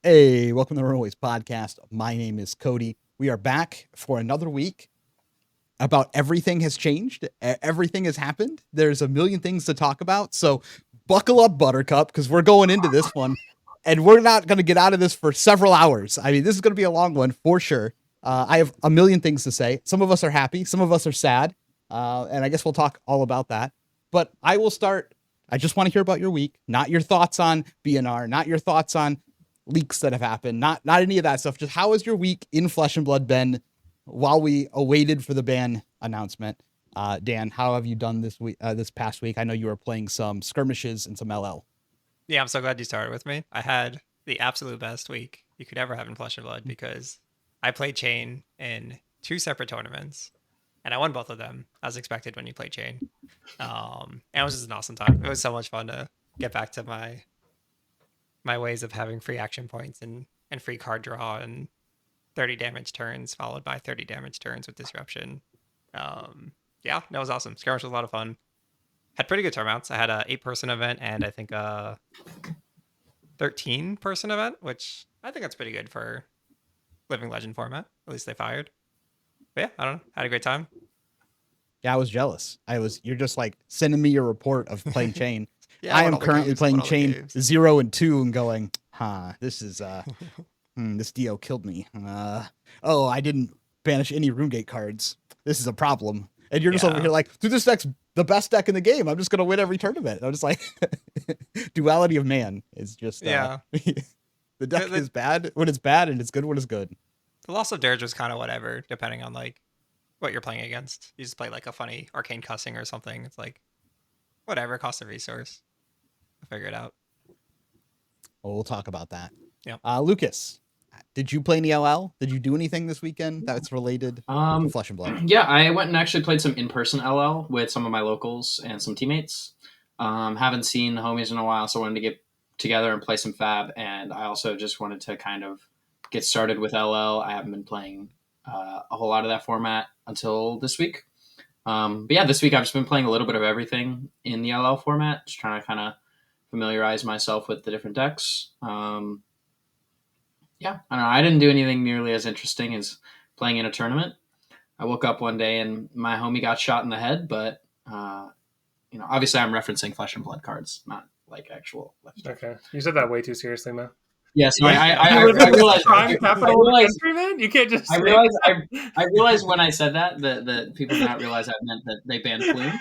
Hey, welcome to the Runaways podcast. My name is Cody. We are back for another week. About everything has changed. Everything has happened. There's a million things to talk about. So buckle up, Buttercup, because we're going into this one, and we're not going to get out of this for several hours. I mean, this is going to be a long one for sure. I have a million things to say. Some of us are happy. Some of us are sad. And I guess we'll talk all about that. But I will start. I just want to hear about your week, not your thoughts on BnR, not your thoughts on leaks that have happened, not any of that stuff. Just how has your week in Flesh and Blood been while we awaited for the ban announcement? Dan, how have you done this week? This past week, I know you were playing some skirmishes and some LL. Yeah, I'm so glad you started with me. I had the absolute best week you could ever have in Flesh and Blood because I played Chain in 2 separate tournaments, and I won both of them as expected when you play Chain. And it was just an awesome time. It was so much fun to get back to my ways of having free action points and free card draw and 30 damage turns followed by 30 damage turns with disruption. Yeah, that was awesome. Skirmish was a lot of fun. Had pretty good turnouts. I had a 8-person event and I think a 13-person event, which I think that's pretty good for Living Legend format. At least they fired. But yeah, I don't know. Had a great time. Yeah, I was jealous. You're just like sending me your report of playing Chain. Yeah, I am currently playing Chain 0 and 2 and going, this is this Dio killed me. Oh, I didn't banish any RuneGate cards. This is a problem. And you're just over here like, dude, this deck's the best deck in the game. I'm just gonna win every tournament. I'm just like, duality of man is just the deck is bad when it's bad and it's good when it's good. The loss of Dirge was kind of whatever, depending on like what you're playing against. You just play like a funny arcane cussing or something. It's like whatever, cost a resource. I'll figure it out. Well, we'll talk about that. Yeah. Lucas, did you play any LL? Did you do anything this weekend that's related to Flesh and Blood? Yeah, I went and actually played some in-person LL with some of my locals and some teammates. Haven't seen the homies in a while, so I wanted to get together and play some FAB. And I also just wanted to kind of get started with LL. I haven't been playing a whole lot of that format until this week. But yeah, this week I've just been playing a little bit of everything in the LL format, just trying to kind of familiarize myself with the different decks. Yeah, I don't know. I didn't do anything nearly as interesting as playing in a tournament. I woke up one day and my homie got shot in the head, but obviously I'm referencing Flesh and Blood cards, not like actual. Okay, you said that way too seriously, man. Yes, I realized. Prime capital of the country, man. You can't just. I realized when I said that people did not realize that meant that they banned Plume.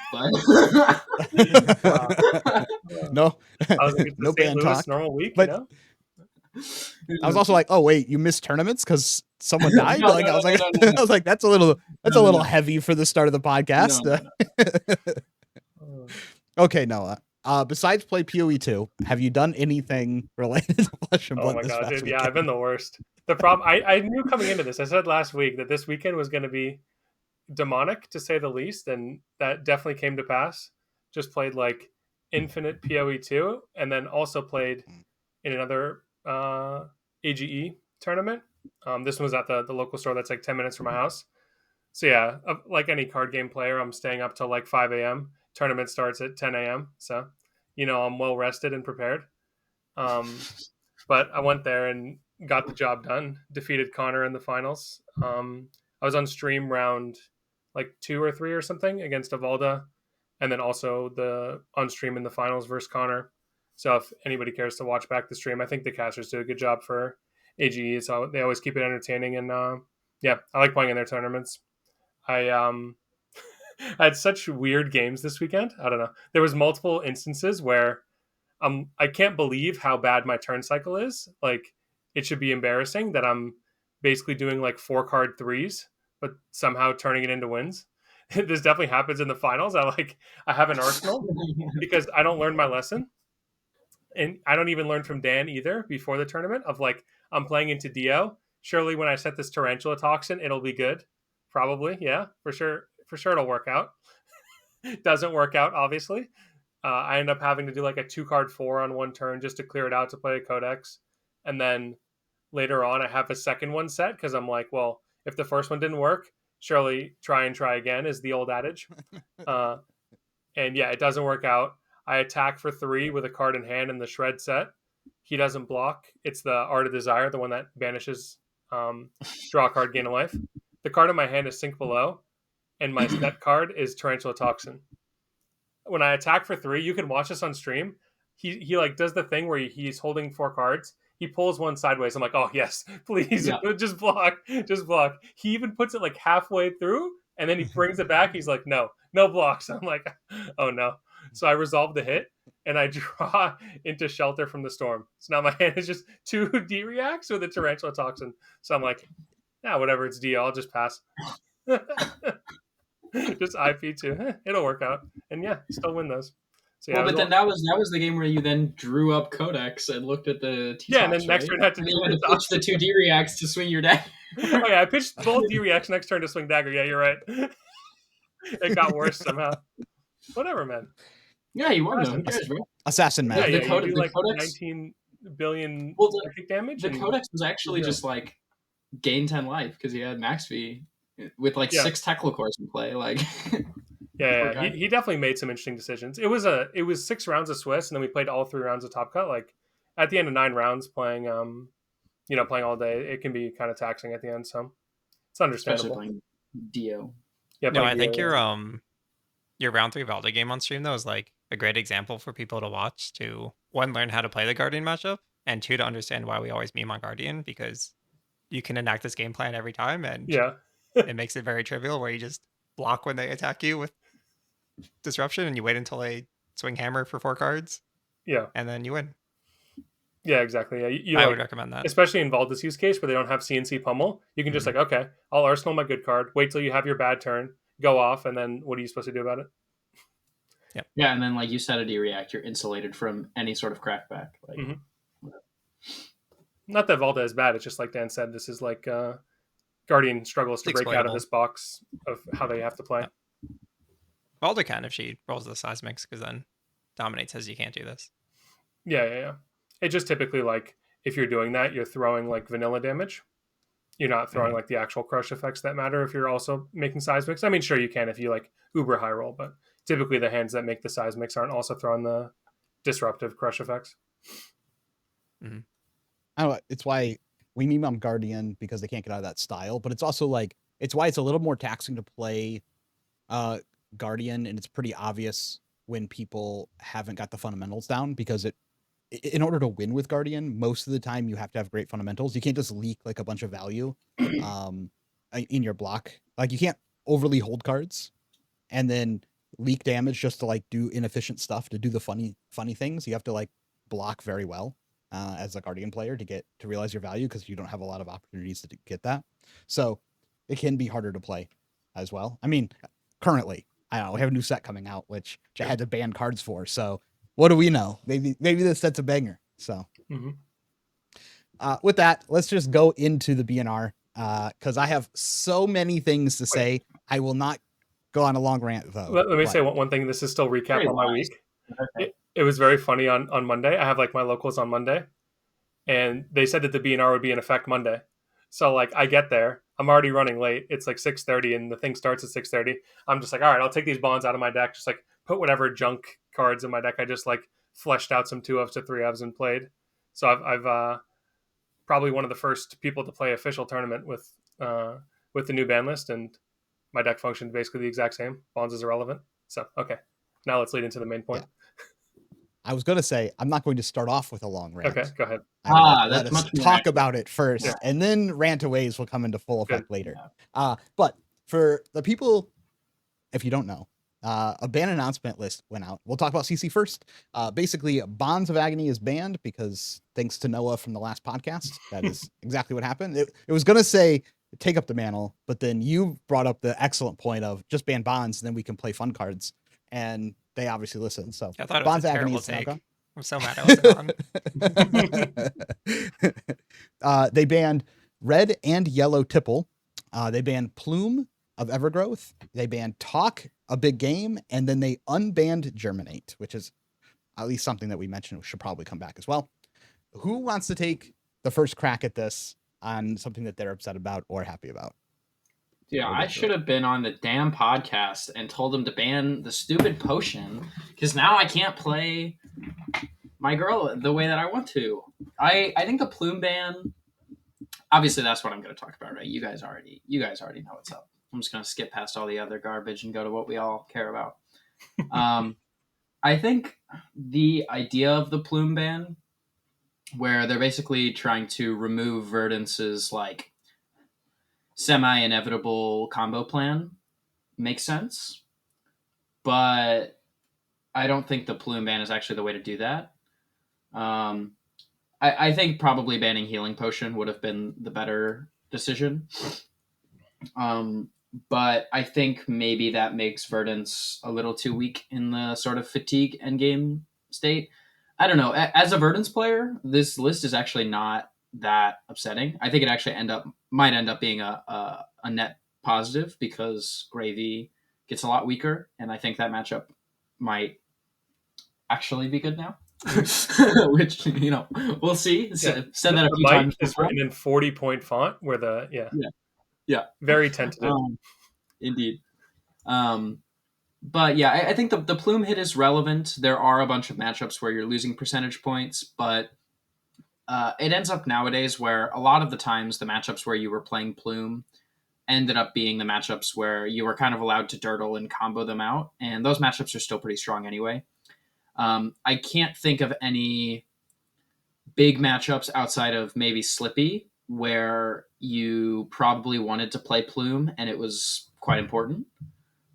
But no, no ban talk. Normal week, but. I was also like, oh wait, you missed tournaments because someone died. I was like, that's a little heavy for the start of the podcast. Okay, Noah. Besides play PoE 2, have you done anything related to Flesh and Blood? Oh my god, dude, yeah, I've been the worst. The problem, I knew coming into this, I said last week that this weekend was going to be demonic to say the least, and that definitely came to pass. Just played like infinite PoE 2, and then also played in another AGE tournament. This one was at the local store that's like 10 minutes from my house. So yeah, like any card game player, I'm staying up till like 5 a.m. Tournament starts at 10 a.m. So, I'm well rested and prepared. But I went there and got the job done. Defeated Connor in the finals. I was on stream round like 2 or 3 or something against Avalda. And then also the on stream in the finals versus Connor. So if anybody cares to watch back the stream, I think the casters do a good job for AGE. So they always keep it entertaining. And yeah, I like playing in their tournaments. I had such weird games this weekend. I don't know. There was multiple instances where I can't believe how bad my turn cycle is. Like, it should be embarrassing that I'm basically doing like 4-card threes, but somehow turning it into wins. This definitely happens in the finals. I have an arsenal because I don't learn my lesson. And I don't even learn from Dan either before the tournament of like, I'm playing into Dio. Surely when I set this Tarantula Toxin, it'll be good. Probably. Yeah, for sure. For sure it'll work out. Doesn't work out, obviously. I end up having to do like a 2-card 4 on one turn just to clear it out to play a Codex. And then later on, I have a second one set because I'm like, well, if the first one didn't work, surely try again is the old adage. And yeah, it doesn't work out. I attack for 3 with a card in hand in the shred set. he doesn't block. It's the Art of Desire, the one that banishes draw a card, gain a life. The card in my hand is Sink Below, and my set card is Tarantula Toxin. When I attack for 3, you can watch this on stream. He like does the thing where he's holding 4 cards. He pulls one sideways. I'm like, oh yes, please, just block, just block. He even puts it like halfway through, and then he brings it back. He's like, no blocks. I'm like, oh no. So I resolve the hit, and I draw into Shelter from the Storm. So now my hand is just 2 D reacts with a Tarantula Toxin. So I'm like, yeah, whatever, it's D. I'll just pass. Just IP2. It'll work out. And yeah, still win those. So, yeah, well, but then that was the game where you then drew up Codex and looked at the T-Tops, yeah, and then next turn had to pitch the 2 D reacts to swing your dagger. Oh yeah, I pitched both D reacts next turn to swing dagger. Yeah, you're right. It got worse somehow. Whatever, man. Yeah, you won though. Who cares, bro? Assassin Yeah, math. yeah, The you do like Codex? 19 billion Well, psychic damage. The Codex was actually just like gain 10 life because he had max V with like 6 Technical cores in play. Like, yeah, he definitely made some interesting decisions. It was 6 rounds of Swiss, and then we played all 3 rounds of Top Cut. Like at the end of 9 rounds, playing playing all day, it can be kind of taxing at the end. So it's understandable. especially playing Dio. Yeah, No, I playing think Dio, your round 3 Valda game on stream though is like a great example for people to watch to, 1, learn how to play the Guardian matchup, and 2, to understand why we always meme on Guardian, because you can enact this game plan every time, and it makes it very trivial where you just block when they attack you with disruption, and you wait until they swing hammer for 4 cards. Yeah, and then you win. Yeah, exactly. Yeah, I would recommend that, especially in Valda's use case where they don't have CNC pummel. You can just like, okay, I'll arsenal my good card. Wait till you have your bad turn, go off, and then what are you supposed to do about it? Yeah, and then like you said, a D react, you're insulated from any sort of crackback. Like, not that Valda is bad. It's just like Dan said, this is like Guardian struggles to break out of this box of how they have to play. Yeah. Valda can if she rolls the seismics, because then Dominate says you can't do this. Yeah. It just typically, like, if you're doing that, you're throwing like vanilla damage. You're not throwing like the actual crush effects that matter if you're also making seismics. I mean, sure you can if you like uber high roll, but typically the hands that make the seismics aren't also throwing the disruptive crush effects. I don't know, it's why we meme on Guardian, because they can't get out of that style, but it's also like, it's why it's a little more taxing to play Guardian, and it's pretty obvious when people haven't got the fundamentals down, because in order to win with Guardian, most of the time you have to have great fundamentals. You can't just leak like a bunch of value in your block. Like, you can't overly hold cards and then leak damage just to like do inefficient stuff to do the funny things. You have to like block very well as a Guardian player to realize your value, because you don't have a lot of opportunities to get that. So it can be harder to play as well. I mean, currently, I don't know, we have a new set coming out, which I had to ban cards for. So what do we know? Maybe this set's a banger. So with that, let's just go into the BnR, because I have so many things to say. I will not go on a long rant, though. Let me say one thing. This is still recap on my week. Okay. It was very funny on Monday. I have like my locals on Monday, and they said that the BnR would be in effect Monday. So like I get there, I'm already running late. It's like 6:30, and the thing starts at 6:30. I'm just like, all right, I'll take these bonds out of my deck. Just like put whatever junk cards in my deck. I just like fleshed out some 2-ofs to 3-ofs and played. So I've probably one of the first people to play official tournament with the new ban list, and my deck functioned basically the exact same. Bonds is irrelevant. So okay, now let's lead into the main point. Yeah. I was going to say, I'm not going to start off with a long rant. Okay, go ahead. Let us talk about it first, and then rantaways will come into full effect later. But for the people, if you don't know, a ban announcement list went out. We'll talk about CC first. Basically, Bonds of Agony is banned because, thanks to Noah from the last podcast, that is exactly what happened. It was going to say, take up the mantle, but then you brought up the excellent point of just ban Bonds, and then we can play fun cards. And they obviously listened. So I thought it Bonds was a Agony terrible is take. I'm so mad I wasn't on. They banned red and yellow Tipple. They banned Plume of Evergrowth. They banned Talk, a big game, and then they unbanned Germinate, which is at least something that we mentioned should probably come back as well. Who wants to take the first crack at this on something that they're upset about or happy about? Yeah, I should have been on the damn podcast and told them to ban the stupid potion, because now I can't play my girl the way that I want to. I think the Plume ban. Obviously, that's what I'm going to talk about, right? You guys already know what's up. I'm just going to skip past all the other garbage and go to what we all care about. I think the idea of the Plume ban, where they're basically trying to remove Verdance's like semi-inevitable combo plan, makes sense, but I don't think the Plume ban is actually the way to do that. I think probably banning Healing Potion would have been the better decision. But I think maybe that makes Verdance a little too weak in the sort of fatigue endgame state. I don't know. As a Verdance player, this list is actually not that upsetting. I think it actually might end up being a net positive because Gravy gets a lot weaker, and I think that matchup might actually be good now. Which we'll see. Said that a few times. Is written in 40-point font, where yeah, very tentative. Indeed. But yeah, I think the Plume hit is relevant. There are a bunch of matchups where you're losing percentage points, but it ends up nowadays where a lot of the times the matchups where you were playing Plume ended up being the matchups where you were kind of allowed to dirtle and combo them out, and those matchups are still pretty strong anyway. I can't think of any big matchups outside of maybe Slippy where you probably wanted to play Plume and it was quite important.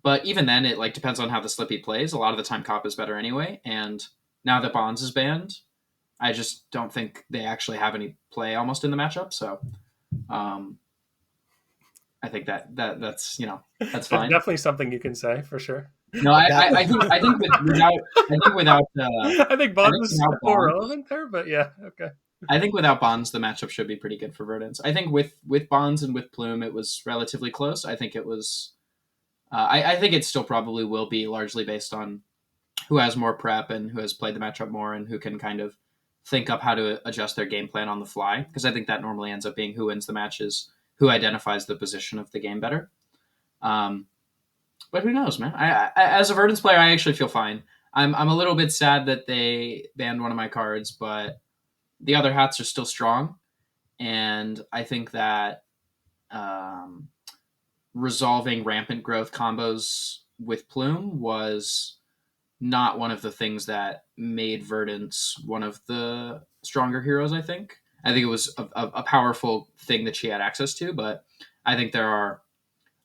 But even then, it like depends on how the Slippy plays. A lot of the time, Cop is better anyway. And now that Bonds is banned, I just don't think they actually have any play almost in the matchup. So, I think that's that's fine. Definitely something you can say for sure. No, I think without I think Bonds is more relevant there, but yeah, okay. I think without Bonds, the matchup should be pretty good for Verdance. I think with Bonds and with Plume, it was relatively close. I think it was. I think it still probably will be largely based on who has more prep and who has played the matchup more and who can kind of think up how to adjust their game plan on the fly. Because I think that normally ends up being who wins the matches, who identifies the position of the game better. But who knows, man? I as a Verdance player, I actually feel fine. I'm a little bit sad that they banned one of my cards, but the other hats are still strong, and I think that resolving rampant growth combos with Plume was not one of the things that made Verdance one of the stronger heroes. I think it was a powerful thing that she had access to, but I think there are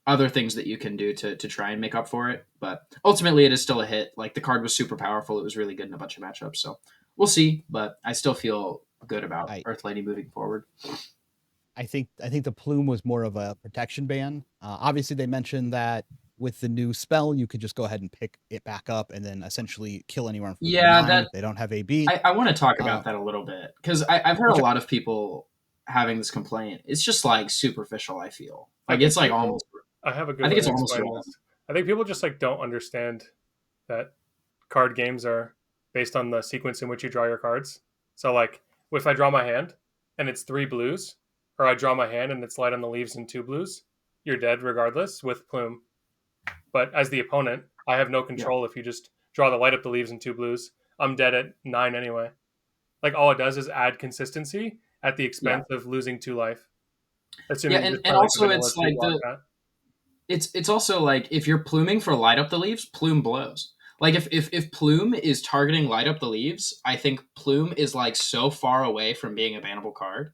other things that you can do to try and make up for it. But ultimately, it is still a hit. Like, the card was super powerful. It was really good in a bunch of matchups. So we'll see, but I still feel good about Earth Lady moving forward. I think the Plume was more of a protection ban. Obviously, they mentioned that with the new spell, you could just go ahead and pick it back up and then essentially kill anyone from that they don't have AB. I want to talk about that a little bit because I've heard a lot of people having this complaint. It's just like superficial. I feel like it's like almost. I have a good. I think it's almost. I think people just like don't understand that card games are based on the sequence in which you draw your cards. So like, if I draw my hand and it's 3 blues, or I draw my hand and it's light on the leaves and 2 blues, you're dead regardless with Plume. But as the opponent, I have no control if you just draw the light up the leaves and 2 blues. I'm dead at 9 anyway. Like, all it does is add consistency at the expense of losing 2 life. And also it's like it's also like if you're pluming for light up the leaves, Plume blows. Like if Plume is targeting light up the leaves, I think Plume is like so far away from being a bannable card.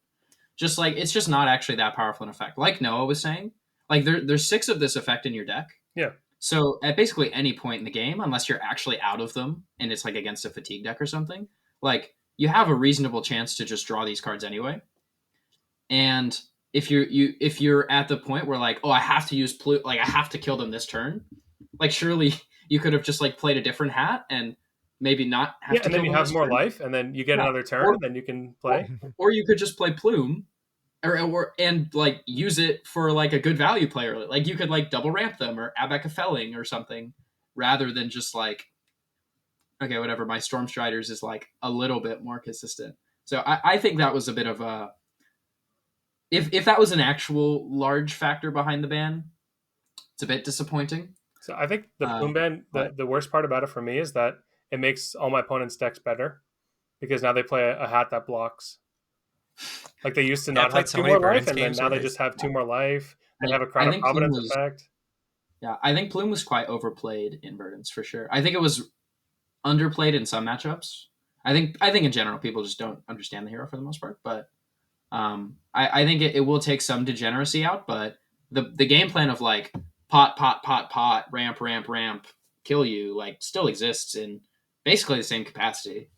Just like it's just not actually that powerful an effect. Like Noah was saying, like there's 6 of this effect in your deck. Yeah. So at basically any point in the game, unless you're actually out of them and it's like against a fatigue deck or something, like you have a reasonable chance to just draw these cards anyway. And if you're at the point where like, oh, I have to use Plume, like I have to kill them this turn, like surely you could have just like played a different hat and maybe not have to and then you have more turn. life and then you get another turn and then you can play. Or you could just play Plume and like use it for like a good value player. Like you could like double ramp them or add back a felling or something rather than just like, okay, whatever, my Storm Striders is like a little bit more consistent. So I think that was a bit of a, if that was an actual large factor behind the ban, it's a bit disappointing. So I think the Plume ban, the worst part about it for me is that it makes all my opponents' decks better. because now they play a hat that blocks. Like they used to Yeah, I not played have so 2 many more life, Verdance and then games now where they just have 2 more life. They have a I Crown of think Plume Providence was effect. yeah, I think Plume was quite overplayed in Verdance for sure. I think it was underplayed in some matchups. I think in general people just don't understand the hero for the most part, but I think it will take some degeneracy out, but the game plan of like pot, ramp, kill you like still exists in basically the same capacity.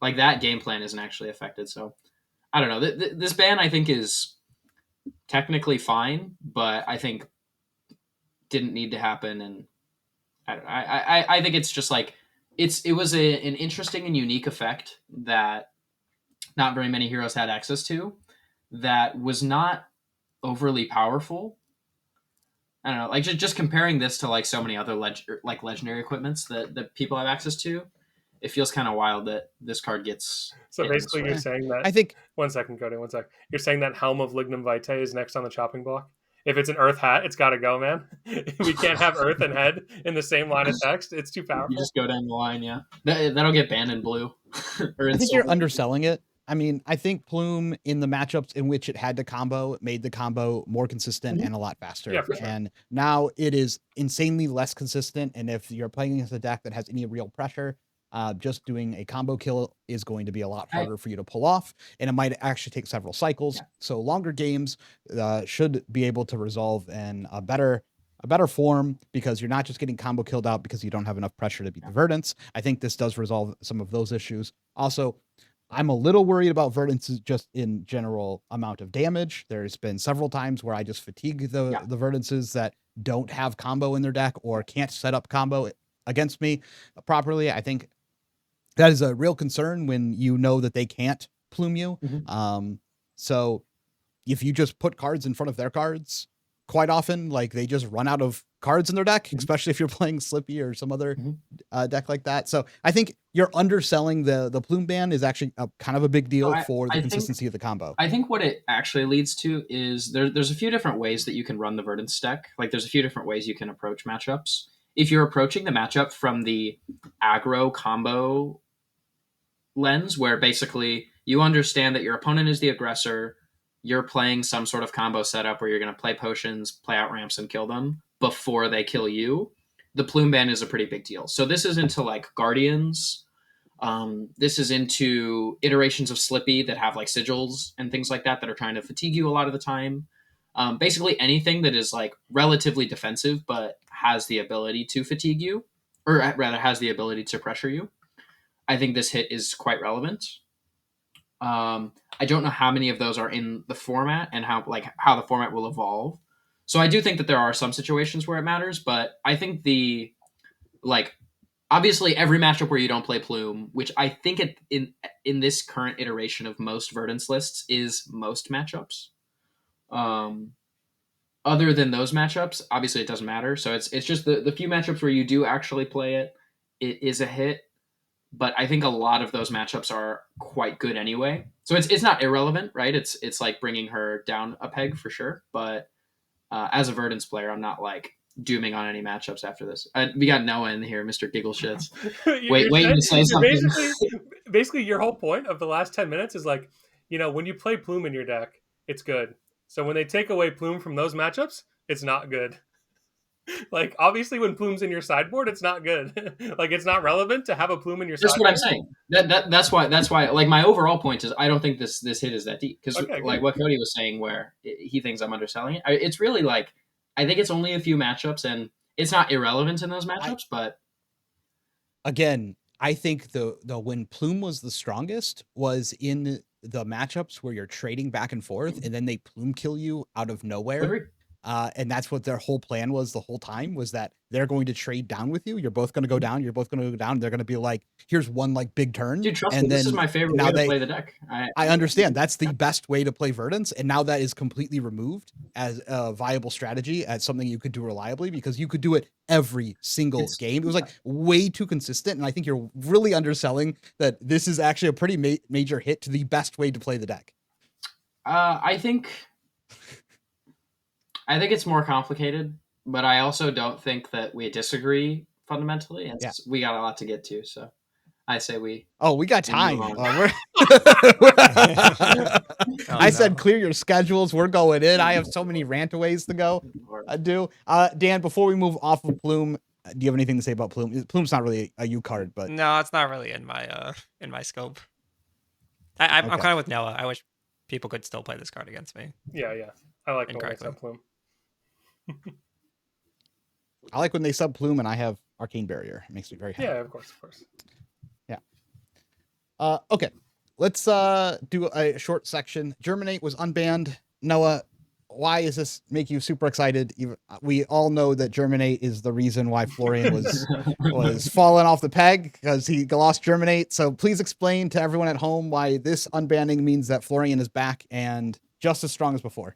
Like that game plan isn't actually affected. So I don't know. This ban I think is technically fine, but I think didn't need to happen, and I think it's just like it was an interesting and unique effect that not very many heroes had access to. That was not overly powerful. I don't know, like just comparing this to like so many other legendary equipments that people have access to, it feels kind of wild that this card gets So hit in this basically, you're way. saying that. I think 1 second, Cody. 1 sec. You're saying that Helm of Lignum Vitae is next on the chopping block. If it's an Earth hat, it's got to go, man. We can't have Earth and Head in the same line of text. It's too You powerful. just go down the line, yeah. That'll get banned in blue or I in think you're silver. underselling it. I mean, I think Plume in the matchups in which it had to combo made the combo more consistent and a lot faster. Yeah, for sure. And now it is insanely less consistent. And if you're playing against a deck that has any real pressure, just doing a combo kill is going to be a lot harder for you to pull off. And it might actually take several cycles. Yeah. So longer games should be able to resolve in a better form, because you're not just getting combo killed out because you don't have enough pressure to beat the Verdance. I think this does resolve some of those issues. Also, I'm a little worried about Verdance's just in general amount of damage. There's been several times where I just fatigue the Verdances that don't have combo in their deck or can't set up combo against me properly. I think that is a real concern when you know that they can't plume you. So if you just put cards in front of their cards, quite often, like they just run out of cards in their deck, especially if you're playing Slippy or some other deck like that. So I think you're underselling the Plume ban is actually kind of a big deal for the consistency of the combo. I think what it actually leads to is there's a few different ways that you can run the Verdance deck. Like there's a few different ways you can approach matchups. If you're approaching the matchup from the aggro combo lens, where basically you understand that your opponent is the aggressor, you're playing some sort of combo setup where you're going to play potions, play out ramps, and kill them before they kill you, the Plume ban is a pretty big deal. So this is into like Guardians. This is into iterations of Slippy that have like sigils and things like that are trying to fatigue you a lot of the time. Basically anything that is like relatively defensive but has the ability to fatigue you, or rather has the ability to pressure you. I think this hit is quite relevant. I don't know how many of those are in the format and how the format will evolve. So I do think that there are some situations where it matters, but I think obviously every matchup where you don't play Plume, which I think in this current iteration of most Verdance lists is most matchups. Other than those matchups, obviously it doesn't matter. So it's just the few matchups where you do actually play it, it is a hit. But I think a lot of those matchups are quite good anyway. So it's not irrelevant, right? It's like bringing her down a peg for sure. But as a Verdance player, I'm not like dooming on any matchups after this. We got Noah in here, Mr. Giggle Shits. Waiting to say something. Basically, your whole point of the last 10 minutes is like, when you play Plume in your deck, it's good. So when they take away Plume from those matchups, it's not good. Like, obviously, when Plume's in your sideboard, it's not good. Like, it's not relevant to have a Plume in your sideboard. That's what I'm saying. That's why. Like, my overall point is, I don't think this hit is that deep because, like, what Cody was saying, where he thinks I'm underselling it. It's really like, I think it's only a few matchups, and it's not irrelevant in those matchups. But again, I think the when Plume was the strongest was in the matchups where you're trading back and forth, and then they Plume kill you out of nowhere. And that's what their whole plan was the whole time, was that they're going to trade down with you. You're both going to go down. You're both going to go down. They're going to be like, here's one like big turn. Dude, trust me, this is my favorite way to play the deck. I understand that's the best way to play Verdance. And now that is completely removed as a viable strategy, as something you could do reliably, because you could do it every single game. It was like way too consistent. And I think you're really underselling that this is actually a pretty major hit to the best way to play the deck. I think it's more complicated, but I also don't think that we disagree fundamentally. And we got a lot to get to. So I say we. Oh, we got time. move I said no. clear your schedules. We're going in. I have so many rantaways to go. I do. Dan, before we move off of Plume, do you have anything to say about Plume? Plume's not really a U card, but No, it's not really in my scope. I'm Okay. kind of with Noah. I wish people could still play this card against me. Yeah. I like the way Incorrectly. it's Plume. I like when they sub Plume and I have Arcane Barrier. It makes me very happy. Yeah, of course. Okay, let's do a short section. Germinate was unbanned. Noah, why does this make you super excited? We all know that Germinate is the reason why Florian was falling off the peg because he lost Germinate. So please explain to everyone at home why this unbanning means that Florian is back and just as strong as before.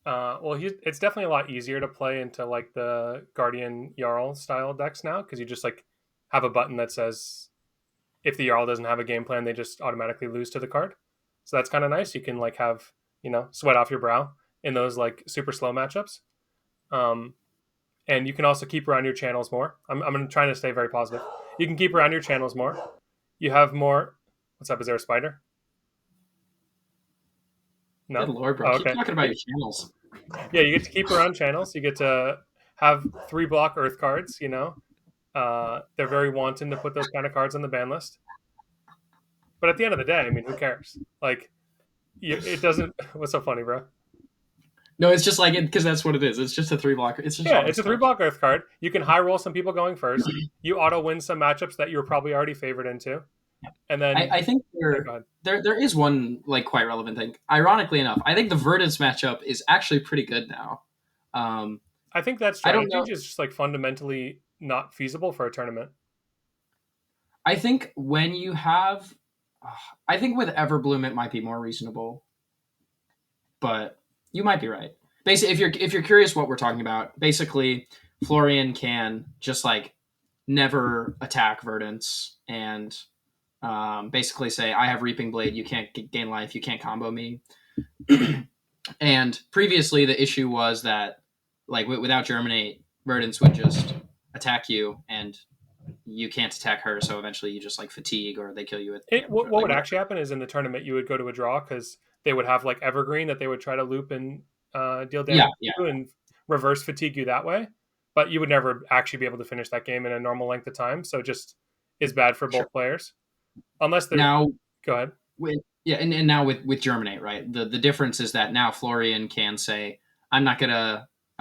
Well, it's definitely a lot easier to play into like the Guardian Jarl style decks now because you just like have a button that says if the Jarl doesn't have a game plan, they just automatically lose to the card. So that's kind of nice. You can like have, sweat off your brow in those like super slow matchups. And you can also keep around your channels more. I'm trying to stay very positive. You can keep around your channels more. You have more. What's up? Is there a spider? No. Good Lord, bro. Oh, Keep talking about your channels. Yeah, you get to keep around channels. You get to have 3-block Earth cards, They're very wanton to put those kind of cards on the ban list. But at the end of the day, I mean, who cares? Like, it doesn't... What's so funny, bro? No, it's just like, because that's what it is. It's just a 3-blocker. It's just it's a 3-block Earth card. You can high roll some people going first. You auto win some matchups that you were probably already favored into. And then I think there is one like quite relevant thing. Ironically enough, I think the Verdance matchup is actually pretty good now. I think that strategy is just like fundamentally not feasible for a tournament. I think when you have, I think with Everbloom it might be more reasonable, but you might be right. Basically, if you're curious what we're talking about, basically Florian can just like never attack Verdance and basically say, I have Reaping Blade, you can't gain life, you can't combo me. And previously the issue was that like without Germinate, Verdance would just attack you and you can't attack her, so eventually you just like fatigue or they kill you with what would actually happen is in the tournament you would go to a draw because they would have like Evergreen that they would try to loop and deal damage to you and reverse fatigue you that way, but you would never actually be able to finish that game in a normal length of time, so just is bad for both players. Unless they're... Now, go ahead. And now with Germinate, right? The difference is that now Florian can say, I'm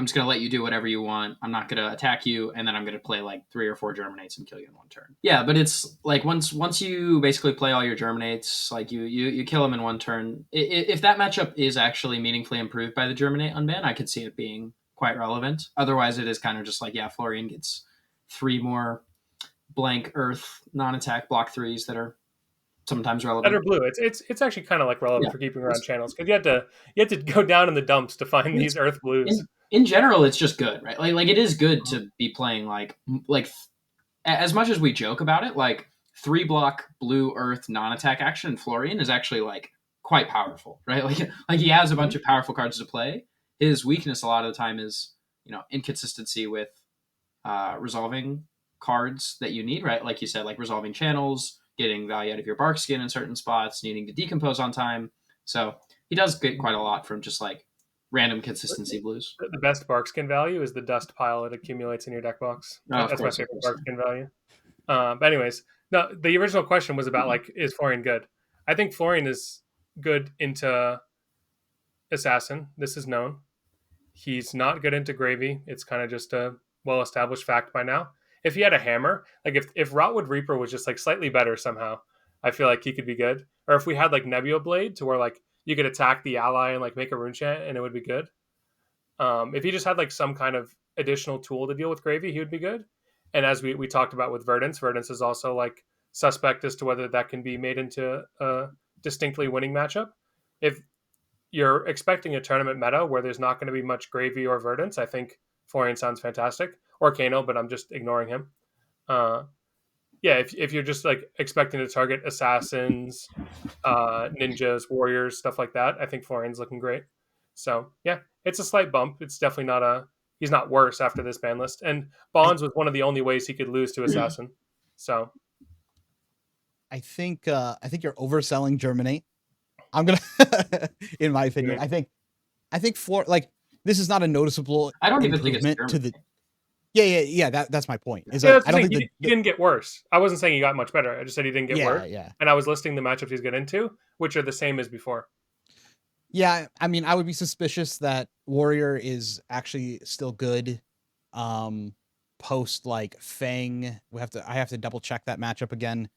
just gonna let you do whatever you want. I'm not gonna attack you, and then I'm gonna play like 3 or 4 Germinates and kill you in one turn. Yeah, but it's like once you basically play all your Germinates, like you kill them in one turn. If that matchup is actually meaningfully improved by the Germinate unban, I could see it being quite relevant. Otherwise, it is kind of just like, yeah, Florian gets 3 more blank Earth non-attack block 3s that are sometimes relevant. Better blue. It's actually kind of like relevant for keeping around channels because you have to go down in the dumps to find these Earth blues. In general, it's just good, right? Like it is good to be playing like as much as we joke about it, like 3-block blue Earth non-attack action in Florian is actually like quite powerful, right? Like he has a bunch of powerful cards to play. His weakness a lot of the time is inconsistency with resolving cards that you need, right? Like you said, like resolving channels, getting value out of your bark skin in certain spots, needing to decompose on time. So he does get quite a lot from just like random consistency blues. The best bark skin value is the dust pile it accumulates in your deck box. That's my favorite bark skin value. But anyways, no, the original question was about like, is Florian good? I think Florian is good into Assassin. This is known. He's not good into Gravy. It's kind of just a well-established fact by now. If he had a hammer, like if Rotwood Reaper was just like slightly better somehow, I feel like he could be good. Or if we had like Nebula Blade to where like you could attack the ally and like make a rune chant and it would be good. If he just had like some kind of additional tool to deal with Gravy, he would be good. And as we talked about with Verdance is also like suspect as to whether that can be made into a distinctly winning matchup. If you're expecting a tournament meta where there's not going to be much Gravy or Verdance, I think Florian sounds fantastic. Or Kano, but I'm just ignoring him. If you're just like expecting to target assassins, ninjas, warriors, stuff like that, I think Florian's looking great. So yeah, it's a slight bump. It's definitely he's not worse after this ban list. And Bonds was one of the only ways he could lose to assassin. So I think you're overselling Germinate. I'm gonna, in my opinion, I think this is not a noticeable I don't even think it's improvement to the. Germinate. Yeah. That's my point. Is Yeah, that that's I the don't thing. think He didn't get worse. I wasn't saying he got much better. I just said he didn't get worse. Yeah. And I was listing the matchups he's getting into, which are the same as before. Yeah, I mean, I would be suspicious that Warrior is actually still good. Post like Fang, I have to double check that matchup again.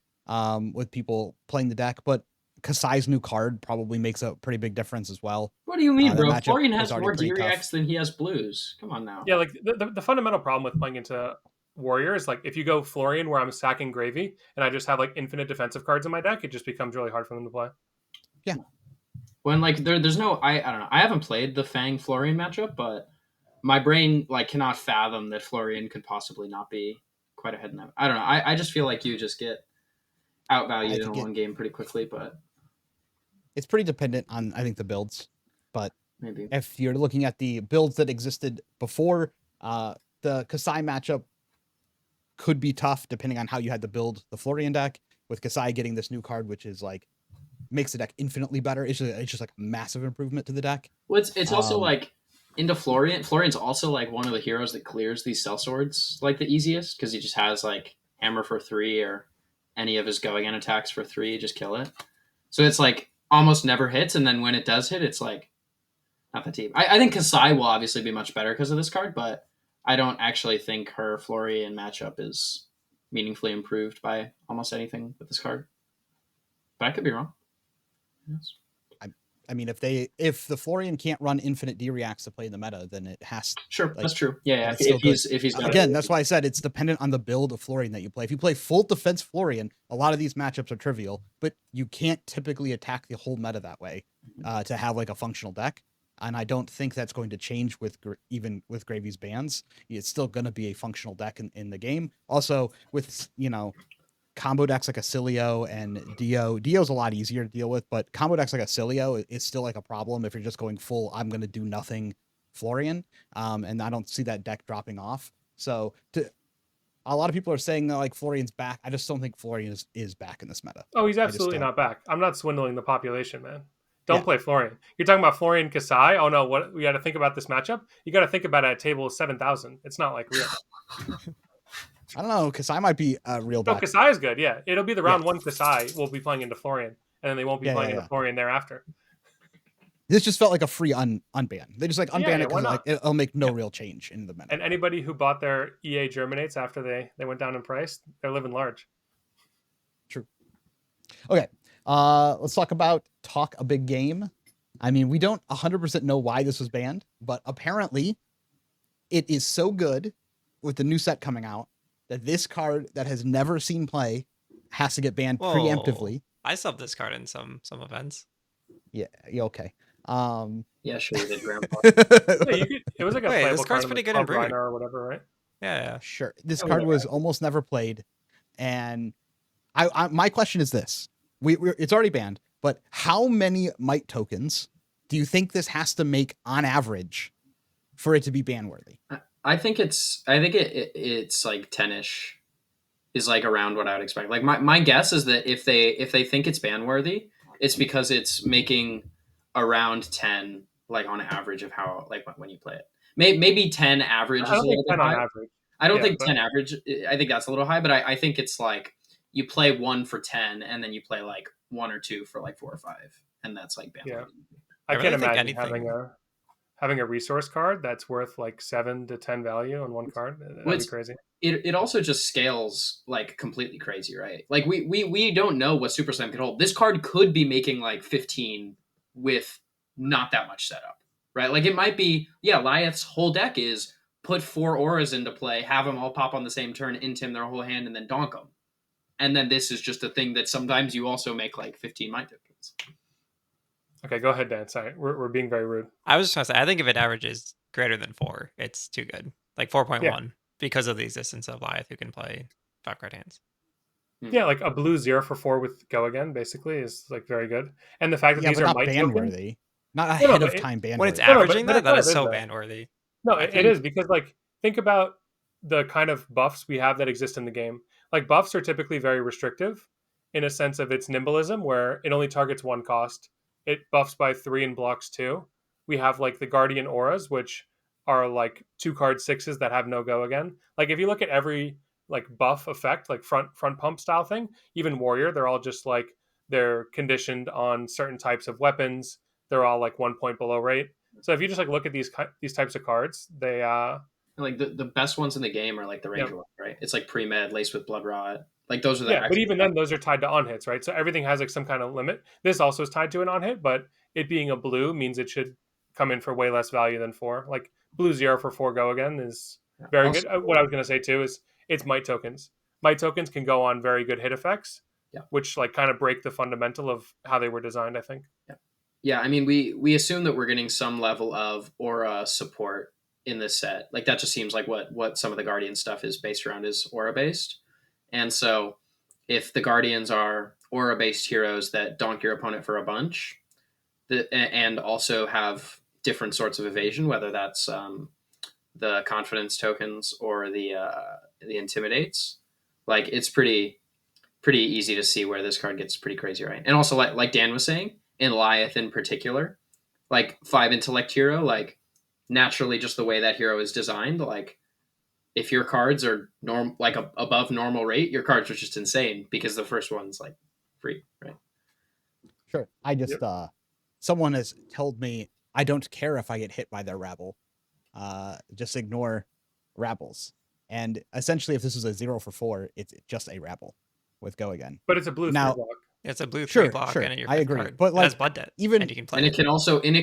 With people playing the deck, but Kasai's new card probably makes a pretty big difference as well. What do you mean, That bro? matchup Florian was has already more pretty tough. D-Reacts than he has blues. Come on now. Yeah, like the fundamental problem with playing into Warrior is like if you go Florian where I'm sacking Gravy and I just have like infinite defensive cards in my deck, it just becomes really hard for them to play. Yeah. When like there's no I don't know. I haven't played the Fang Florian matchup, but my brain like cannot fathom that Florian could possibly not be quite ahead in that. I don't know. I just feel like you just get outvalued in one game pretty quickly, but it's pretty dependent on, I think, the builds. But maybe if you're looking at the builds that existed before, the Kasai matchup could be tough depending on how you had to build the Florian deck. With Kasai getting this new card, which is like makes the deck infinitely better. It's just like a massive improvement to the deck. Well, it's also like into Florian. Florian's also like one of the heroes that clears these sellswords like the easiest because he just has like hammer for 3 or any of his go again attacks for 3, just kill it. So it's like almost never hits, and then when it does hit, it's like not that deep. I think Kasai will obviously be much better because of this card, but I don't actually think her Florian matchup is meaningfully improved by almost anything with this card. But I could be wrong. Yes. I mean, if the Florian can't run infinite D-Reacts to play in the meta, then it has. Sure, that's true. Yeah. If he's got again, that's why I said it's dependent on the build of Florian that you play. If you play full defense Florian, a lot of these matchups are trivial, but you can't typically attack the whole meta that way to have like a functional deck. And I don't think that's going to change even with Gravy's bans. It's still going to be a functional deck in the game. Also, with combo decks like Acilio and Dio. Dio's a lot easier to deal with, but combo decks like Acilio is still like a problem if you're just going full, I'm going to do nothing Florian. And I don't see that deck dropping off. So a lot of people are saying that like Florian's back. I just don't think Florian is back in this meta. Oh, he's absolutely not back. I'm not swindling the population, man. Don't play Florian. You're talking about Florian Kasai. Oh no, what we got to think about this matchup? You got to think about it at table 7,000. It's not like real. I don't know, Kasai might be a real No, back. Kasai is good. Yeah, it'll be the round 1 Kasai. We'll be playing into Florian, and then they won't be playing into Florian thereafter. This just felt like a free unban. They just like unban it because like it'll make no real change in the meta. And anybody who bought their EA Germinates after they went down in price, they're living large. True. Okay, let's talk a big game. I mean, we don't 100% know why this was banned, but apparently it is so good with the new set coming out that this card that has never seen play has to get banned preemptively. I subbed this card in some events. Yeah, okay. Yeah, sure you did, Grandpa. It was like a playable this card's pretty good in Brood or whatever, right? Yeah. Sure. This card was almost never played, and I my question is this: it's already banned, but how many might tokens do you think this has to make on average for it to be ban worthy? I think it's like 10-ish is like around what I would expect. Like my guess is that if they think it's ban worthy, it's because it's making around 10 like on average of how like when you play it. Maybe 10 average is a little bit high. Average. I don't think 10 average. I think that's a little high, but I think it's like you play 1 for 10 and then you play like 1 or 2 for like 4 or 5, and that's like ban worthy. I can't imagine having a resource card that's worth like 7 to 10 value on one card. That'd be crazy. It also just scales like completely crazy, right? Like we don't know what Super Slam can hold. This card could be making like 15 with not that much setup, right? Like it might be, Lyeth's whole deck is put 4 auras into play, have them all pop on the same turn, intim their whole hand, and then donk them. And then this is just a thing that sometimes you also make like 15 mind tokens. Okay, go ahead, Dan. Sorry, we're being very rude. I was just going to say, I think if it averages greater than 4, it's too good. Like 4.1 because of the existence of Lyeth who can play 5-card hands. Yeah, like a blue 0 for 4 with go again basically is like very good. And the fact that these are not might ban worthy. Not ahead of time ban when worthy. it's averaging that is so ban worthy. No, it is because like think about the kind of buffs we have that exist in the game. Like buffs are typically very restrictive in a sense of its nimblism, where it only targets one cost. It buffs by 3 and blocks 2. We have like the Guardian Auras, which are like 2-card 6s that have no go again. Like if you look at every like buff effect, like front pump style thing, even Warrior, they're all just like they're conditioned on certain types of weapons. They're all like 1 point below rate. So if you just like look at these types of cards, they like the best ones in the game are like the Ranger one, right? It's like pre-med laced with Blood Rot. Like those are the but even then those are tied to on hits, right? So everything has like some kind of limit. This also is tied to an on hit, but it being a blue means it should come in for way less value than 4. Like blue 0 for 4 go again is very also, good. What I was going to say too is it's might tokens. Might tokens can go on very good hit effects, which like kind of break the fundamental of how they were designed, I think. Yeah, I mean, we assume that we're getting some level of aura support in this set. Like that just seems like what some of the Guardian stuff is based around is aura based. And so if the Guardians are aura based heroes that donk your opponent for a bunch, and also have different sorts of evasion, whether that's the confidence tokens or the intimidates, like it's pretty easy to see where this card gets pretty crazy, right? And also like Dan was saying, in Lyeth in particular, like 5 intellect hero, like naturally just the way that hero is designed, like if your cards are above normal rate, your cards are just insane because the first one's like free, right? Sure. I just someone has told me I don't care if I get hit by their rabble. Just ignore rabbles. And essentially if this is a 0 for 4, it's just a rabble with go again. But it's a blue 3 block. It's a blue 3 block, and your I agree. card. But like, it has Blood Debt, even and you can play and it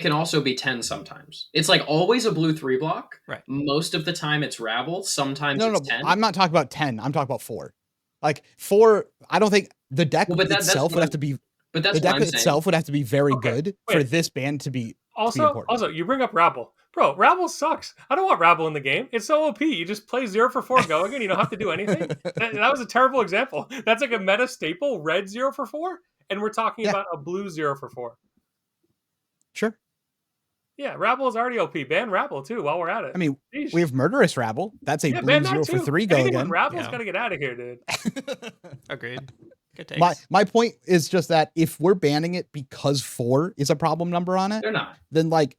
can also be 10 sometimes. It's like always a blue 3 block. Right. Most of the time it's rabble. Sometimes it's 10. I'm not talking about 10. I'm talking about 4. Like 4, I don't think the deck itself would have to be. But that's the deck itself would have to be very good for this ban to be. Also, you bring up rabble. Bro, rabble sucks. I don't want rabble in the game. It's so OP. You just play 0 for 4 go again. You don't have to do anything. that was a terrible example. That's like a meta staple, red 0 for 4. And we're talking about a blue 0 for 4. Sure. Yeah, rabble is already OP. Ban rabble too while we're at it. I mean, we have murderous rabble. That's a blue 0 for 3 go again. Rabble's got to get out of here, dude. Agreed. Good takes. My point is just that if we're banning it because 4 is a problem number on it, they're not. Then like,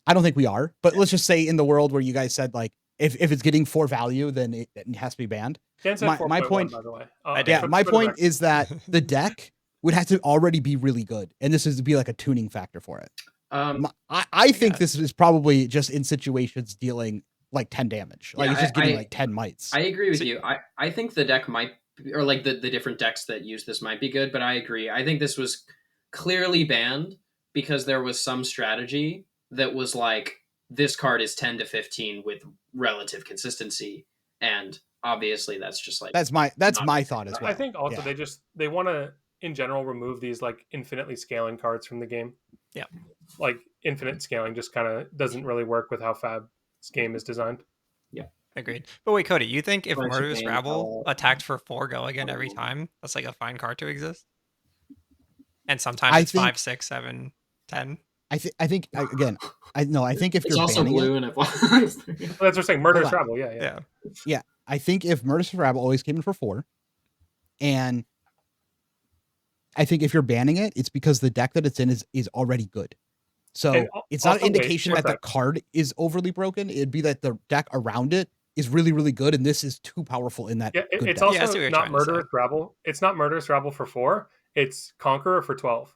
I don't think we are. But let's just say in the world where you guys said like, if it's getting 4 value, then it has to be banned. My point, by the way. My point is that the deck would have to already be really good, and this is to be like a tuning factor for it. I think this is probably just in situations dealing like 10 damage. Like it's just getting like 10 mites. I agree with you. I think the deck might, or like the different decks that use this might be good, but I agree. I think this was clearly banned because there was some strategy that was like, this card is 10 to 15 with relative consistency, and obviously that's just like that's my thought as well. I think also they want to in general remove these like infinitely scaling cards from the game. Yeah, like infinite scaling just kind of doesn't really work with how FAB's game is designed. Yeah, agreed. But wait, Cody, you think if Murderous Rabble attacked for 4 go again every time, that's like a fine card to exist? And sometimes it's 5, 6, 7, 10. I think again. I think if it's you're also blue it, and it blocks. That's what I'm saying. Murderous Rabble. Yeah. I think if Murderous Rabble always came in for 4, and I think if you're banning it, it's because the deck that it's in is already good. So it's not an indication that the card is overly broken. It'd be that the deck around it is really, really good, and this is too powerful in that. Yeah, it's also not Murderous Rabble. It's not Murderous Rabble for 4. It's Conqueror for 12.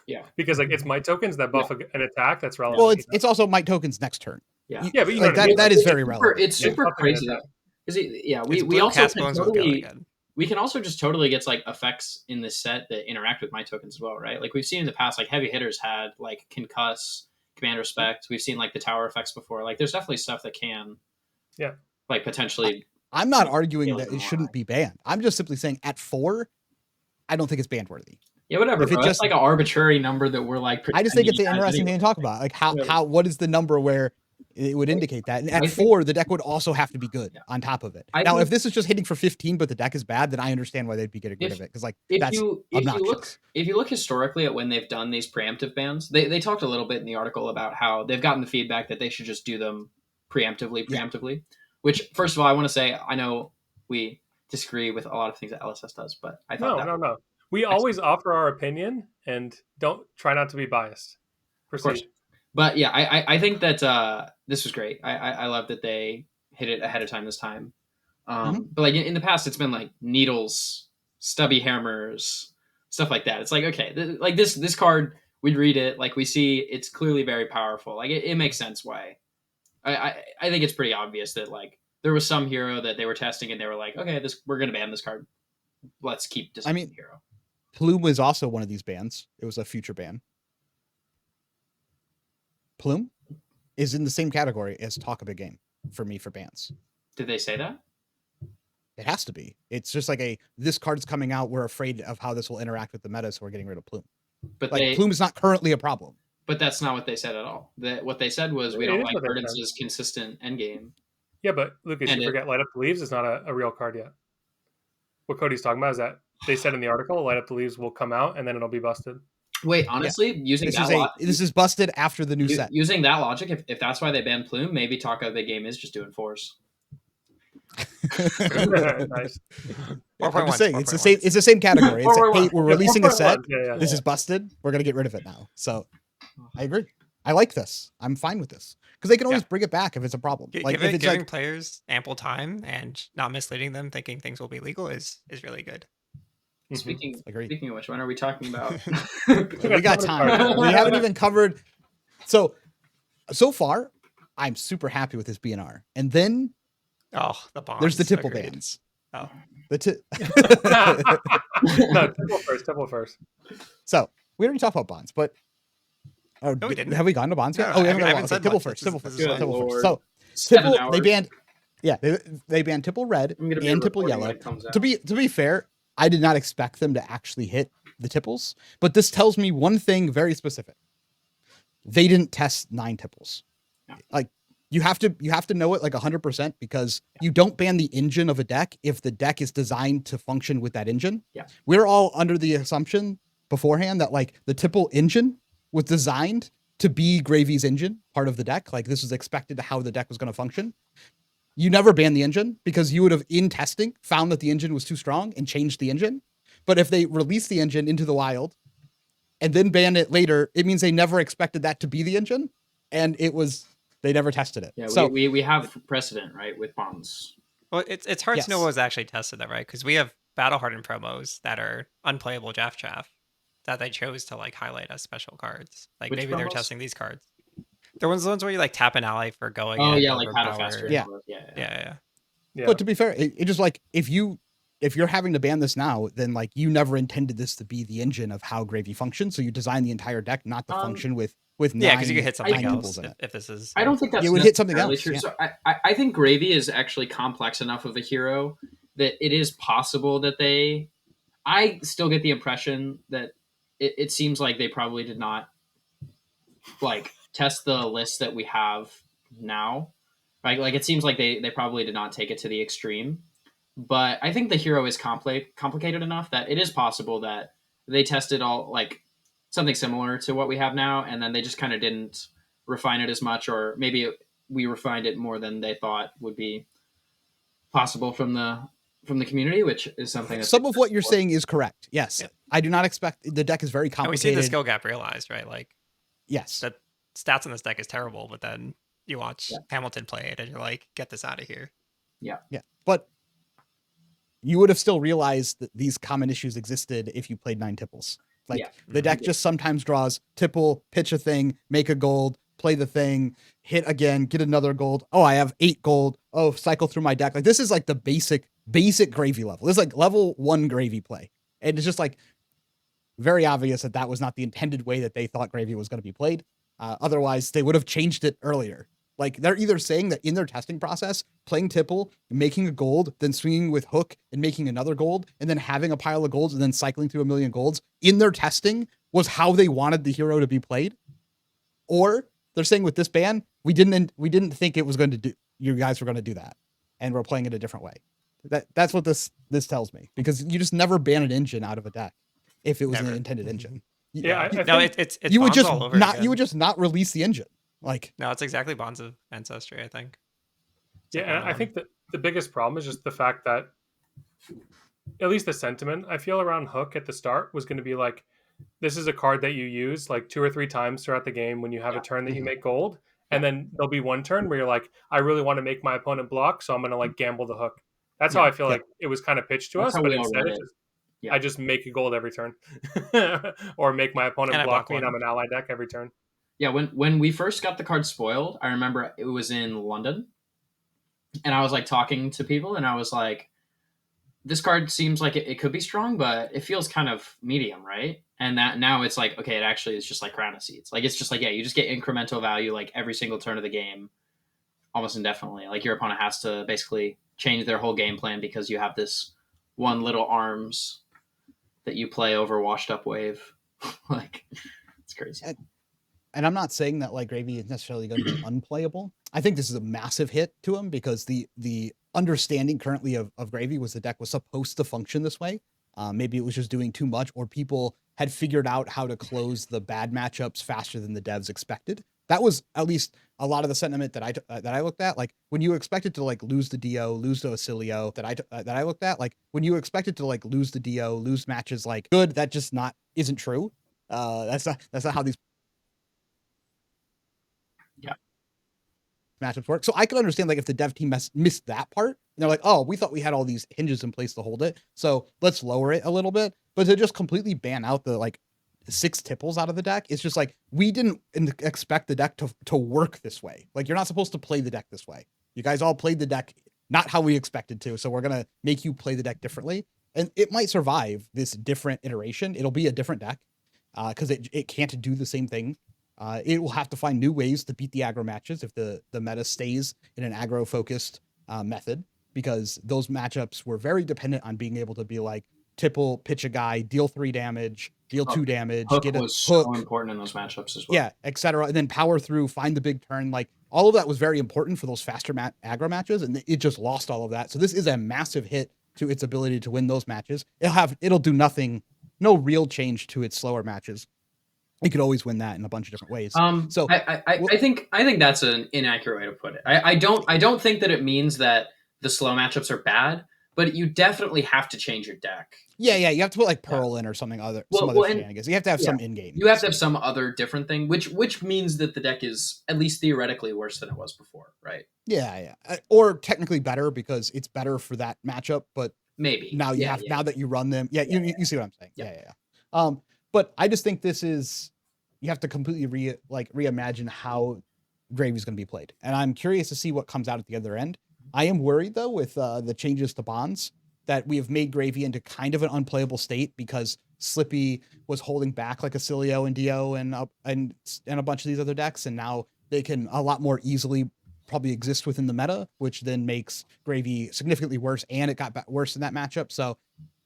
Yeah, because like it's might tokens that buff an attack that's relevant. Well, it's also might tokens next turn. Yeah, but like that is very relevant. It's super crazy though. We also can totally, we can also just totally get like effects in this set that interact with my tokens as well, right? Like we've seen in the past, like heavy hitters had like concuss, command respect. We've seen like the tower effects before. Like there's definitely stuff that can, like potentially. I'm not arguing that it shouldn't be banned. I'm just simply saying at 4, I don't think it's banned worthy. Yeah, whatever. It's just like an arbitrary number that we're like. I just think it's an interesting thing to talk about. Like what is the number where it would indicate that? And at 4, the deck would also have to be good on top of it. Now, if this is just hitting for 15, but the deck is bad, then I understand why they'd be getting rid of it because like that's obnoxious. If you look historically at when they've done these preemptive bans, they talked a little bit in the article about how they've gotten the feedback that they should just do them preemptively. Yeah. Which, first of all, I want to say I know we disagree with a lot of things that LSS does, but I thought no. We always offer our opinion and don't try not to be biased. Of course. Proceed. But yeah, I think that this was great. I love that they hit it ahead of time this time. But like in the past, it's been like needles, stubby hammers, stuff like that. It's like, okay, like this card, we'd read it, like we see it's clearly very powerful. Like it makes sense why. I think it's pretty obvious that like there was some hero that they were testing and they were like, okay, we're gonna ban this card. Let's keep designing the hero. Plume was also one of these bans. It was a future ban. Plume is in the same category as Talk a Big Game for me for bans. Did they say that? It has to be. It's just like this card's coming out. We're afraid of how this will interact with the meta, so we're getting rid of Plume. But like Plume is not currently a problem. But that's not what they said at all. What they said was we don't like Verdance's consistent endgame. Yeah, but Lucas, you forget Light Up the Leaves is not a real card yet. What Cody's talking about is that they said in the article, Light Up the Leaves will come out and then it'll be busted. Wait, honestly, using this that logic, this is busted after the new set. Using that logic, if that's why they banned Plume, maybe Talk of the Game is just doing force. Nice. I'm just saying, it's the same category. It's like, hey, we're releasing a set. Yeah. This is busted. We're gonna get rid of it now. So I agree. I like this. I'm fine with this because they can always bring it back if it's a problem. Like if it's giving players ample time and not misleading them, thinking things will be legal is really good. Speaking of which, when are we talking about? We got time. We haven't even covered. So far, I'm super happy with this BnR. And then the bonds. There's the Tipple bans. Oh. No, Tipple first. So we already talked about bonds, but no, we didn't. Have we gone to bonds yet? No, we haven't said Tipple first. Tipple first. So Tipple, they banned. Yeah, they banned Tipple Red and Tipple Yellow. To be fair, I did not expect them to actually hit the Tipples, but this tells me one thing very specific. They didn't test 9 Tipples. Yeah. Like you have to know it like 100% because you don't ban the engine of a deck if the deck is designed to function with that engine. Yeah. We're all under the assumption beforehand that like the Tipple engine was designed to be Gravy's engine, part of the deck. Like this was expected to how the deck was going to function. You never ban the engine because you would have, in testing, found that the engine was too strong and changed the engine. But if they release the engine into the wild and then ban it later, it means they never expected that to be the engine. And they never tested it. Yeah, so we have precedent, right, with bonds. Well, it's hard to know what was actually tested, though, right? Because we have battle hardened promos that are unplayable chaff that they chose to like highlight as special cards. Like Which maybe promos? they're testing these cards. There was the ones where you like tap an ally for going. Oh yeah, like Paddle Faster. Yeah. But to be fair, it just like if you're having to ban this now, then like you never intended this to be the engine of how Gravy functions. So you design the entire deck not to function with 9. Yeah, because you could hit something else in it. if this is. I don't think that's you would hit something else. True. Yeah. So I think Gravy is actually complex enough of a hero that it is possible that they. I still get the impression that it seems like they probably did not like test the list that we have now, right? Like it seems like they probably did not take it to the extreme, but I think the hero is complicated enough that it is possible that they tested all like something similar to what we have now, and then they just kind of didn't refine it as much, or maybe we refined it more than they thought would be possible from the community, which is something that some of what you're saying is correct. Yes, yeah. I do not expect the deck is very complicated. And we see the skill gap realized, right? Like yes, that stats on this deck is terrible, but then you watch Hamilton play it and you're like, get this out of here. Yeah. But you would have still realized that these common issues existed if you played 9 Tipples. Like the deck just sometimes draws Tipple, pitch a thing, make a gold, play the thing, hit again, get another gold. Oh, I have 8 gold. Oh, cycle through my deck. Like this is like the basic Gravy level. This is like level 1 Gravy play. And it's just like very obvious that was not the intended way that they thought Gravy was going to be played. Otherwise, they would have changed it earlier. Like they're either saying that in their testing process, playing Tipple, making a gold, then swinging with Hook and making another gold, and then having a pile of golds and then cycling through 1,000,000 golds in their testing was how they wanted the hero to be played. Or they're saying with this ban, we didn't think it was going to do. You guys were going to do that, and we're playing it a different way. That's what this tells me, because you just never ban an engine out of a deck if it was an intended engine. Yeah, it's you would Bonds just all over not again. you would just not release the engine. Like no, it's exactly Bonds of Ancestry, I think. Yeah, and I think that the biggest problem is just the fact that at least the sentiment I feel around Hook at the start was going to be like, this is a card that you use like 2 or 3 times throughout the game when you have Yeah. a turn that you Mhm. make gold. And then there'll be one turn where you're like, I really want to make my opponent block, so I'm going to like gamble the Hook. That's how Yeah. I feel Yeah. like it was kind of pitched to That's us, how but we all instead read it's it. just, Yeah. I just make a gold every turn, or make my opponent And I block block me, and I'm one. an ally deck every turn. Yeah, when we first got the card spoiled, I remember it was in London, and I was like talking to people, and I was like, "This card seems like it could be strong, but it feels kind of medium, right?" And that now it's like, okay, it actually is just like Crown of Seeds. Like it's just like, yeah, you just get incremental value like every single turn of the game, almost indefinitely. Like your opponent has to basically change their whole game plan because you have this one little arms that you play over washed up wave. Like it's crazy. And I'm not saying that like Gravy is necessarily going to be unplayable. I think this is a massive hit to him because the understanding currently of Gravy was the deck was supposed to function this way. Maybe it was just doing too much, or people had figured out how to close the bad matchups faster than the devs expected. That was at least a lot of the sentiment that I looked at. Like when you expected to like lose the Do, lose to Acilio, that I looked at. Like when you expected to like lose the Do, lose matches like good, that just not isn't true. That's not how these matchups work. So I could understand like if the dev team missed that part, and they're like, oh, we thought we had all these hinges in place to hold it, so let's lower it a little bit. But to just completely ban out the like 6 tipples out of the deck, it's just like we didn't expect the deck to work this way. Like you're not supposed to play the deck this way. You guys all played the deck not how we expected to, so we're gonna make you play the deck differently. And it might survive this different iteration. It'll be a different deck because it can't do the same thing. It will have to find new ways to beat the aggro matches if the meta stays in an aggro focused method, because those matchups were very dependent on being able to be like Tipple, pitch a guy, deal 3 damage, deal 2 damage, Hook get a was hook, so important in those matchups as well. yeah, etc. And then power through, find the big turn. Like all of that was very important for those faster aggro matches, and it just lost all of that. So this is a massive hit to its ability to win those matches. It'll do nothing, no real change to its slower matches. You could always win that in a bunch of different ways. So I think that's an inaccurate way to put it. I don't think that it means that the slow matchups are bad, but you definitely have to change your deck. yeah, you have to put like Pearl in or something other shenanigans. You have to have some in game. You have to have some other different thing, which means that the deck is at least theoretically worse than it was before, right? Yeah, or technically better because it's better for that matchup. But maybe now now that you run them, you see what I'm saying. Yeah. But I just think this is, you have to completely reimagine how Gravy's going to be played, and I'm curious to see what comes out at the other end. I am worried though with the changes to bonds that we have made Gravy into kind of an unplayable state because Slippy was holding back like Acilio and Dio and a bunch of these other decks, and now they can a lot more easily probably exist within the meta, which then makes Gravy significantly worse, and it got worse in that matchup. So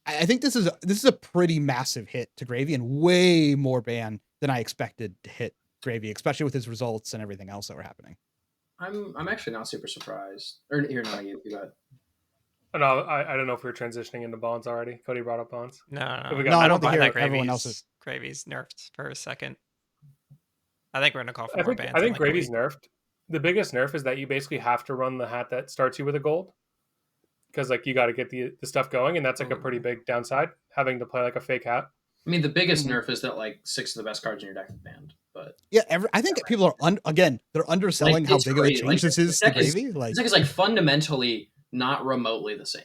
I think this is a pretty massive hit to Gravy and way more ban than I expected to hit Gravy, especially with his results and everything else that were happening. I'm actually not super surprised. Or here, no, you go ahead. No, I don't know if we're transitioning into bonds already. Cody brought up bonds. No, I don't think everyone else is. Gravy's nerfed for a second. I think we're gonna call for I more think bans. I think like Gravy's nerfed. The biggest nerf is that you basically have to run the hat that starts you with a gold, because like you got to get the stuff going, and that's like a pretty big downside, having to play like a fake hat. I mean, the biggest nerf is that like 6 of the best cards in your deck are banned. But yeah, I think people are they're underselling like, how big crazy. of a change this is to Gravy. This deck is like fundamentally not remotely the same.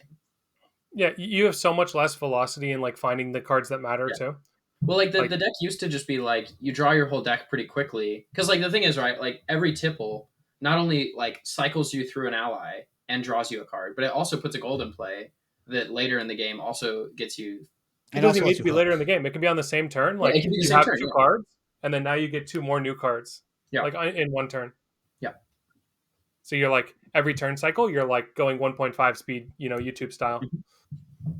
Yeah, you have so much less velocity in like finding the cards that matter too. Well, like the deck used to just be like you draw your whole deck pretty quickly, because like the thing is, right, like every Tipple not only like cycles you through an ally and draws you a card, but it also puts a gold in play that later in the game also gets you. It doesn't need to be later in the game. It can be on the same turn. Like you have 2 cards, and then now you get 2 more new cards. Yeah, like in one turn. Yeah. So you're like every turn cycle, you're like going 1.5 speed, YouTube style.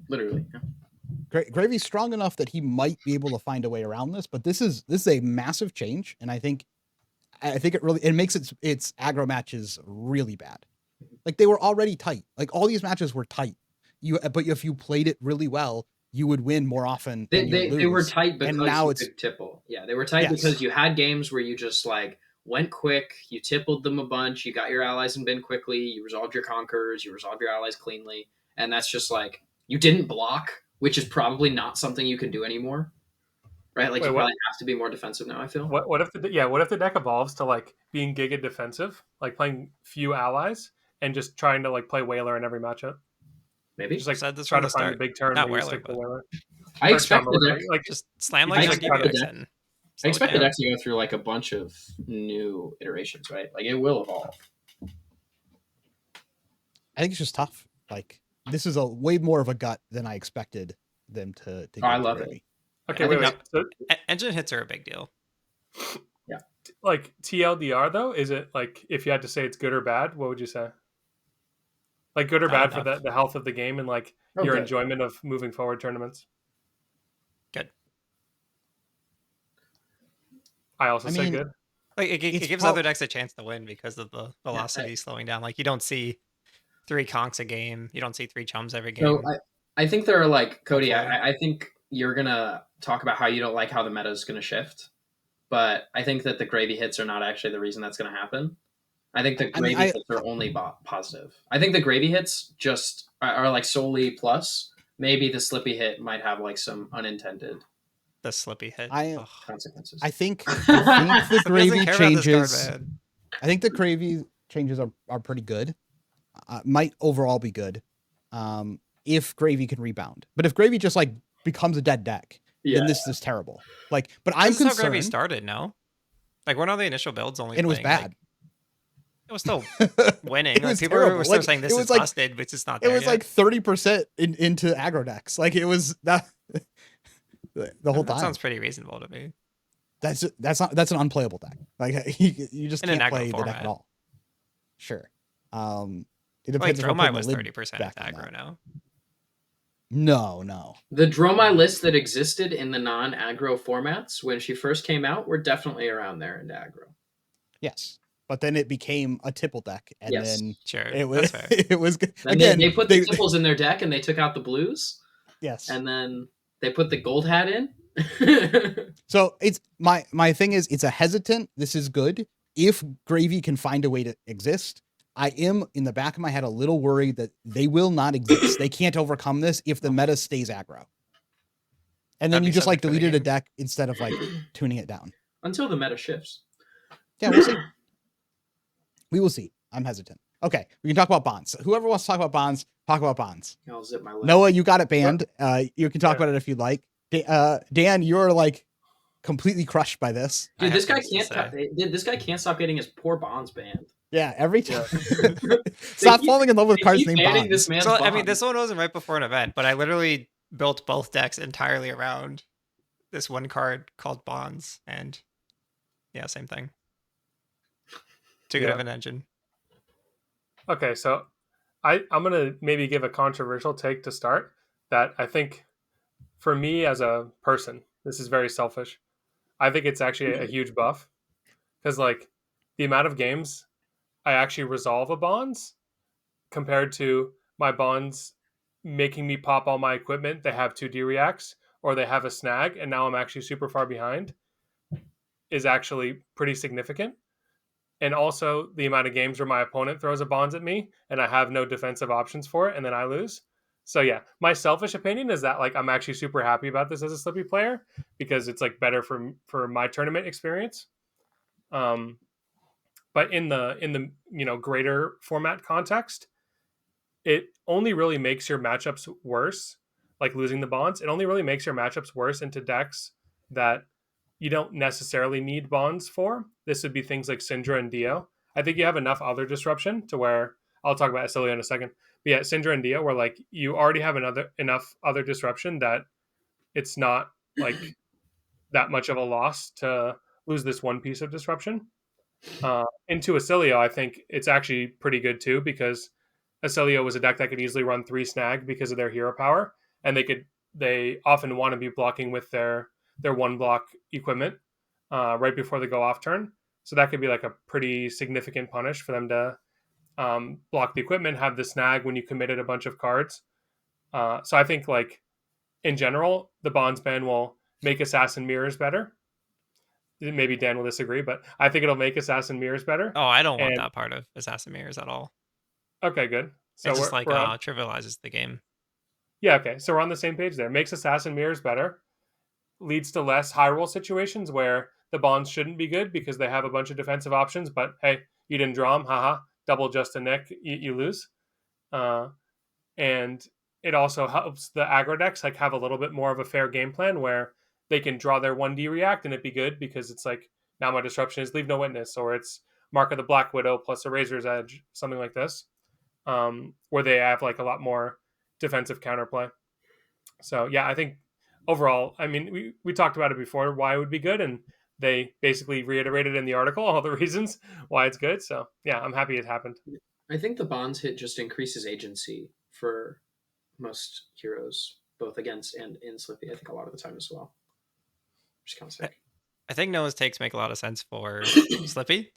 Literally. Yeah. Gravy's strong enough that he might be able to find a way around this, but this is a massive change, and I think it makes its aggro matches really bad. Like they were already tight. Like all these matches were tight. But if you played it really well, you would win more often. They were tight because now you could Tipple. Yeah, they were tight because you had games where you just like went quick, you tippled them a bunch, you got your allies in bin quickly, you resolved your conquerors, you resolved your allies cleanly, and that's just like you didn't block, which is probably not something you can do anymore, right? Like Wait, you what? probably have to be more defensive now. I feel. What if the deck evolves to like being giga defensive, like playing few allies and just trying to like play Whaler in every matchup? Maybe Just like Said this try from to the find the start. big turn Not where you Whaler, stick the but Whaler. I Or expect Shaman, the deck. like just slam I like your expect the DBX deck- and I slow it expect the down. deck to go through like a bunch of new iterations, right? Like it will evolve. I think it's just tough. Like this is a way more of a gut than I expected them to give I to love it. Gravy. Okay, I wait. think So, Engine hits are a big deal. like TLDR though, is it like if you had to say it's good or bad, what would you say? Like good or Bad bad for enough. the health of the game and like Oh, your good. enjoyment of moving forward tournaments. Good. I also I say mean, good. Like it It's gives other decks a chance to win because of the velocity slowing down. Like you don't see 3 conks a game. You don't see 3 chums every game. So I think there are like Cody. Hopefully. I think you're gonna talk about how you don't like how the meta is gonna shift, but I think that the gravy hits are not actually the reason that's gonna happen. I think the I mean, gravy hits are only positive. I think the gravy hits just are like solely plus. Maybe the slippy hit might have like some unintended The slippy hit. I Ugh. consequences. I think the Somebody doesn't Gravy care about this card, changes. man. I think the Gravy changes are pretty good. Might overall be good. If Gravy can rebound, but if Gravy just like becomes a dead deck, then this is terrible. Like, but I'm This is how Gravy concerned. started. No, like one of the initial builds only, And it was playing, bad. Like, it was still winning. It Like was people terrible. were still Like, saying it this was is like- busted, but it's just not It there was yet. like 30% into aggro decks. Like it was that the whole That time. sounds pretty reasonable to me. That's an unplayable deck. Like you just In an can't aggro play the deck format. at all. Sure. It Like depends if we're Dromai putting was the lid 30% back on aggro that. now. No. The Dromai list that existed in the non-aggro formats when she first came out were definitely around there in aggro. Yes. But then it became a Tipple deck, and Yes. then Sure, it was that's fair. it was And again. they put the tipples in their deck and they took out the blues, yes. and then they put the gold hat in. So it's my thing is it's a hesitant. This is good if Gravy can find a way to exist. I am in the back of my head a little worried that they will not exist. They can't overcome this if the meta stays aggro. And then That'd you be just like something for the deleted a game. deck instead of like tuning it down. Until the meta shifts. Yeah, we'll see. We will see. I'm hesitant. Okay, we can talk about bonds. Whoever wants to talk about bonds, talk about bonds. I'll zip my lip. Noah, you got it banned. You can talk Yeah. about it if you'd like. Dan, you're like completely crushed by this. I Dude, have this guy things to can't. say. This guy can't stop getting his poor bonds banned. Yeah, every time. Yeah. Stop keep- falling in love with They cards keep named banning bonds. this man's So I bonds. mean, this one wasn't right before an event, but I literally built both decks entirely around this one card called Bonds, and yeah, same thing. Too good Yeah. of an engine. Okay, so I'm gonna maybe give a controversial take to start. That I think, for me as a person, this is very selfish. I think it's actually a huge buff because like the amount of games I actually resolve a bonds compared to my bonds making me pop all my equipment. They have 2D reacts or they have a snag, and now I'm actually super far behind. Is actually pretty significant. And also the amount of games where my opponent throws a bonds at me and I have no defensive options for it and then I lose. So yeah, my selfish opinion is that like I'm actually super happy about this as a Slippy player because it's like better for my tournament experience. But in the greater format context, it only really makes your matchups worse. Like losing the bonds, it only really makes your matchups worse into decks that you don't necessarily need bonds for. This would be things like Syndra and Dio. I think you have enough other disruption to where I'll talk about Acilio in a second. But yeah, Syndra and Dio, where like you already have enough other disruption that it's not like that much of a loss to lose this one piece of disruption. Into Acilio, I think it's actually pretty good too because Acilio was a deck that could easily run 3 snag because of their hero power, and they often want to be blocking with their 1 block equipment right before they go off turn. So that could be like a pretty significant punish for them to block the equipment, have the snag when you committed a bunch of cards. So I think like in general, the bonds ban will make Assassin Mirrors better. Maybe Dan will disagree, but I think it'll make Assassin Mirrors better. Oh, I don't want And- that part of Assassin Mirrors at all. Okay, good. So It just we're like on. trivializes the game. Yeah, okay. So we're on the same page there. Makes assassin mirrors better. Leads to less high roll situations where the bonds shouldn't be good because they have a bunch of defensive options. But hey, you didn't draw them. Haha. Double just a nick. You lose. Uh, and it also helps the aggro decks like have a little bit more of a fair game plan where they can draw their 1D react and it be good because it's like now my disruption is leave no witness, or it's Mark of the Black Widow plus a Razor's Edge, something like this, where they have like a lot more defensive counterplay. So yeah, I think overall, I mean, we talked about it before why it would be good, and they basically reiterated in the article all the reasons why it's good. So yeah, I'm happy it happened. I think the bonds hit just increases agency for most heroes, both against and in Slippy. I think a lot of the time as well. Just kind of sick. I think Noah's takes make a lot of sense for Slippy.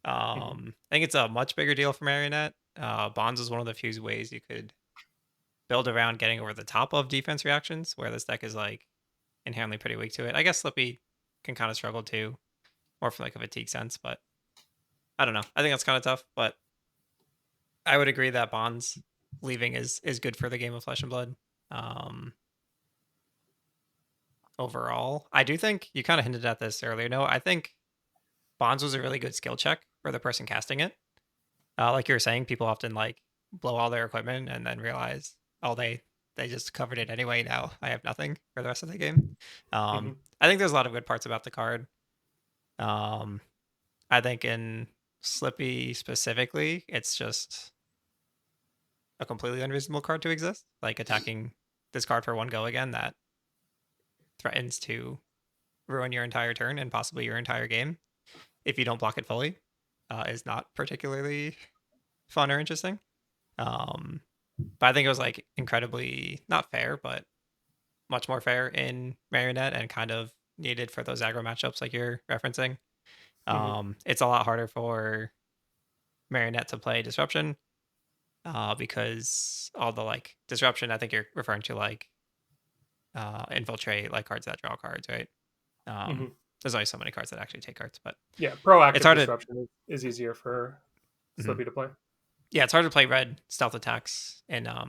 I think it's a much bigger deal for Marionette. Bonds is one of the few ways you could build around getting over the top of defense reactions, where this deck is like inherently pretty weak to it. I guess Slippy can kind of struggle too, more from like a fatigue sense, but I don't know. I think that's kind of tough, but I would agree that Bonds leaving is good for the game of Flesh and Blood. Overall, I do think you kind of hinted at this earlier. No, I think Bonds was a really good skill check for the person casting it. Like you were saying, people often like blow all their equipment and then realize, oh, they just covered it anyway. Now I have nothing for the rest of the game. I think there's a lot of good parts about the card. I think in Slippy specifically, it's just a completely unreasonable card to exist. Like attacking this card for one go again that threatens to ruin your entire turn and possibly your entire game if you don't block it fully is not particularly fun or interesting. But I think it was like incredibly not fair, but much more fair in Marionette and kind of needed for those aggro matchups like you're referencing. It's a lot harder for Marionette to play Disruption because all the like Disruption, I think you're referring to like Infiltrate, like cards that draw cards, right? There's only so many cards that actually take cards, but yeah, proactive it's hard disruption is easier for Slippy to play. Yeah, it's hard to play red stealth attacks in a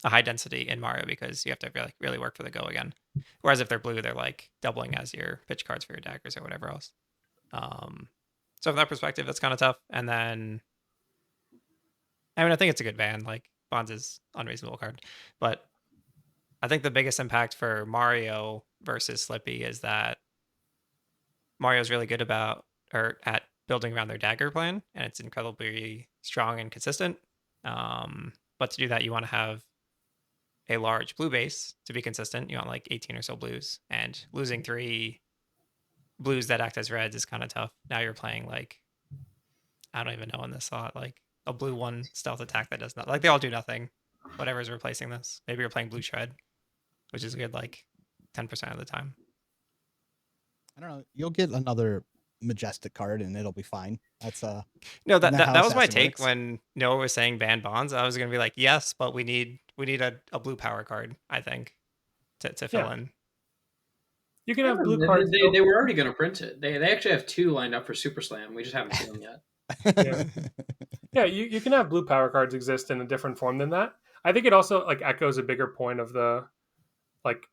high density in Mario because you have to really work for the go again. Whereas if they're blue, they're like doubling as your pitch cards for your daggers or whatever else. So from that perspective, that's kind of tough. And then, I mean, I think it's a good ban. Like Bonds is unreasonable card, but I think the biggest impact for Mario versus Slippy is that Mario's really good at building around their dagger plan, and it's incredibly strong and consistent. But to do that, you want to have a large blue base to be consistent. You want like 18 or so blues, and losing 3 blues that act as reds is kind of tough. Now you're playing like, I don't even know in this slot, like a blue 1 stealth attack that does not, like they all do nothing. Whatever's replacing this. Maybe you're playing blue shred, which is good like 10% of the time. I don't know. You'll get another majestic card and it'll be fine. That's no, that was my take when Noah was saying ban Bonds. I was gonna be like, yes, but we need a blue power card, I think, to fill in. You can have blue cards. They were already gonna print it. They actually have 2 lined up for Super Slam. We just haven't seen them yet. Yeah, you can have blue power cards exist in a different form than that. I think it also like echoes a bigger point of the like,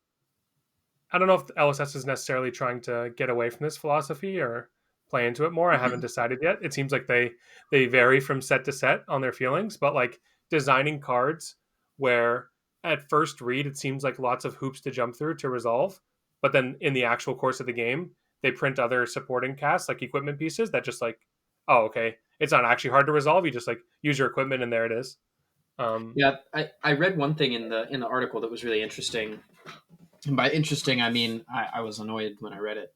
I don't know if LSS is necessarily trying to get away from this philosophy or play into it more. I haven't decided yet. It seems like they vary from set to set on their feelings, but like designing cards where at first read it seems like lots of hoops to jump through to resolve, but then in the actual course of the game they print other supporting casts like equipment pieces that just like, oh okay, it's not actually hard to resolve. You just like use your equipment and there it is. Yeah, I read one thing in the article that was really interesting. And by interesting, I mean I was annoyed when I read it.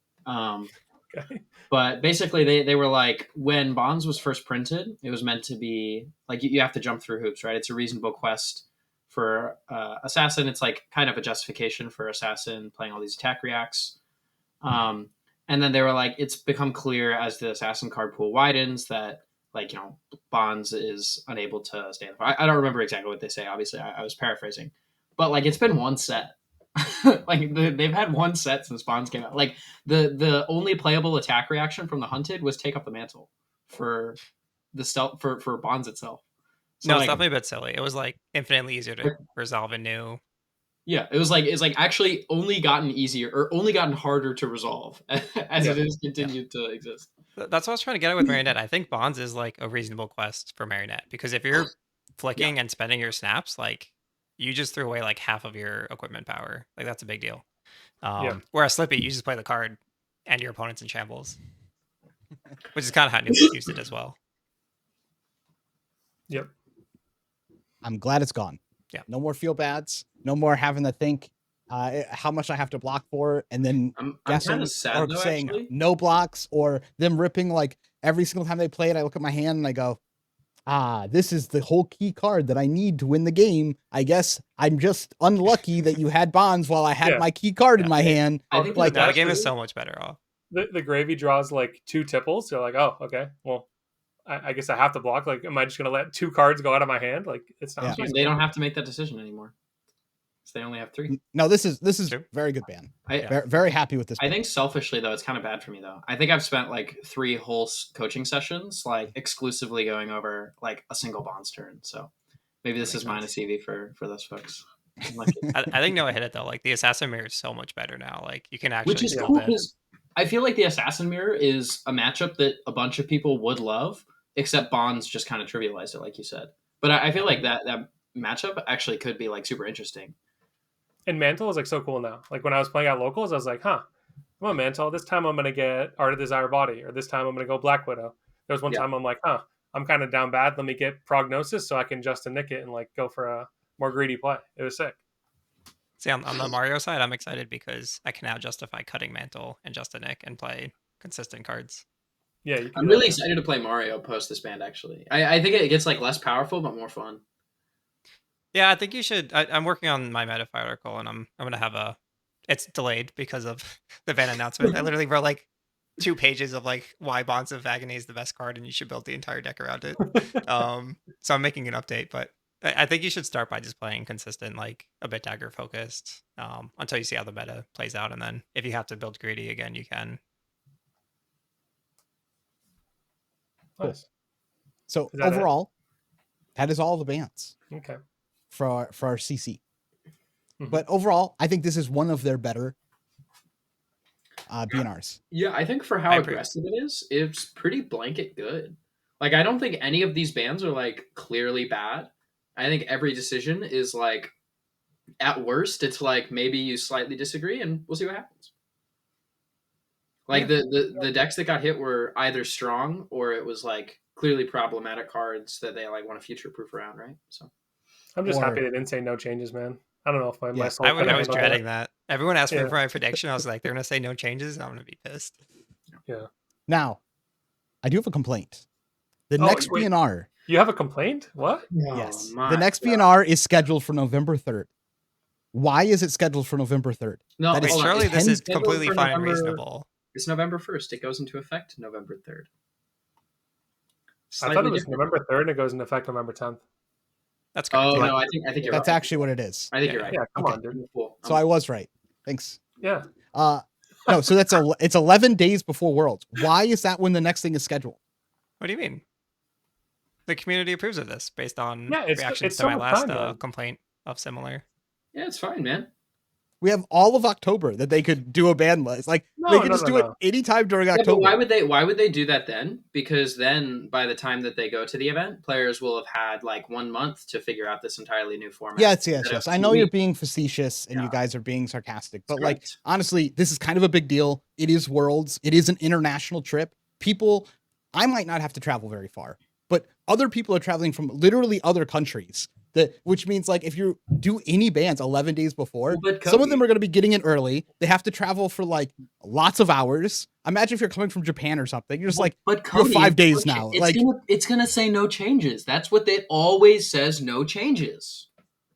Okay. But basically, they were like, when Bonds was first printed, it was meant to be like you have to jump through hoops, right? It's a reasonable quest for Assassin. It's like kind of a justification for Assassin playing all these attack reacts. And then they were like, it's become clear as the Assassin card pool widens that, like, you know, Bonds is unable to stay in the I don't remember exactly what they say. Obviously, I was paraphrasing. But, like, it's been one set. Like they've had one set since Bonds came out. Like the only playable attack reaction from the Hunted was take up the mantle for the stealth for Bonds itself. So, No, it's like, definitely a bit silly. It was like infinitely easier to resolve and new. yeah, it's like actually only gotten easier or only gotten harder to resolve as Yeah. it has continued to exist. That's what I was trying to get at with Marionette. I think Bonds is like a reasonable quest for Marionette because if you're flicking and spending your snaps, like you just threw away like half of your equipment power. Like that's a big deal. Yeah. Whereas Slippy, you just play the card and your opponent's in shambles, which is kind of how Newbies used it as well. Yep. I'm glad it's gone. Yeah. No more feel bads. No more having to think how much I have to block for, and then I'm guessing kind of sad or though, saying actually. no blocks, or them ripping like every single time they play it. I look at my hand and I go, this is the whole key card that I need to win the game. I guess I'm just unlucky that you had Bonds while I had Yeah. my key card in Yeah. my hand. I think like Now the that's game is really- so much better off. The Gravy draws like 2 tipples. You're like, oh, okay. Well, I guess I have to block. Like, am I just gonna let 2 cards go out of my hand? Like, it's not. Yeah. feasible. They don't have to make that decision anymore. So they only have 3. No, this is True. very good ban. I, Very, very happy with this. I ban. think selfishly though, it's kind of bad for me though. I think I've spent like 3 whole coaching sessions like exclusively going over like a single bonds turn. So maybe this is minus EV for those folks. I think Noah hit it though. Like the Assassin Mirror is so much better now. Like you can actually Which is build cool it. because I feel like the Assassin Mirror is a matchup that a bunch of people would love, except Bonds just kind of trivialized it, like you said. But I feel like that matchup actually could be like super interesting. And Mantle is like so cool now. Like when I was playing at locals, I was like, huh, come on, Mantle. This time I'm gonna get Art of Desire Body, or this time I'm gonna go Black Widow. There was one time I'm like, huh, I'm kind of down bad. Let me get Prognosis so I can just nick it and like go for a more greedy play. It was sick. See, on the Mario side, I'm excited because I can now justify cutting Mantle and just a Nick and play consistent cards. Yeah, you can I'm really excited to play Mario post this band. Actually, I think it gets like less powerful but more fun. Yeah, I think you should. I'm working on my Metafy article, and I'm gonna have a. It's delayed because of the ban announcement. I literally wrote like 2 pages of like why Bonds of Agony is the best card, and you should build the entire deck around it. So I'm making an update, but I think you should start by just playing consistent, like a bit dagger focused, until you see how the meta plays out, and then if you have to build greedy again, you can. Nice. So Is that it? overall, that is all the bans Okay. for our CC. Mhm. But overall, I think this is one of their better BnRs. Yeah, I think for how I agree. aggressive it is, it's pretty blanket good. Like I don't think any of these bans are like clearly bad. I think every decision is like at worst it's like maybe you slightly disagree and we'll see what happens. Like the decks that got hit were either strong or it was like clearly problematic cards that they like want to future proof around, right? So I'm just Or- happy they didn't say no changes, man. I don't know if my Yeah. soul I could have was handled dreading that. Everyone asked me Yeah. for my prediction. I was like, they're gonna say no changes, and I'm gonna be pissed. Now, I do have a complaint. The Oh, next wait. BnR, You have a complaint? What? yes, my the next God. BnR is scheduled for November 3rd. Why is it scheduled for November 3rd? No, That is Wait, hold on. surely it's this is scheduled completely for fine and November- reasonable. It's November 1st. It goes into effect November 3rd. I thought it was November 3rd and it goes into effect November 10th. That's correct. Oh yeah. no, I think you're That's right. actually what it is. I think Yeah, you're right. Yeah, come Okay. on, dude. I'm a fool. So I was right. Thanks. Yeah. No, so it's 11 days before Worlds. Why is that when the next thing is scheduled? What do you mean? The community approves of this based on Yeah, it's reactions so to my much last time, man. complaint of similar. Yeah, it's fine, man. We have all of October that they could do a ban list. Like they could just do it anytime during Yeah, but October. why would they do that then? Because then by the time that they go to the event, players will have had like 1 month to figure out this entirely new format. Yes. I know you're being facetious and you Yeah. guys are being sarcastic, but That's like correct. honestly, this is kind of a big deal. It is Worlds. It is an international trip. People, I might not have to travel very far, but other people are traveling from literally other countries. Which means like if you do any bans 11 days before, But some of Cody- them are going to be getting in early. They have to travel for like lots of hours. Imagine if you're coming from Japan or something. You're just like, but you're 5 days now. It's Like, it's gonna say no changes. That's what it always says. No changes.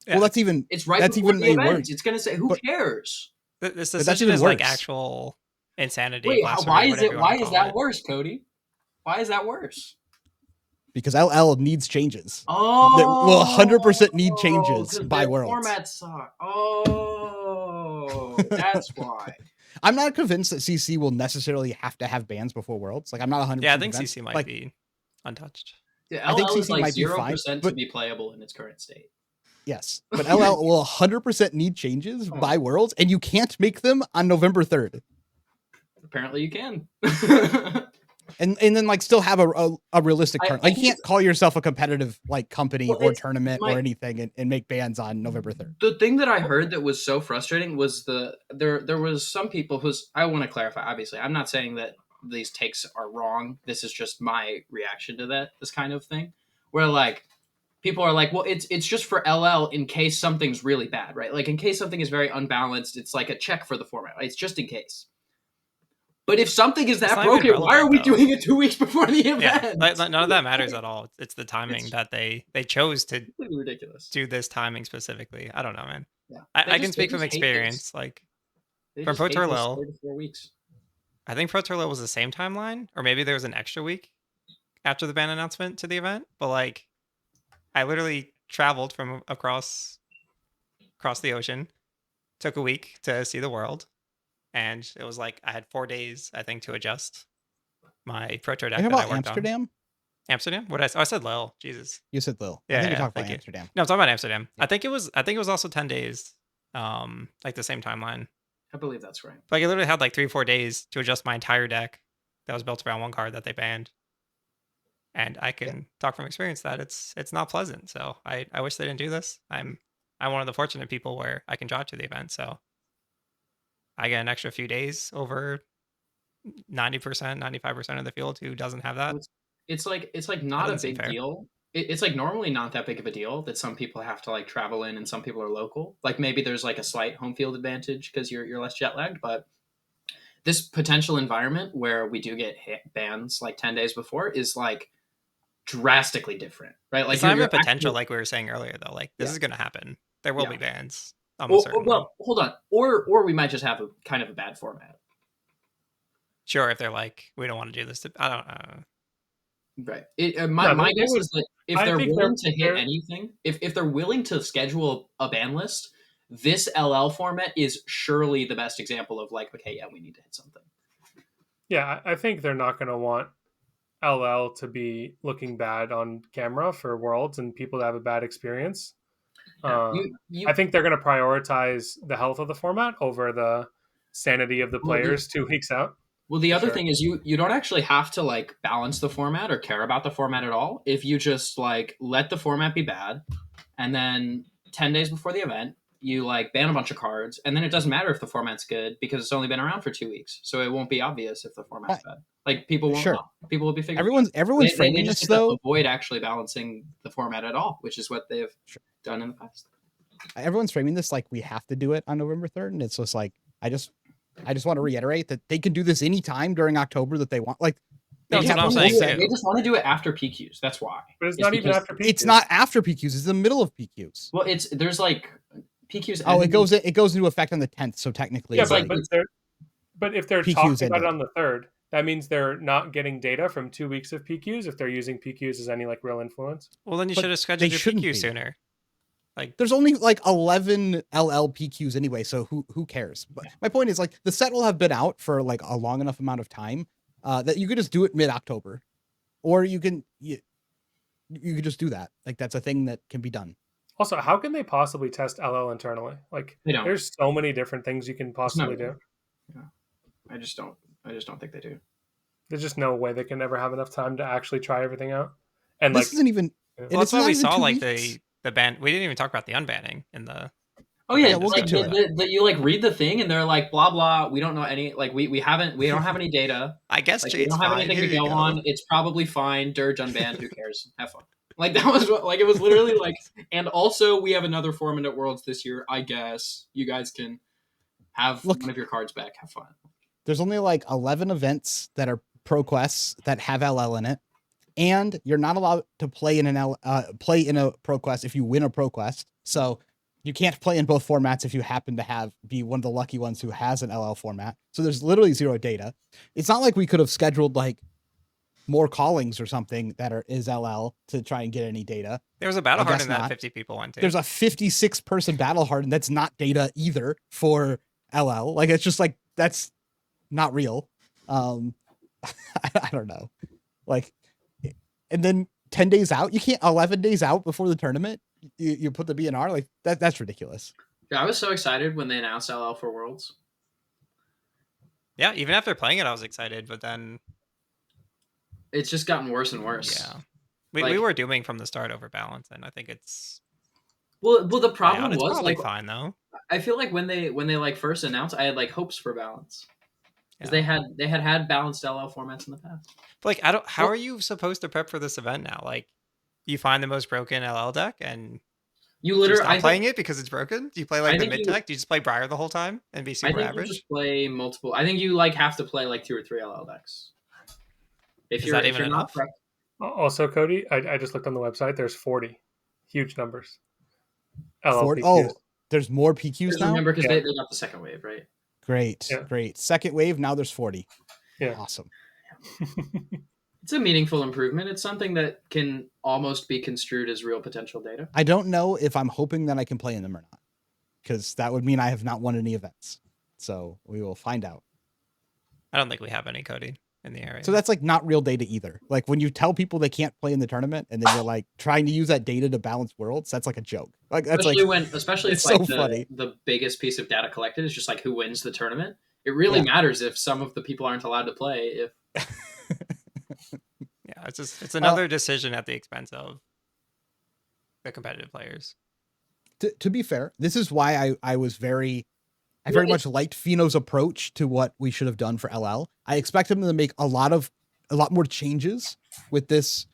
well, that's even It's right That's before even the a event. word. It's gonna say who But- cares. This that's decision even is like worse. actual insanity. Wait, blasphemy, why is whatever it? you Why wanna is call that it. worse, Cody? Why is that worse? because LL needs changes. Oh, That will 100% need changes 'cause by their Worlds. Formats suck. Oh, that's why. I'm not convinced that CC will necessarily have to have bans before Worlds. Like I'm not 100%. Yeah, I think convinced. CC might like, be untouched. Yeah, I think LL is CC like might be 0% fine, to but be playable in its current state. yes, but LL will 100% need changes Come by on. Worlds, and you can't make them on November 3rd. Apparently you can. And then like still have a realistic I turn. Like you think can't call yourself a competitive like company Well, or it's tournament my- or anything and make bans on November 3rd. The thing that I heard that was so frustrating was there was some people who's I want to clarify. Obviously, I'm not saying that these takes are wrong. This is just my reaction to this kind of thing, where like people are like, well, it's just for LL in case something's really bad, right? Like in case something is very unbalanced, it's like a check for the format. It's just in case. But if something is that not even broken, why are we relevant, though. doing it 2 weeks before the event? Yeah, none of that matters at all. It's the timing that they chose to Completely ridiculous. do this timing specifically. I don't know, man. Yeah, I can speak from experience. Like from Pro Tour Lil, 3 to 4 weeks. I think Pro Tour Lil was the same timeline, or maybe there was an extra week after the ban announcement to the event. But like, I literally traveled from across the ocean, took a week to see the world, and it was like I had 4 days, I think, to adjust my Pro Tour Are deck you that talking I about worked on. Amsterdam? Amsterdam? What did I say? Oh, I said Lil. Jesus. You said Lil. I Yeah, think you're yeah, talking thank about you. Amsterdam. No, I'm talking about Amsterdam. Yeah. I think it was also 10 days, like the same timeline. I believe that's right. Like I literally had like 3 or 4 days to adjust my entire deck that was built around one card that they banned. And I can talk from experience that it's not pleasant. So I wish they didn't do this. I'm one of the fortunate people where I can drive to the event, so I get an extra few days over 90%, 95% of the field who doesn't have that. It's like not a doesn't seem big fair. deal. It's like normally not that big of a deal that some people have to like travel in and some people are local. Like maybe there's like a slight home field advantage because you're less jet lagged, but this potential environment where we do get bans like 10 days before is like drastically different, right? Like It's not even you're potential, actually, like we were saying earlier, though. Like this is going to happen. There will be bans. well, hold on, or we might just have a kind of a bad format. Sure, if they're like, we don't want to do this. I don't know. Right. My guess is that if I they're think willing to hit they're- anything, if they're willing to schedule a ban list, this LL format is surely the best example of like, okay, yeah, we need to hit something. Yeah, I think they're not going to want LL to be looking bad on camera for Worlds and people to have a bad experience. I think they're going to prioritize the health of the format over the sanity of the players 2 weeks out. Well, the other sure. thing is you don't actually have to like balance the format or care about the format at all if you just like let the format be bad, and then 10 days before the event you like ban a bunch of cards, and then it doesn't matter if the format's good because it's only been around for 2 weeks, so it won't be obvious if the format's bad. Like people won't know. People will be figuring. Everyone's they framing just this get to though. avoid actually balancing the format at all, which is what they've done in the past. Everyone's framing this like we have to do it on November 3rd, and it's just like I just want to reiterate that they can do this anytime during October that they want. Like No, they that's what I'm saying. They just want to do it after PQs. That's why. But it's not even because after PQs. it's not after PQs; it's the middle of PQs. Well, there's like PQs. Oh, it goes into effect on the 10th, so technically, Yeah, it's like- but if they're PQs talking about ended. it on the 3rd, that means they're not getting data from 2 weeks of PQs if they're using PQs as any like real influence. Well, then you But should have they scheduled your shouldn't PQ be. sooner. Like there's only like 11 LL PQs anyway, so who cares? But my point is like the set will have been out for like a long enough amount of time that you could just do it mid-October, or you could just do that. Like that's a thing that can be done. Also, how can they possibly test LL internally? Like, They don't. there's so many different things you can possibly do. Yeah. I just don't think they do. There's just no way they can ever have enough time to actually try everything out. And This isn't even. Yeah. and well, it's that's why not we even saw 2 like weeks. the ban. We didn't even talk about the unbanning in the. Oh yeah, Yeah, we'll like, get to you like read the thing and they're like blah blah. We don't know any like we don't have any data. I guess Like, we Jade's don't have fine. anything Here to you go go. on. It's probably fine. Dirge unbanned. Who cares? Have fun. Like that was like it was literally like. And also we have another format at Worlds this year. I guess you guys can have one of your cards back. Have fun. There's only like 11 events that are pro quests that have LL in it, and you're not allowed to play in in a pro quest if you win a pro quest. So you can't play in both formats if you happen to be one of the lucky ones who has an LL format. So there's literally zero data. It's not like we could have scheduled like more callings or something that is LL to try and get any data. There was a battle I hard guess in that not. 50 people went to. There's a 56 person battle hardened that's not data either for LL. Like it's just like that's not real. I don't know. Like, and then 10 days out. You can't 11 days out before the tournament. You put the BnR like that. That's ridiculous. Yeah, I was so excited when they announced LL for Worlds. Yeah, even after playing it, I was excited, but then It's just gotten worse and worse. yeah, we were dooming from the start over balance, and I think it's Well, the problem it's was probably like fine though. I feel like when they like first announced, I had like hopes for balance because Yeah. they had balanced LL formats in the past. But like, I don't. How are you supposed to prep for this event now? Like, you find the most broken LL deck and You do you literally stop playing it because it's broken? Do you play like I the think mid deck? Do you just play Briar the whole time and be I super think average? you just play multiple. I think you like have to play like 2 or 3 LL decks. If Is you're that if even you're not enough? prep, Also, Cody, I just looked on the website. There's 40. Huge numbers. Ford. LLPQs. Oh, there's more PQs just now. remember because Yeah. they got the second wave, right? Great, Yeah. great. Second wave. Now there's 40. Yeah. Awesome. It's a meaningful improvement. It's something that can almost be construed as real potential data. I don't know if I'm hoping that I can play in them or not, because that would mean I have not won any events. So we will find out. I don't think we have any Cody in the area. So that's like not real data either. Like when you tell people they can't play in the tournament and then you're like trying to use that data to balance worlds, that's like a joke. Like that's Especially it's if like so funny. the biggest piece of data collected is just like who wins the tournament. It really matters if some of the people aren't allowed to play. If yeah, it's another decision at the expense of the competitive players. To be fair, this is why I very much liked Fino's approach to what we should have done for LL. I expect him to make a lot more changes with this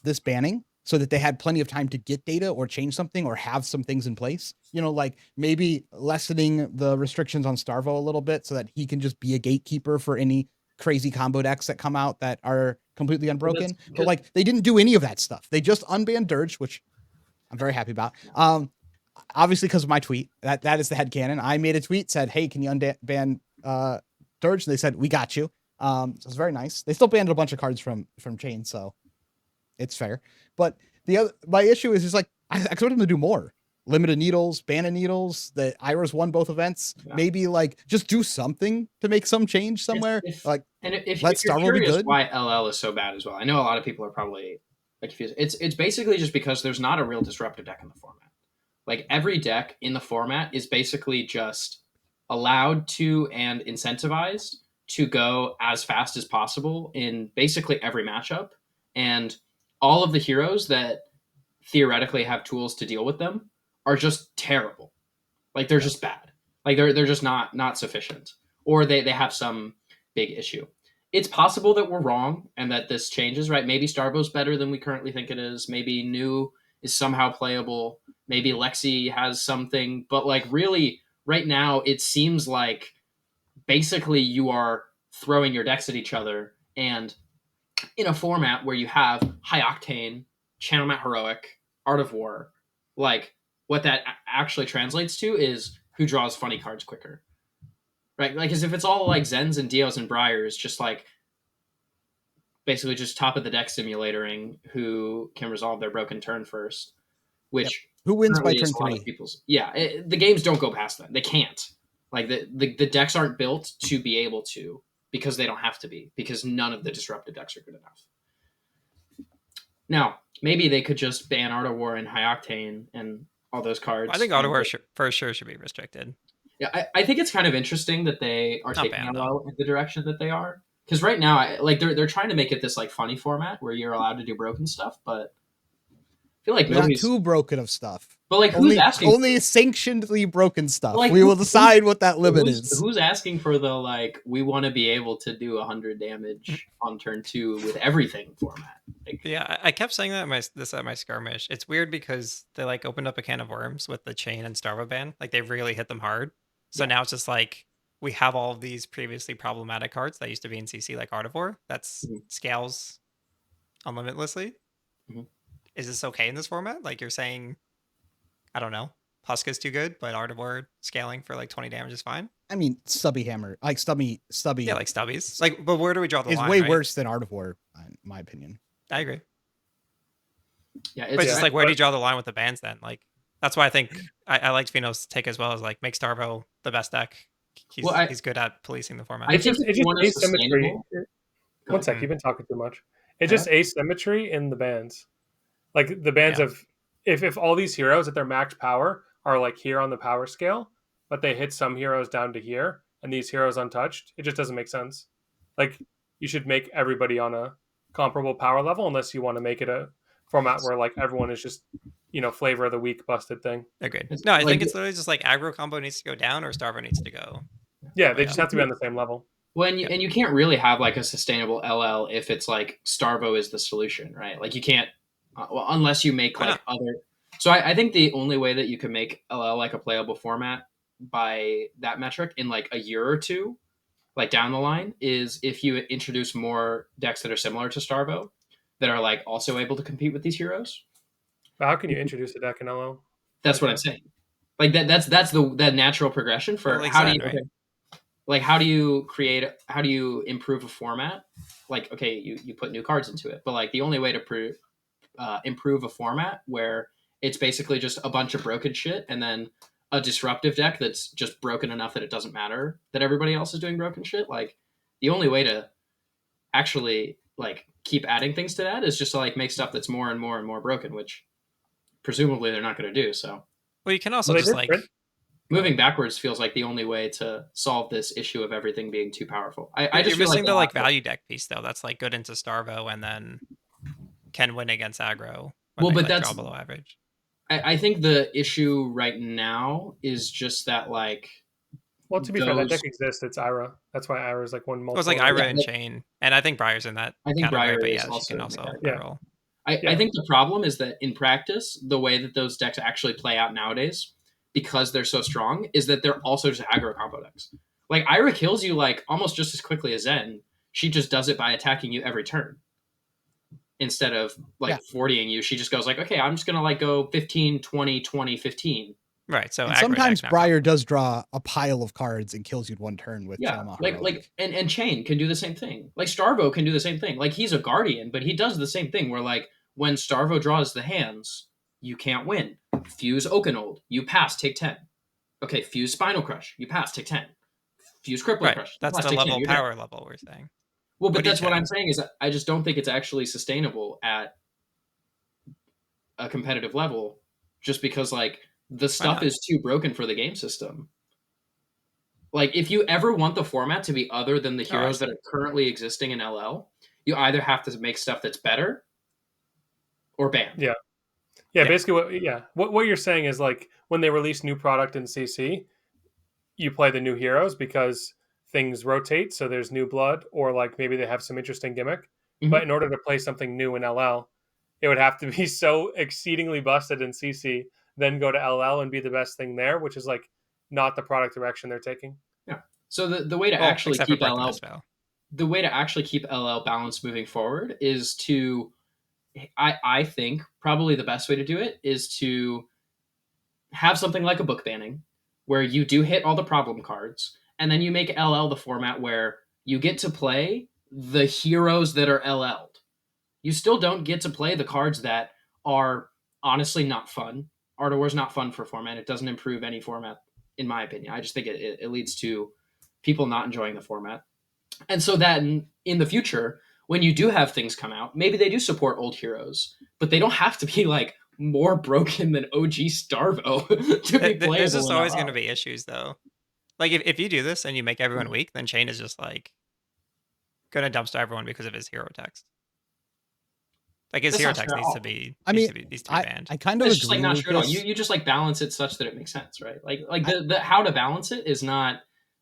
this banning so that they had plenty of time to get data or change something or have some things in place. You know, like maybe lessening the restrictions on Starvo a little bit so that he can just be a gatekeeper for any crazy combo decks that come out that are completely unbroken. But like they didn't do any of that stuff. They just unbanned Dirge, which I'm very happy about. Obviously because of my tweet. That is the headcanon. I made a tweet, said, hey, can you unban Dirge? And they said, we got you. So it's very nice. They still banned a bunch of cards from Chain, so it's fair. But my issue is like I expect them to do more. Limited needles, ban needles. The Iras won both events. Yeah. Maybe like just do something to make some change somewhere. If let you're Starvo be good. Why LL is so bad as well? I know a lot of people are probably like confused. It's basically just because there's not a real disruptive deck in the format. Like every deck in the format is basically just allowed to and incentivized to go as fast as possible in basically every matchup. And all of the heroes that theoretically have tools to deal with them are just terrible. Like they're just bad. Like they're just not sufficient. Or they have some big issue. It's possible that we're wrong and that this changes, right? Maybe Starvo's better than we currently think it is. Maybe New is somehow playable. Maybe Lexi has something. But like really, right now, it seems like basically you are throwing your decks at each other. And in a format where you have High Octane, Channel Mat Heroic, Art of War, like what that actually translates to is who draws funny cards quicker. Right? Like, as if it's all like Zens and Dios and Briars, just like basically just top of the deck simulatoring who can resolve their broken turn first, which who wins by turn 3? The games don't go past that. They can't. Like the decks aren't built to be able to because they don't have to be because none of the disruptive decks are good enough. Now, maybe they could just ban Art of War and High Octane and all those cards. I think Art of War for sure should be restricted. Yeah, I think it's kind of interesting that they are taking LL in the direction that they are. Because right now, they're trying to make it this like funny format where you're allowed to do broken stuff, but I feel like not too broken of stuff. But like, who's asking? Only sanctionedly broken stuff. Like, we will decide what that limit is. Who's asking for the like? We want to be able to do 100 damage on turn 2 with everything format. Like, yeah, I kept saying that at my skirmish. It's weird because they like opened up a can of worms with the Chain and Starvo ban. Like they really hit them hard. So now it's just like we have all of these previously problematic cards that used to be in CC, like Art of War, that's scales unlimitlessly. Mm-hmm. Is this okay in this format? Like you're saying, I don't know, Huska's too good, but Art of War scaling for like 20 damage is fine? I mean, Stubby Hammer, like Stubby. Yeah, like Stubbies. Like, but where do we draw the line? It's way worse than Art of War, in my opinion. I agree. Yeah, but it's just like, where do you draw the line with the bans then? Like, that's why I think I liked Fino's take as well as like make Starvo the best deck. He's good at policing the format. It's just asymmetry. One sec, you've been talking too much. It's just asymmetry in the bands. Like the bands of if all these heroes at their max power are like here on the power scale, but they hit some heroes down to here and these heroes untouched, it just doesn't make sense. Like you should make everybody on a comparable power level unless you want to make it a format where like everyone is just, flavor of the week busted thing. Agreed. No, I think it's literally just like aggro combo needs to go down or Starvo needs to go. Yeah, they just have to be on the same level. Well, and you can't really have like a sustainable LL if it's like Starvo is the solution, right? Like you can't, unless you make like other. So I think the only way that you can make LL like a playable format by that metric in like a year or two, like down the line, is if you introduce more decks that are similar to Starvo that are like also able to compete with these heroes. But how can you introduce a deck in LL? That's what I'm saying. Like that's the natural progression for like how Zen, do you right? like how do you improve a format? Like okay, you put new cards into it, but like the only way to improve a format where it's basically just a bunch of broken shit and then a disruptive deck that's just broken enough that it doesn't matter that everybody else is doing broken shit. Like the only way to actually like keep adding things to that is just to like make stuff that's more and more and more broken, which presumably they're not going to do. So well, you can also just like moving backwards feels like the only way to solve this issue of everything being too powerful. I just you're feel missing the like to... value deck piece though. That's like good into Starvo and then can win against aggro. Well, but like, that's draw below average. I think the issue right now is just that like. Well, to be fair, that deck exists. It's Ira. That's why Ira is like one multiple. It was like Ira and Chain, and I think Briar's in that. I think category, Briar but is she also can also roll. I think the problem is that in practice, the way that those decks actually play out nowadays, because they're so strong, is that they're also just aggro combo decks. Like Ira kills you like almost just as quickly as Zen. She just does it by attacking you every turn. Instead of like 40ing you, she just goes like, okay, I'm just gonna like go 15, 20, 20, 15. Right. So sometimes Briar does draw a pile of cards and kills you in one turn with and Chain can do the same thing. Like Starvo can do the same thing. Like he's a guardian, but he does the same thing where like when Starvo draws the hands, you can't win. Fuse Okanold, you pass, take 10. Okay, Fuse Spinal Crush, you pass, take 10. Fuse Crippling Crush. That's the level power level we're saying. Well, but that's what I'm saying is I just don't think it's actually sustainable at a competitive level just because like the stuff is too broken for the game system. Like if you ever want the format to be other than the heroes that are currently existing in LL, you either have to make stuff that's better or ban. Yeah, basically what you're saying is like when they release new product in CC, you play the new heroes because things rotate, so there's new blood, or like maybe they have some interesting gimmick. Mm-hmm. But in order to play something new in LL, it would have to be so exceedingly busted in CC, then go to LL and be the best thing there, which is like not the product direction they're taking. Yeah. So the way to actually keep LL balanced moving forward is to, I think probably the best way to do it is to have something like a book banning where you do hit all the problem cards. And then you make LL the format where you get to play the heroes that are LL'd. You still don't get to play the cards that are honestly not fun. Art of War's not fun for format. It doesn't improve any format, in my opinion. I just think it leads to people not enjoying the format. And so that in the future, when you do have things come out, maybe they do support old heroes, but they don't have to be like more broken than OG Starvo to be playable. There's just always going to be issues, though. Like, if you do this and you make everyone weak, then Chain is just, like, going to dumpster everyone because of his hero text. Like, his hero text needs to be banned. I kind of agree just, like, not true at all. You just, like, balance it such that it makes sense, right? Like the how to balance it is not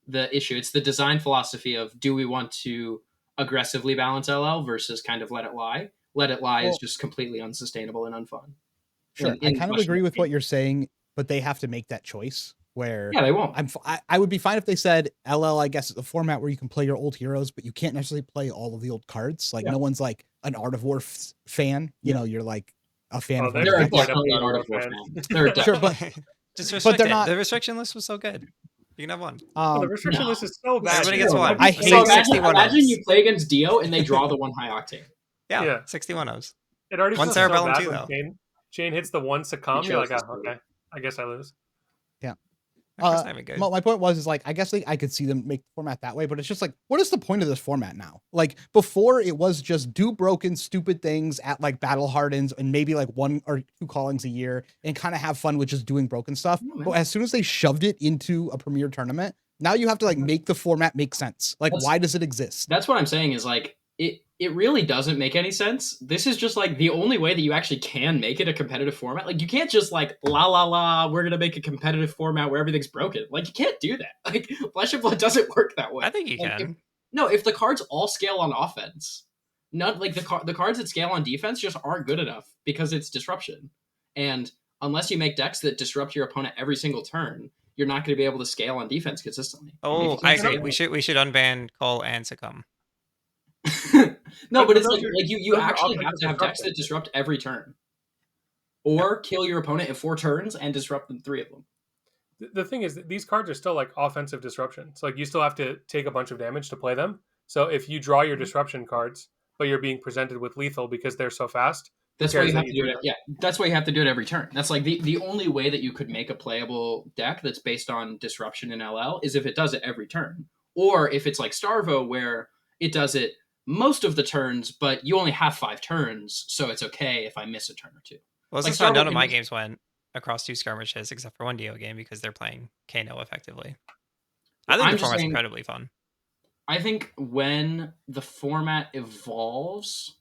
the issue. It's the design philosophy of do we want to aggressively balance LL versus kind of let it lie? Let it lie is just completely unsustainable and unfun. Sure, I kind of agree with what you're saying, but they have to make that choice. Where they won't. I would be fine if they said LL, I guess, is a format where you can play your old heroes, but you can't necessarily play all of the old cards. Like no one's like an Art of War fan. You know, you're like a fan of. They're definitely an Art of War fan. Sure, but just restrict it. The restriction list was so good. You can have one. The restriction list is so bad. Everybody gets one. I hate 61. Imagine you play against Dio and they draw the one high octane. Yeah. 61-0s. It already one feels so Cerebellum bad too, when though. Chain hits the one succumb. You're like, okay, I guess I lose. Yeah. That's not even good. My point was, is like, I guess I could see them make the format that way, but it's just like, what is the point of this format now? Like before it was just do broken, stupid things at like battle hardens and maybe like 1 or 2 callings a year and kind of have fun with just doing broken stuff. But as soon as they shoved it into a premier tournament, now you have to like make the format make sense. Like, why does it exist? That's what I'm saying is like, it really doesn't make any sense. This is just like the only way that you actually can make it a competitive format. Like you can't just like we're gonna make a competitive format where everything's broken. Like you can't do that. Like Flesh and Blood doesn't work that way. I think you like, can. If the cards all scale on offense, not like the cards that scale on defense just aren't good enough because it's disruption. And unless you make decks that disrupt your opponent every single turn, you're not going to be able to scale on defense consistently. Oh, I agree. We should unban Call and Succumb. No, but it's those like, are- you those are actually have to have decks offensive that disrupt every turn, or kill your opponent in 4 turns and disrupt them 3 of them. The thing is that these cards are still like offensive disruption. So like you still have to take a bunch of damage to play them. So if you draw your disruption cards, but you're being presented with lethal because they're so fast, That's who why cares you that have to do it. Yeah, that's why you have to do it every turn. That's like the only way that you could make a playable deck that's based on disruption in LL is if it does it every turn, or if it's like Starvo where it does it most of the turns, but you only have 5 turns, so it's okay if I miss a turn or 2. Well, Like since none Starvo of my can- games went across 2 skirmishes except for 1 Dio game because they're playing Kano effectively. I think I'm the just format's saying- incredibly fun. I think when the format evolves,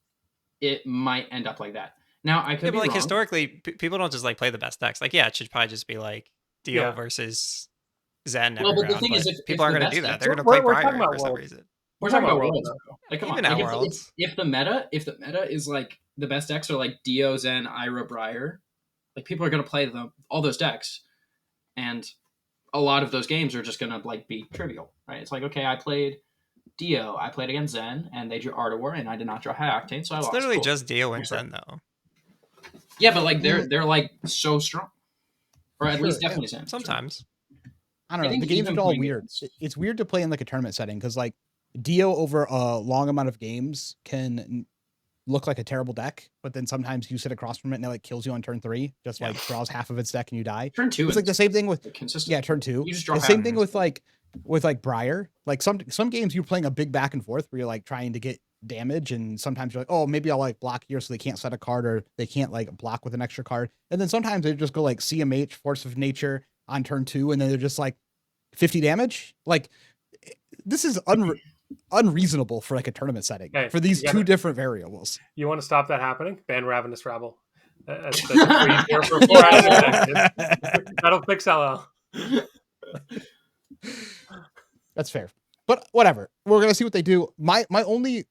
it might end up like that. Now I could Yeah, be but like wrong. historically, people don't just like play the best decks. Like, yeah, it should probably just be like Dio Yeah. versus Zen. Well, but the Everground, thing is, but if people aren't the going to best do that. decks- They're going to play we're talking Briar about for some Worlds. reason. We're talking about Worlds, Worlds. Like, come on. Even Like, at if Worlds. the meta is like the best decks are like Dio, Zen, Ira, Briar, like people are going to play all those decks, and a lot of those games are just going to like be trivial, right? It's like, okay, I played Dio, I played against Zen, and they drew Ardor, and I did not draw High Octane, so I It's lost. literally Cool. just Dio and Sure. Zen, though. Yeah, but like they're like so strong, or at Sure, least definitely Zen. Sometimes. I don't I know. think The game's even all playing weird. against- It's weird to play in like a tournament setting because like Dio over a long amount of games can look like a terrible deck, but then sometimes you sit across from it and it like kills you on turn 3, just like draws half of its deck and you die. Turn 2 It's like the same thing with consistent. turn 2. You just draw The same half. thing with like Briar. Like some games you're playing a big back and forth where you're like trying to get damage, and sometimes you're like, oh, maybe I'll like block here so they can't set a card or they can't like block with an extra card. And then sometimes they just go like CMH, Force of Nature on turn 2, and then they're just like 50 damage. Like this is unreasonable for like a tournament setting Okay, for these you 2 gotta- different variables. You want to stop that happening? Ban Ravenous Rabble. That's free here for 4 hours a day. That'll fix LL. That's fair. But whatever. We're gonna see what they do. My only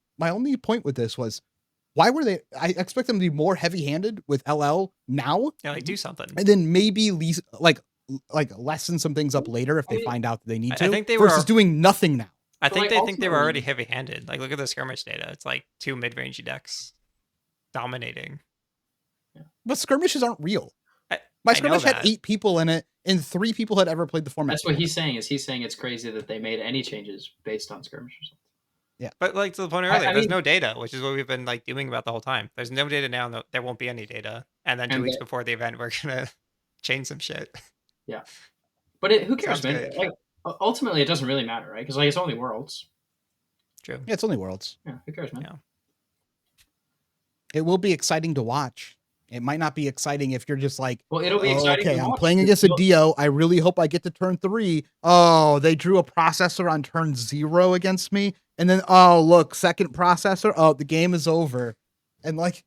point with this was, why were they? I expect them to be more heavy-handed with LL now, Yeah, like do something. and then maybe like lessen some things up later if they find out that they need to. I think they versus were- doing nothing now. I But, think like, they think they were already ultimately- heavy-handed. Like, look at the skirmish data. It's like 2 mid-rangey decks dominating. But skirmishes aren't real. I My know skirmish had that. 8 people in it, and 3 people had ever played the format. That's what he's saying. He's saying it's crazy that they made any changes based on skirmishers. But like to the point I earlier, there's mean- no data, which is what we've been like doing about the whole time. There's no data now, and there won't be any data. And then 2 And weeks the- before the event, we're gonna change some shit. But who cares, Sounds man? good. Like ultimately, it doesn't really matter, right? Because like it's only Worlds. True. Yeah, it's only Worlds. Yeah, who cares, man? Yeah. It will be exciting to watch. It might not be exciting if you're just like, Well, it'll be oh, exciting. okay, to I'm watch. playing against a Well, Dio. I really hope I get to turn 3. Oh, they drew a processor on turn 0 against me. And then, oh, look, second processor. Oh, the game is over. And like,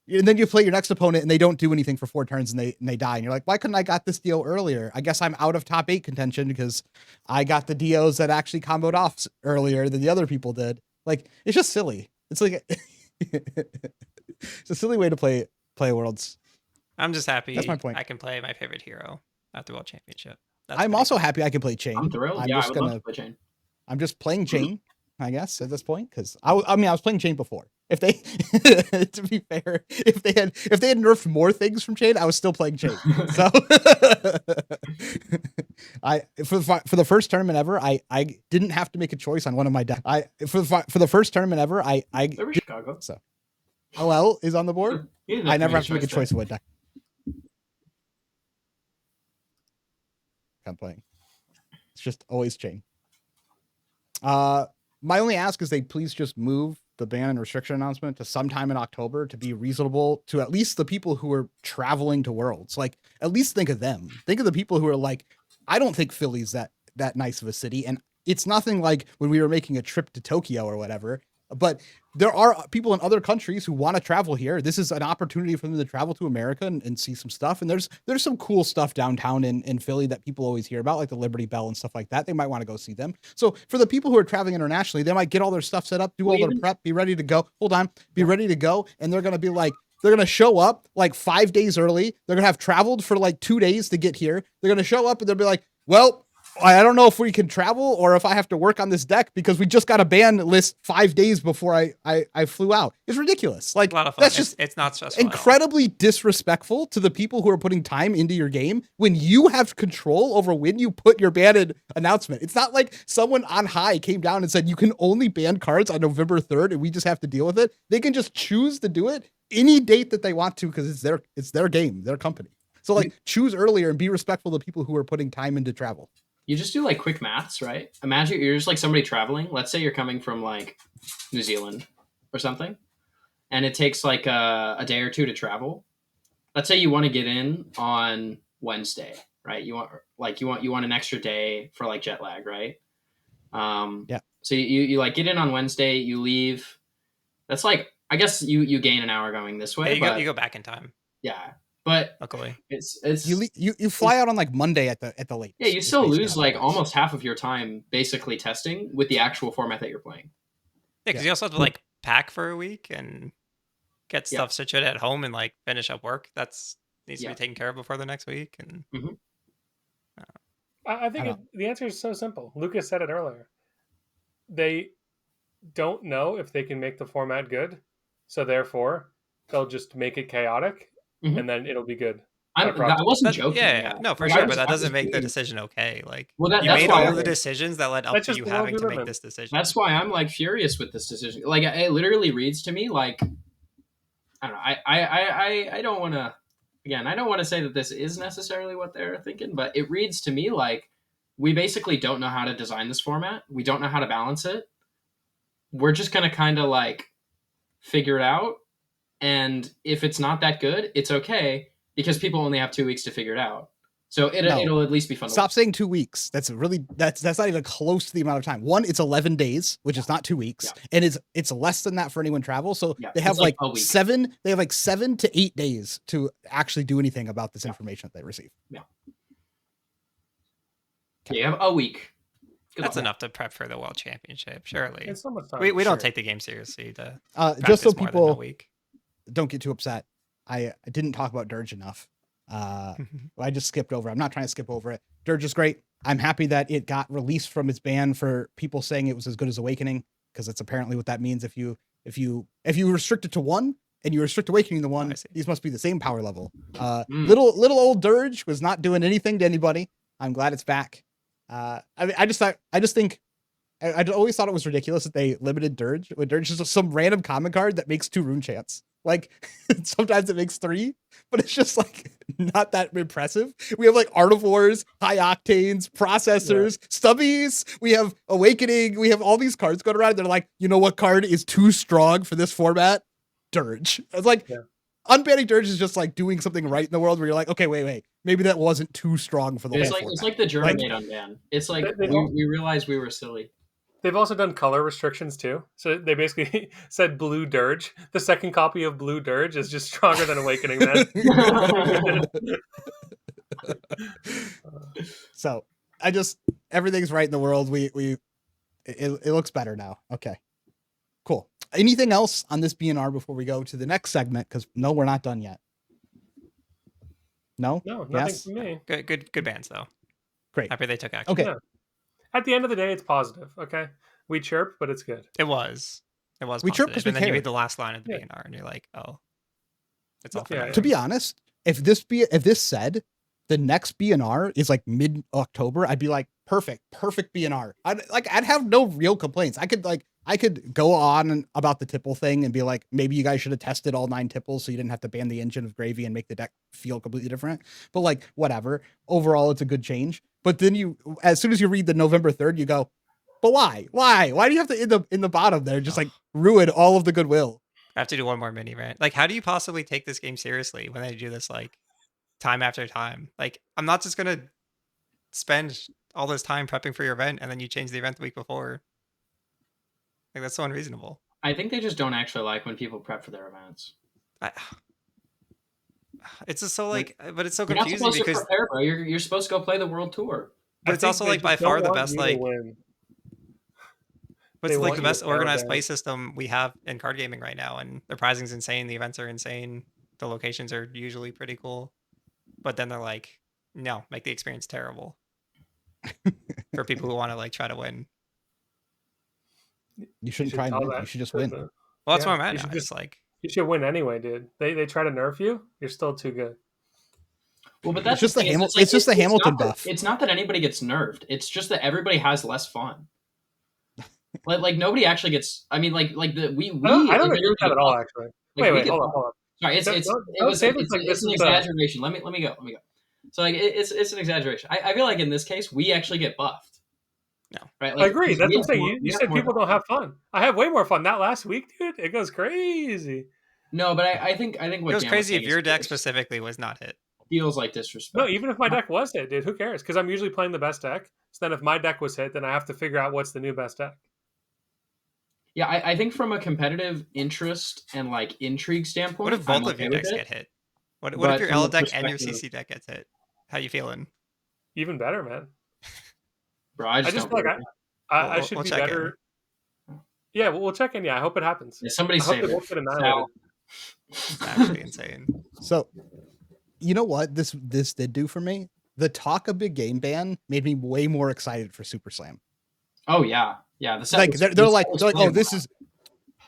and then you play your next opponent and they don't do anything for 4 turns and they die. And you're like, why couldn't I got this Dio earlier? I guess I'm out of top 8 contention because I got the Dios that actually comboed off earlier than the other people did. Like, it's just silly. It's like, it's a silly way to play Worlds. I'm just happy That's my point. I can play my favorite hero at the World Championship. That's I'm pretty also cool. happy I can play Chain. I'm thrilled. I'm Yeah, just I would love gonna- to play Chain. I'm just playing Chain, I guess, at this point, because I was playing Chain before. If they, to be fair, if they had nerfed more things from Chain, I was still playing Chain. So, for the first tournament ever, I didn't have to make a choice on one of my decks. For the first tournament ever, They were Chicago. OL is on the board. You didn't I never have to make a there. choice of what deck I'm playing. just always Chain. My only ask is they please just move the ban and restriction announcement to sometime in October to be reasonable to at least the people who are traveling to Worlds. Like, at least think of them. Think of the people who are like, I don't think Philly's that nice of a city. And it's nothing like when we were making a trip to Tokyo or whatever, but there are people in other countries who want to travel here. This is an opportunity for them to travel to America and see some stuff. And there's some cool stuff downtown in Philly that people always hear about, like the Liberty Bell and stuff like that. They might want to go see them. So for the people who are traveling internationally, they might get all their stuff set up, do all their prep, be ready to go. Be ready to go. And they're going to be like, they're going to show up like 5 days early. They're going to have traveled for like 2 days to get here. They're going to show up and they'll be like, well, I don't know if we can travel or if I have to work on this deck because we just got a ban list 5 days before I flew out. It's ridiculous. Like, A lot of fun. that's just It's not stressful. incredibly disrespectful to the people who are putting time into your game when you have control over when you put your banned announcement. It's not like someone on high came down and said you can only ban cards on November 3rd and we just have to deal with it. They can just choose to do it any date that they want to because it's their game, their company. So like choose earlier and be respectful to people who are putting time into travel. You just do like quick maths, right? Imagine you're just like somebody traveling. Let's say you're coming from like New Zealand or something, and it takes like a day or two to travel. Let's say you want to get in on Wednesday, right? You want an extra day for like jet lag, right? Yeah. So you like get in on Wednesday, you leave. That's like, I guess you gain an hour going this way. Yeah, you go back in time. Yeah. But luckily, it's you fly out on like Monday at the latest. Yeah, you still lose like almost half of your time basically testing with the actual format that you're playing. Yeah, because you also have to like pack for a week and get stuff situated at home and like finish up work. That's needs to be taken care of before the next week. And I think the answer is so simple. Lucas said it earlier. They don't know if they can make the format good, so therefore they'll just make it chaotic. And then it'll be good. I wasn't joking. Yeah, no, for sure. But that doesn't make the decision okay. Like, you made all the decisions that led up to you having to make this decision. That's why I'm like furious with this decision. Like, it literally reads to me like, I don't know. I don't want to. Again, I don't want to say that this is necessarily what they're thinking, but it reads to me like we basically don't know how to design this format. We don't know how to balance it. We're just gonna kind of like figure it out. And if it's not that good, it's okay because people only have 2 weeks to figure it out. So it'll at least be fun. Stop saying 2 weeks. That's not even close to the amount of time. One, it's 11 days, which is not 2 weeks, and it's less than that for anyone travel. So they have like 7. They have like 7 to 8 days to actually do anything about this information that they receive. Yeah. Okay. You have a week. That's enough to prep for the World Championship, surely. It's so much time. We don't take the game seriously. To just so more people than a week. Don't get too upset. I didn't talk about Dirge enough. I just skipped over. I'm not trying to skip over it. Dirge is great. I'm happy that it got released from its ban for people saying it was as good as Awakening, because that's apparently what that means. If you restrict it to one and you restrict Awakening to one, these must be the same power level. Little old Dirge was not doing anything to anybody. I'm glad it's back. I always thought it was ridiculous that they limited Dirge. When Dirge is some random common card that makes 2 rune chants. Like, sometimes it makes 3, but it's just like not that impressive. We have like Artivores, High Octanes, Processors, Stubbies. We have Awakening. We have all these cards going around. They're like, you know what card is too strong for this format? Dirge. It's like unbanning Dirge is just like doing something right in the world where you're like, okay, wait, maybe that wasn't too strong for the whole format. It's like the Germinate unban. It's like we realized we were silly. They've also done color restrictions too. So they basically said Blue Dirge. The second copy of Blue Dirge is just stronger than Awakening Man. So everything's right in the world. It looks better now. Okay, cool. Anything else on this BnR before we go to the next segment? Because no, we're not done yet. No, nothing from me. Good bands though. Great. Happy they took action. Okay. Yeah. At the end of the day, it's positive. Okay, we chirped, but it's good. It was. We chirped because we and then you cared. read the last line of the BnR, and you're like, oh, it's all To be honest, if this said the next BnR is like mid-October, I'd be like, perfect BnR. I'd have no real complaints. I could like I could go on about the tipple thing and be like, maybe you guys should have tested all 9 tipples so you didn't have to ban the engine of Gravy and make the deck feel completely different. But like, whatever. Overall, it's a good change. But then as soon as you read the November 3rd, you go, but why? Why do you have to in the bottom there just like ruin all of the goodwill? I have to do one more mini rant. Like, how do you possibly take this game seriously when they do this like time after time? Like, I'm not just gonna spend all this time prepping for your event and then you change the event the week before. Like, that's so unreasonable. I think they just don't actually like when people prep for their events. It's just so like, but it's so You're not confusing supposed because to prepare, bro. You're supposed to go play the World Tour. but it's also like by far the best like. But They it's like want the you to best narrow organized down. play system we have in card gaming right now, and the pricing's insane, the events are insane, the locations are usually pretty cool, but then they're like, no, make the experience terrible for people who want to like try to win. You shouldn't should try and tell win. that You should just to win. the- Well, that's Yeah, where I'm at you now. should It's just- like, You should win anyway, dude. They try to nerf you. You're still too good. Well, but that's just the thing, Hamil- it's just the Hamilton not that- buff. It's not that anybody gets nerfed. It's just that everybody has less fun. Like nobody actually gets. I mean, like the we. I don't like, agree with that at all. Actually, like, we wait, get hold buffed. on. Sorry, Don't it's say this like it's this an is a- exaggeration. Let me go. So like it's an exaggeration. I feel like in this case we actually get buffed. No. Right. I agree. That's we what I'm have more- saying. we You have said more people fun. don't have fun. I have way more fun. That last week, dude, it goes crazy. No, but I think what it was Dan crazy if saying your is- deck specifically was not hit. feels like disrespect. No, even if my deck was hit, dude, who cares? Because I'm usually playing the best deck. So then if my deck was hit, then I have to figure out what's the new best deck. Yeah, I think from a competitive interest and like intrigue standpoint, What if both I'm of okay your with decks it. get hit? What But if your from L a deck and your perspective- CC deck gets hit? How you feeling? Even better, man. Bro, I just just don't feel like believe it. I We'll- should we'll be check in. better. Yeah, we'll check in. Yeah, I hope it happens. Yeah, somebody I hope save they it. won't get annihilated. It's actually insane. So, you know what this did do for me? The talk a big game ban made me way more excited for Super Slam. Oh yeah. The set Like was- they're the like set was oh, playable. this is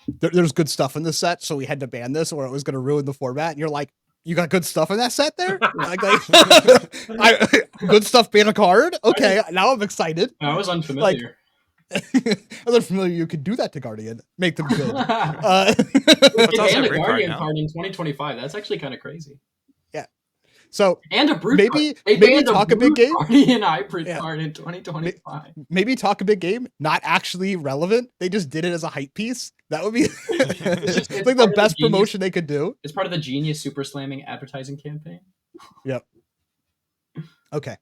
there's good stuff in this set, so we had to ban this or it was going to ruin the format. And you're like, you got good stuff in that set there? Good stuff ban a card? Okay, now I'm excited. I was unfamiliar. I was unfamiliar you could do that to Guardian. Make them good. It's also and a a brute card Guardian now. card in 2025. That's actually kind of crazy. So And a brute Maybe- card. They maybe banned talk a big brute game. Guardian hybrid Yeah. card in 2025. maybe talk a big game, not actually relevant. They just did it as a hype piece. That would be it's like part of the the best genius. promotion they could do. It's part of the Genius Super Slamming advertising campaign. Okay.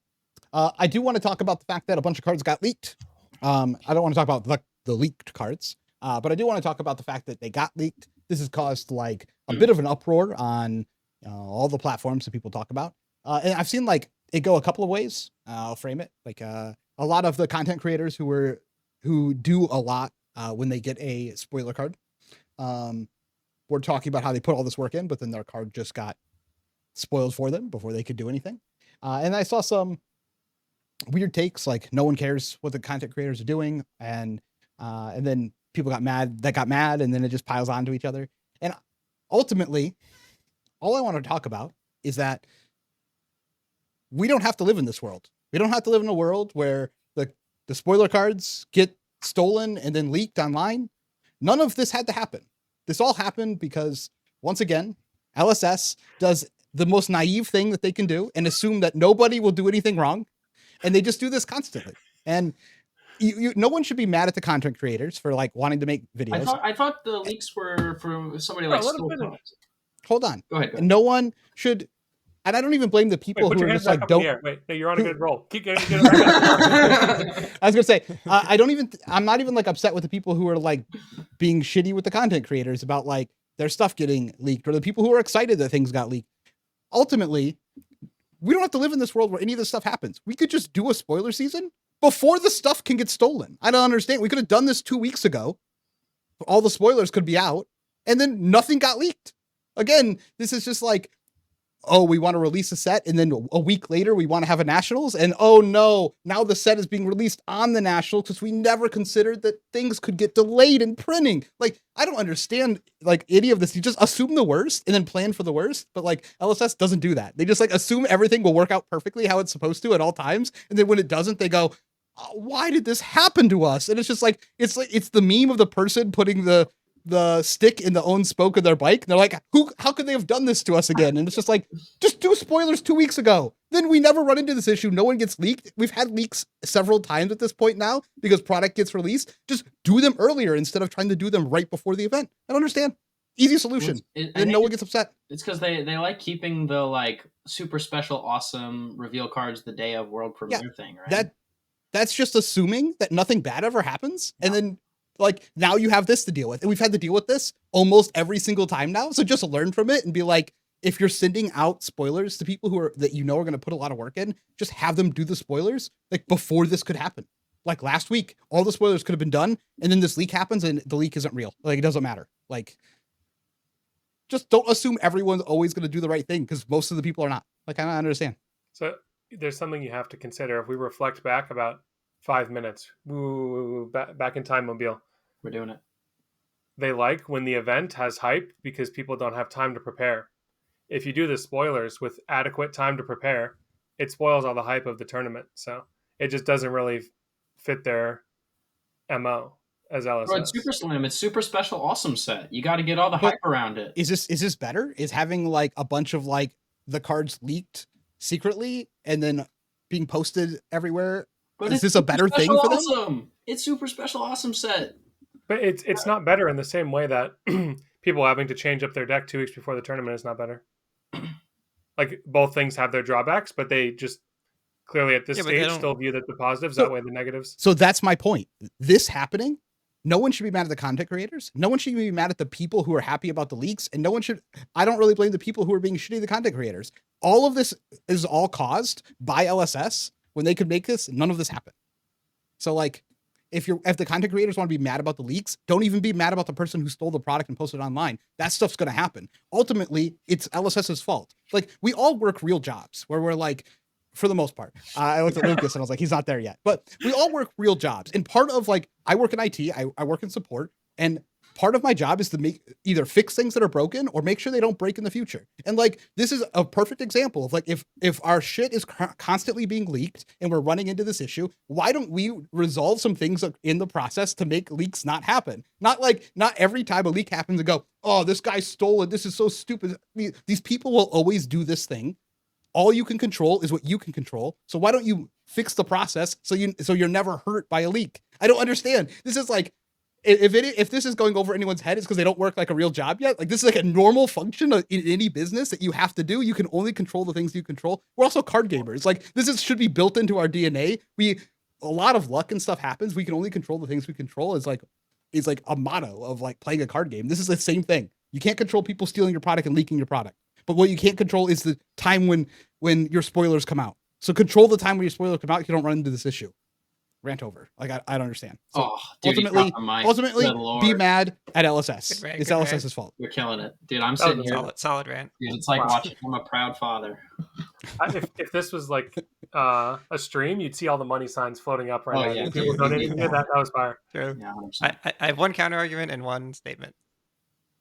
I do want to talk about the fact that a bunch of cards got leaked. I don't want to talk about the leaked cards, but I do want to talk about the fact that they got leaked. This has caused like a bit of an uproar on all the platforms that people talk about. And I've seen like it go a couple of ways. I'll frame it like a lot of the content creators who do a lot when they get a spoiler card. We're talking about how they put all this work in, but then their card just got spoiled for them before they could do anything. And I saw some weird takes like no one cares what the content creators are doing, and then people got mad, and then it just piles on to each other. And ultimately, all I want to talk about is that we don't have to live in this world. We don't have to live in a world where the spoiler cards get stolen and then leaked online. None of this had to happen. This all happened because, once again, LSS does the most naive thing that they can do and assume that nobody will do anything wrong. And they just do this constantly. And no one should be mad at the content creators for like wanting to make videos. I thought the leaks were from somebody Bro, like let him Stole finish. Cards. Hold on. Go ahead. And no one should, and I don't even blame the Wait, people put who your are hands just back like, up in don't. the air. Wait, no, you're on a good roll. Keep getting it back up. I was gonna say, I'm not even like upset with the people who are like being shitty with the content creators about like their stuff getting leaked, or the people who are excited that things got leaked. Ultimately, we don't have to live in this world where any of this stuff happens. We could just do a spoiler season before the stuff can get stolen. I don't understand. We could have done this 2 weeks ago. All the spoilers could be out, and then nothing got leaked. Again, this is just like, oh, we want to release a set, and then a week later we want to have a nationals, and oh no, now the set is being released on the nationals because we never considered that things could get delayed in printing. Like, I don't understand like any of this. You just assume the worst and then plan for the worst, but like LSS doesn't do that. They just like assume everything will work out perfectly how it's supposed to at all times, and then when it doesn't, they go, why did this happen to us? And it's just like it's the meme of the person putting the stick in the own spoke of their bike. And they're like, how could they have done this to us again? And it's just like, just do spoilers 2 weeks ago. Then we never run into this issue. No one gets leaked. We've had leaks several times at this point now because product gets released. Just do them earlier instead of trying to do them right before the event. I don't understand. Easy solution. And no one gets upset. It's because they like keeping the like super special, awesome reveal cards the day of world premiere thing, right? That's just assuming that nothing bad ever happens. And then like now you have this to deal with. And we've had to deal with this almost every single time now. So just learn from it and be like, if you're sending out spoilers to people that you know are going to put a lot of work in, just have them do the spoilers like before this could happen. Like last week, all the spoilers could have been done. And then this leak happens and the leak isn't real. Like it doesn't matter. Like, just don't assume everyone's always going to do the right thing because most of the people are not. Like, I don't understand. So there's something you have to consider. If we reflect back about 5 minutes, back in time mobile, we're doing it. They like when the event has hype because people don't have time to prepare. If you do the spoilers with adequate time to prepare, it spoils all the hype of the tournament. So it just doesn't really fit their MO. As LSS. Bro, it's super slim. It's super special, awesome set. You got to get all the hype around it. Is this better? Is having like a bunch of like the cards leaked secretly and then being posted everywhere? But is this a better thing for them? Awesome. It's super special, awesome set. But it's not better in the same way that people having to change up their deck 2 weeks before the tournament is not better. Like both things have their drawbacks, but they just clearly at this stage still view that the positives outweigh the negatives. So that's my point. This happening. No one should be mad at the content creators. No one should be mad at the people who are happy about the leaks. And I don't really blame the people who are being shitty to the content creators. All of this is all caused by LSS. When they could make this, none of this happened. So like, if the content creators want to be mad about the leaks, don't even be mad about the person who stole the product and posted it online. That stuff's going to happen. Ultimately, it's LSS's fault. Like we all work real jobs where we're like, for the most part, I looked at Lucas and I was like, he's not there yet. But we all work real jobs. And part of like, I work in IT, I work in support. And part of my job is to either fix things that are broken or make sure they don't break in the future. And like, this is a perfect example of like, if our shit is constantly being leaked and we're running into this issue, why don't we resolve some things in the process to make leaks not happen? Not every time a leak happens and go, oh, this guy stole it. This is so stupid. These people will always do this thing. All you can control is what you can control. So why don't you fix the process so you're never hurt by a leak? I don't understand. This is like, if this is going over anyone's head, it's because they don't work like a real job yet. Like this is like a normal function in any business that you have to do. You can only control the things you control. We're also card gamers. Like should be built into our DNA. A lot of luck and stuff happens. We can only control the things we control is like a motto of like playing a card game. This is the same thing. You can't control people stealing your product and leaking your product. But what you can't control is the time when your spoilers come out. So control the time when your spoilers come out. You don't run into this issue. Rant over. Like I don't understand. So ultimately, be mad at LSS. It's LSS's fault. You're killing it, dude. I'm sitting here. Solid rant. Dude, it's like watching. I'm a proud father. If this was like a stream, you'd see all the money signs floating up right now. Yeah, people donating to that was fire. True. Yeah, I have one counter argument and one statement.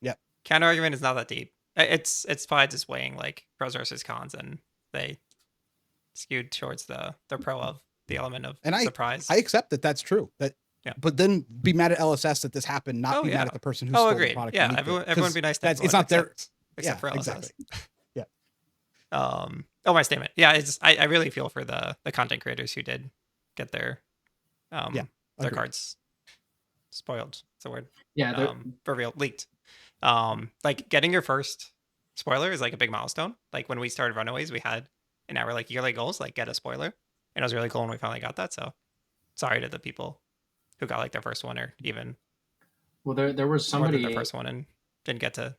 Yeah. Counter argument is not that deep. It's probably just weighing like pros versus cons, and they skewed towards the pro of the element of surprise. I accept that that's true. But then be mad at LSS that this happened, not be mad at the person who stole the product. Yeah, everyone be nice to it's not their except for LSS. Exactly. Yeah. My statement. Yeah, I really feel for the content creators who did get their their cards spoiled. That's the word. Yeah, for real, leaked. Like getting your first spoiler is like a big milestone. Like when we started Runaways, we had in our like yearly goals, like get a spoiler, and it was really cool when we finally got that. So sorry to the people who got like their first one or even there was somebody their first one and didn't get to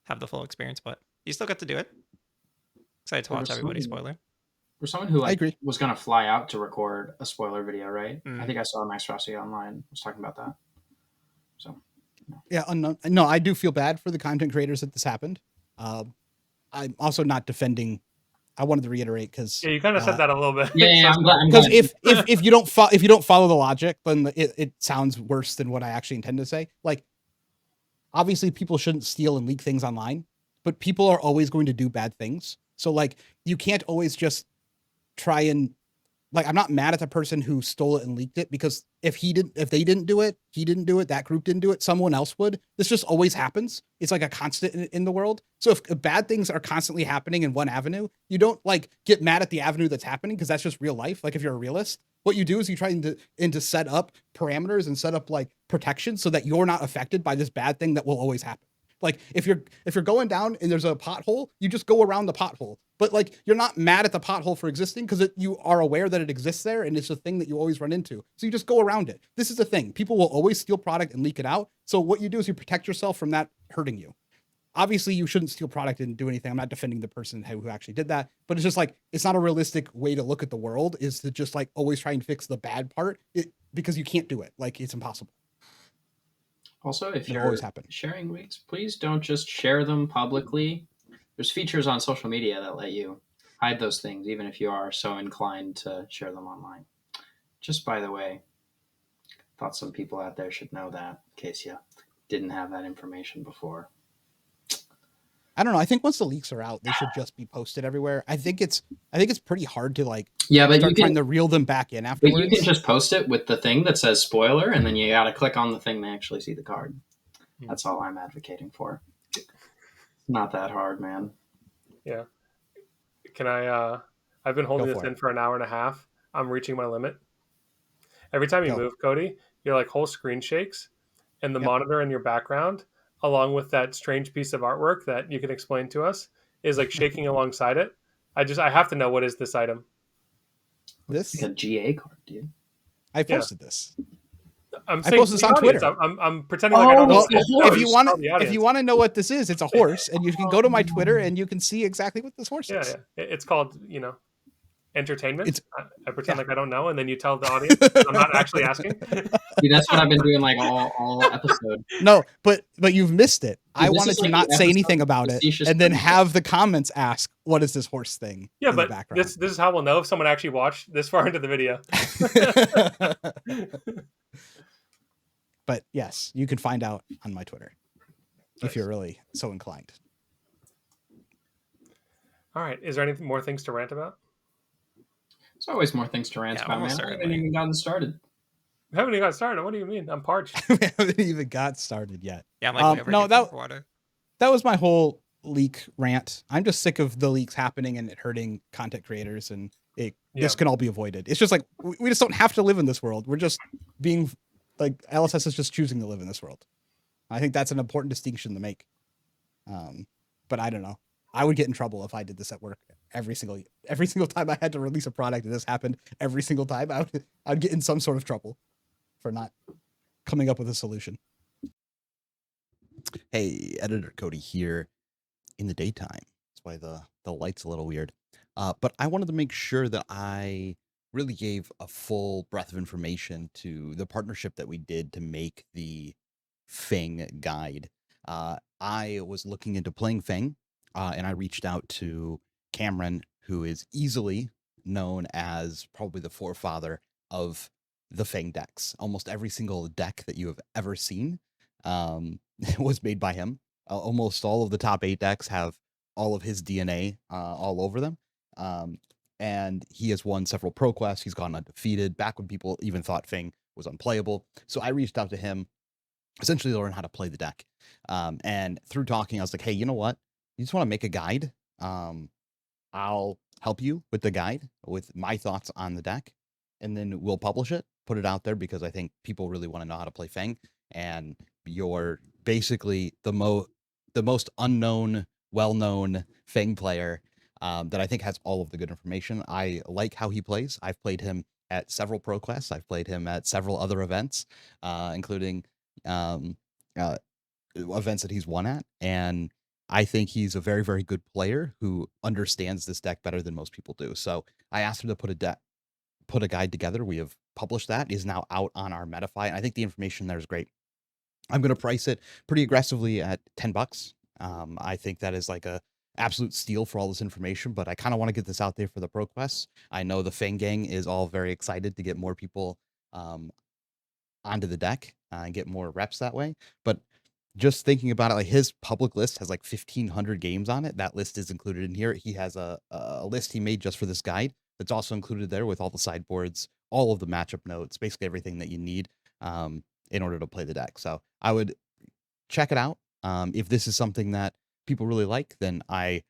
have the full experience, but you still get to do it. Excited to watch everybody's spoiler. For someone who was going to fly out to record a spoiler video, right? I think I saw Max Rossi online was talking about that. So. Yeah, no, I do feel bad for the content creators that this happened. I'm also not defending. I wanted to reiterate because you kind of said that a little bit. Yeah, because if you don't follow the logic, then it sounds worse than what I actually intend to say. Like, obviously, people shouldn't steal and leak things online, but people are always going to do bad things. So like, you can't always just try and like, I'm not mad at the person who stole it and leaked it, because if they didn't do it, he didn't do it, that group didn't do it, someone else would. This just always happens. It's like a constant in the world. So if bad things are constantly happening in one avenue, you don't like get mad at the avenue that's happening, because that's just real life. Like, if you're a realist, what you do is you try to set up parameters and set up like protection so that you're not affected by this bad thing that will always happen. Like, if you're going down and there's a pothole, you just go around the pothole. But like, you're not mad at the pothole for existing, because you are aware that it exists there and it's a thing that you always run into. So you just go around it. This is the thing. People will always steal product and leak it out. So what you do is you protect yourself from that hurting you. Obviously, you shouldn't steal product and do anything. I'm not defending the person who actually did that, but it's just like, it's not a realistic way to look at the world, is to just like always try and fix the bad part, because you can't do it. Like, it's impossible. Also, if It'll you're always happen. sharing leaks, please don't just share them publicly. There's features on social media that let you hide those things, even if you are so inclined to share them online. Just by the way, thought some people out there should know that, in case you didn't have that information before. I don't know. I think once the leaks are out, they should just be posted everywhere. I think it's pretty hard to like but start trying to reel them back in afterwards. But you can just post it with the thing that says spoiler, and then you got to click on the thing to actually see the card. That's all I'm advocating for. Not that hard, man. Yeah. Can I? I've been holding Go this for in it. for an hour and a half. I'm reaching my limit. Every time you Go. move, Cody, your like whole screen shakes, and the Yep. monitor in your background, along with that strange piece of artwork that you can explain to us, is like shaking alongside it. I have to know, what is this item? This, It's like a GA card, dude. I posted this. I'm I saying posted this on to the audience. Twitter. I'm pretending like I don't know. Well, What it is. if No, you just want tell the to, if audience. you want to know what this is, it's a horse, and you can go to my Twitter and you can see exactly what this horse is. Yeah. It's called, entertainment. It's- I pretend like I don't know, and then you tell the audience. I'm not actually asking. See, that's what I've been doing like all episode. No, but you've missed it. I this wanted is to like not the say episode anything of about it, Facetious and then Fringe. have the comments ask, "What is this horse thing?" Yeah, in the but background. this is how we'll know if someone actually watched this far into the video. But yes, you can find out on my Twitter if Nice. you're really so inclined. All right. Is there any more things to rant about? There's always more things to rant Yeah, about, man. almost I haven't certainly. even gotten started. We haven't even got started. What do you mean? I'm parched. We haven't even got started yet. Yeah, I'm like, No, that water. that was my whole leak rant. I'm just sick of the leaks happening and it hurting content creators, and this Yeah. can all be avoided. It's just like, we just don't have to live in this world. We're just being like, LSS is just choosing to live in this world. I think that's an important distinction to make. But I don't know. I would get in trouble if I did this at work every single time I had to release a product and this happened every single time. I'd get in some sort of trouble for not coming up with a solution. Hey, editor Cody here in the daytime. That's why the light's a little weird. But I wanted to make sure that I really gave a full breadth of information to the partnership that we did to make the Fang guide. I was looking into playing Fang, and I reached out to Cameron, who is easily known as probably the forefather of the Fang decks. Almost every single deck that you have ever seen was made by him. Almost all of the top 8 decks have all of his DNA all over them. And he has won several pro quests. He's gone undefeated back when people even thought Fang was unplayable. So I reached out to him essentially to learn how to play the deck. And through talking, I was like, hey, you know what? You just want to make a guide? I'll help you with the guide with my thoughts on the deck, and then we'll publish it, put it out there, because I think people really want to know how to play Fang. And you're basically the most unknown, well-known Fang player that I think has all of the good information. I like how he plays. I've played him at several pro quests. I've played him at several other events, including events that he's won at. And I think he's a very, very good player who understands this deck better than most people do. So I asked him to put a guide together. We have published that. It is now out on our Metafy, and I think the information there is great. I'm going to price it pretty aggressively at $10. I think that is like a absolute steal for all this information, but I kind of want to get this out there for the pro quests. I know the Fang gang is all very excited to get more people onto the deck and get more reps that way. But just thinking about it, like, his public list has like 1,500 games on it. That list is included in here. He has a list he made just for this guide that's also included there with all the sideboards, all of the matchup notes, basically everything that you need in order to play the deck. So I would check it out. If this is something that people really like, then I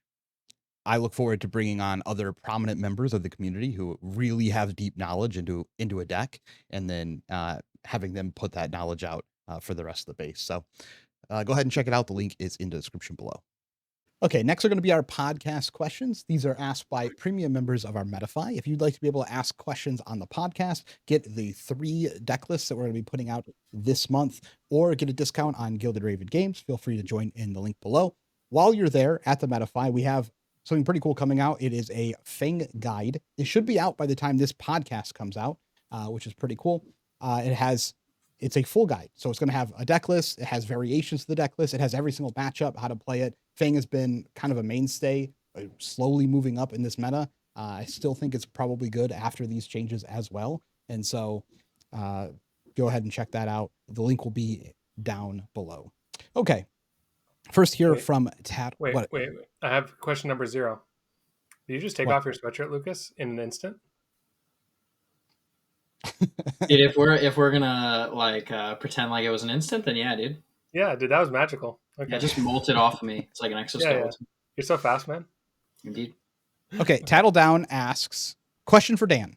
look forward to bringing on other prominent members of the community who really have deep knowledge into a deck, and then having them put that knowledge out for the rest of the base. So go ahead and check it out. The link is in the description below. Okay, next are going to be our podcast questions. These are asked by premium members of our Metafy. If you'd like to be able to ask questions on the podcast, get the 3 deck lists that we're going to be putting out this month, or get a discount on Gilded Raven Games, feel free to join in the link below. While you're there at the Metafy, we have something pretty cool coming out. It is a Fang guide. It should be out by the time this podcast comes out, which is pretty cool. It's a full guide. So it's going to have a deck list. It has variations to the deck list. It has every single matchup, how to play it. Fang has been kind of a mainstay, slowly moving up in this meta. I still think it's probably good after these changes as well. And so go ahead and check that out. The link will be down below. Okay. First here from Tad. Wait. I have question number 0. Did you just take off your sweatshirt, Lucas, in an instant? Dude, if we're gonna like pretend like it was an instant, then yeah, dude. Yeah, dude, that was magical. Okay. Yeah, just molted off of me. It's like an exoskeleton. Yeah. You're so fast, man. Indeed. Okay, Tattledown asks, question for Dan.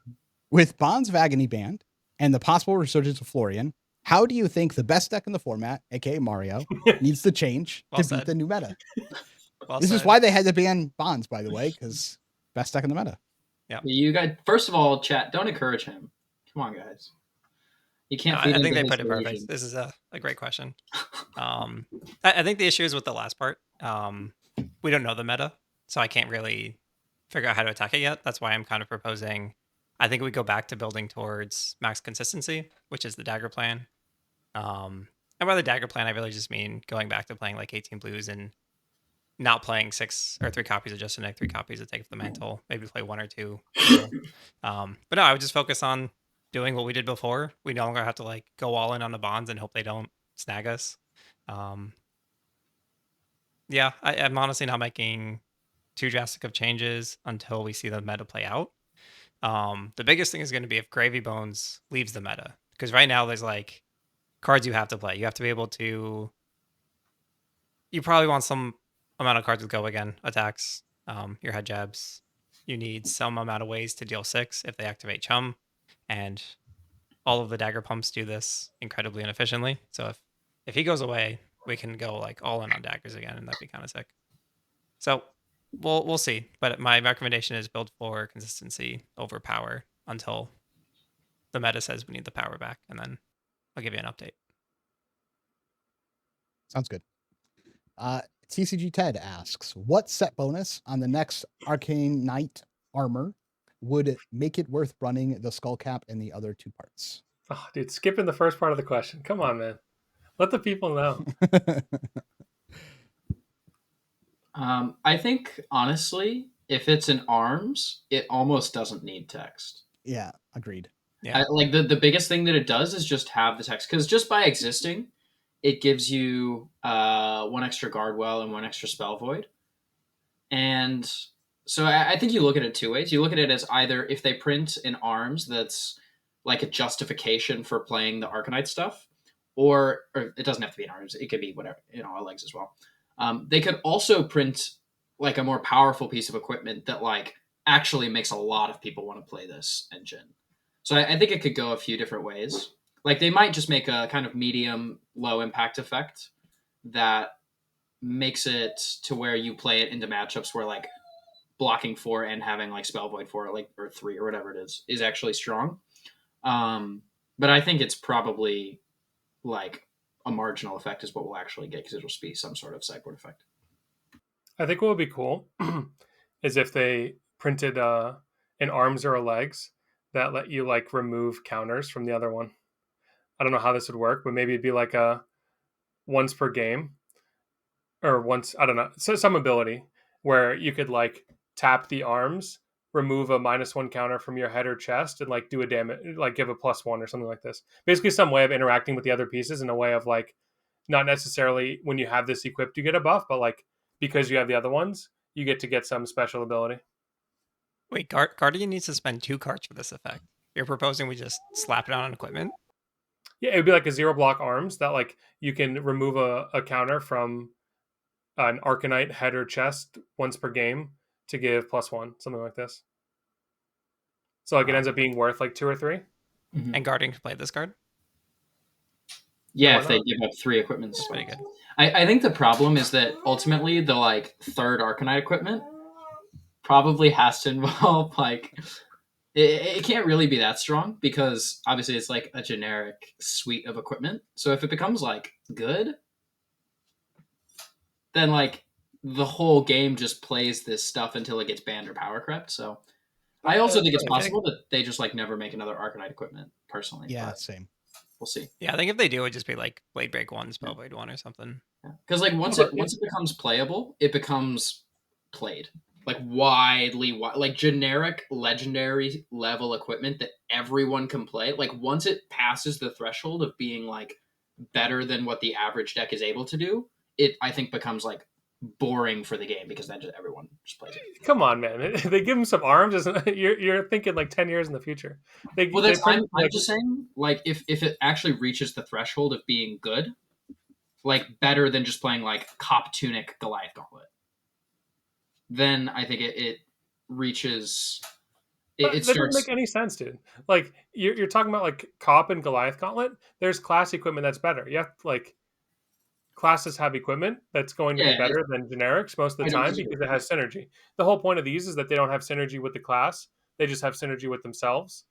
With Bonds of Agony banned and the possible resurgence of Florian, how do you think the best deck in the format, aka Mario, needs to change to beat the new meta? This is why they had to ban Bonds, by the way, because best deck in the meta. Yeah. You guys, first of all, chat, don't encourage him. Come on, guys. You can't. I think they put it perfect. This is a great question. I think the issue is with the last part. We don't know the meta, so I can't really figure out how to attack it yet. That's why I'm kind of proposing. I think we go back to building towards max consistency, which is the dagger plan. And by the dagger plan, I really just mean going back to playing like 18 blues and not playing 6 or 3 copies of Just a Nick, 3 copies of Take Up the Mantle. Maybe play 1 or 2. But no, I would just focus on doing what we did before. We no longer have to like go all in on the bonds and hope they don't snag us. Yeah, I'm honestly not making too drastic of changes until we see the meta play out. The biggest thing is going to be if Gravy Bones leaves the meta, because right now there's like cards you have to play. You have to be able to. You probably want some amount of cards with go again attacks. Your head jabs. You need some amount of ways to deal 6 if they activate Chum. And all of the dagger pumps do this incredibly inefficiently. So if he goes away, we can go like all in on daggers again, and that'd be kind of sick. So we'll see. But my recommendation is build for consistency over power until the meta says we need the power back, and then I'll give you an update. Sounds good. TCG Ted asks, what set bonus on the next Arcane Knight armor would make it worth running the skull cap and the other 2 parts? Oh, dude, skipping the first part of the question. Come on, man. Let the people know. I think, honestly, if it's in arms, it almost doesn't need text. Yeah, agreed. Yeah. Like the biggest thing that it does is just have the text, because just by existing, it gives you 1 extra Guardwell and 1 extra Spell Void. And so I think you look at it 2 ways. You look at it as either if they print in arms, that's like a justification for playing the Arcanite stuff, or it doesn't have to be in arms. It could be whatever, legs as well. They could also print like a more powerful piece of equipment that like actually makes a lot of people want to play this engine. So I think it could go a few different ways. Like they might just make a kind of medium low impact effect that makes it to where you play it into matchups where like blocking 4 and having like Spell Void 4 like or 3 or whatever it is actually strong. But I think it's probably like a marginal effect is what we'll actually get, because it'll be some sort of sideboard effect. I think what would be cool is if they printed an arms or a legs that let you like remove counters from the other one. I don't know how this would work, but maybe it'd be like a once per game or once, I don't know, so some ability where you could like tap the arms, remove a -1 counter from your head or chest, and like do a damage, like give a +1 or something like this. Basically some way of interacting with the other pieces in a way of like, not necessarily when you have this equipped, you get a buff, but like because you have the other ones, you get to get some special ability. Wait, Guardian needs to spend 2 cards for this effect. You're proposing we just slap it on equipment? Yeah, it would be like a 0 block arms that like you can remove a counter from an Arcanite head or chest once per game to give +1, something like this. So like it ends up being worth like 2 or 3. Mhm. And Guardian can play this card? Yeah, why if they not? give up 3 equipment That's pretty spots. good. I think the problem is that ultimately the like third Arcanite equipment probably has to involve like it can't really be that strong because obviously it's like a generic suite of equipment. So if it becomes like good, then like the whole game just plays this stuff until it gets banned or power crept. So I also think it's I think- possible that they just like never make another Arcanite equipment personally. Yeah, but same. we'll see. Yeah, I think if they do, it'd just be like Blade Break 1, Spellblade 1 or something. Because like once but it becomes playable, it becomes played like like generic legendary level equipment that everyone can play. Like once it passes the threshold of being like better than what the average deck is able to do, it I think becomes like boring for the game because then just everyone just plays it. Come on, man! They give him some arms. You're thinking like 10 years in the future. Well, They that's print, I'm like, just saying like if it actually reaches the threshold of being good, like better than just playing like Cop Tunic Goliath Gauntlet, then I think it reaches But it that doesn't starts. make any sense, dude. Like you're talking about like Cop and Goliath Gauntlet. There's class equipment that's better. Yeah, like classes have equipment that's going to be Yeah, better than generics most of I the don't time disagree. because it has synergy. The whole point of these is that they don't have synergy with the class. They just have synergy with themselves.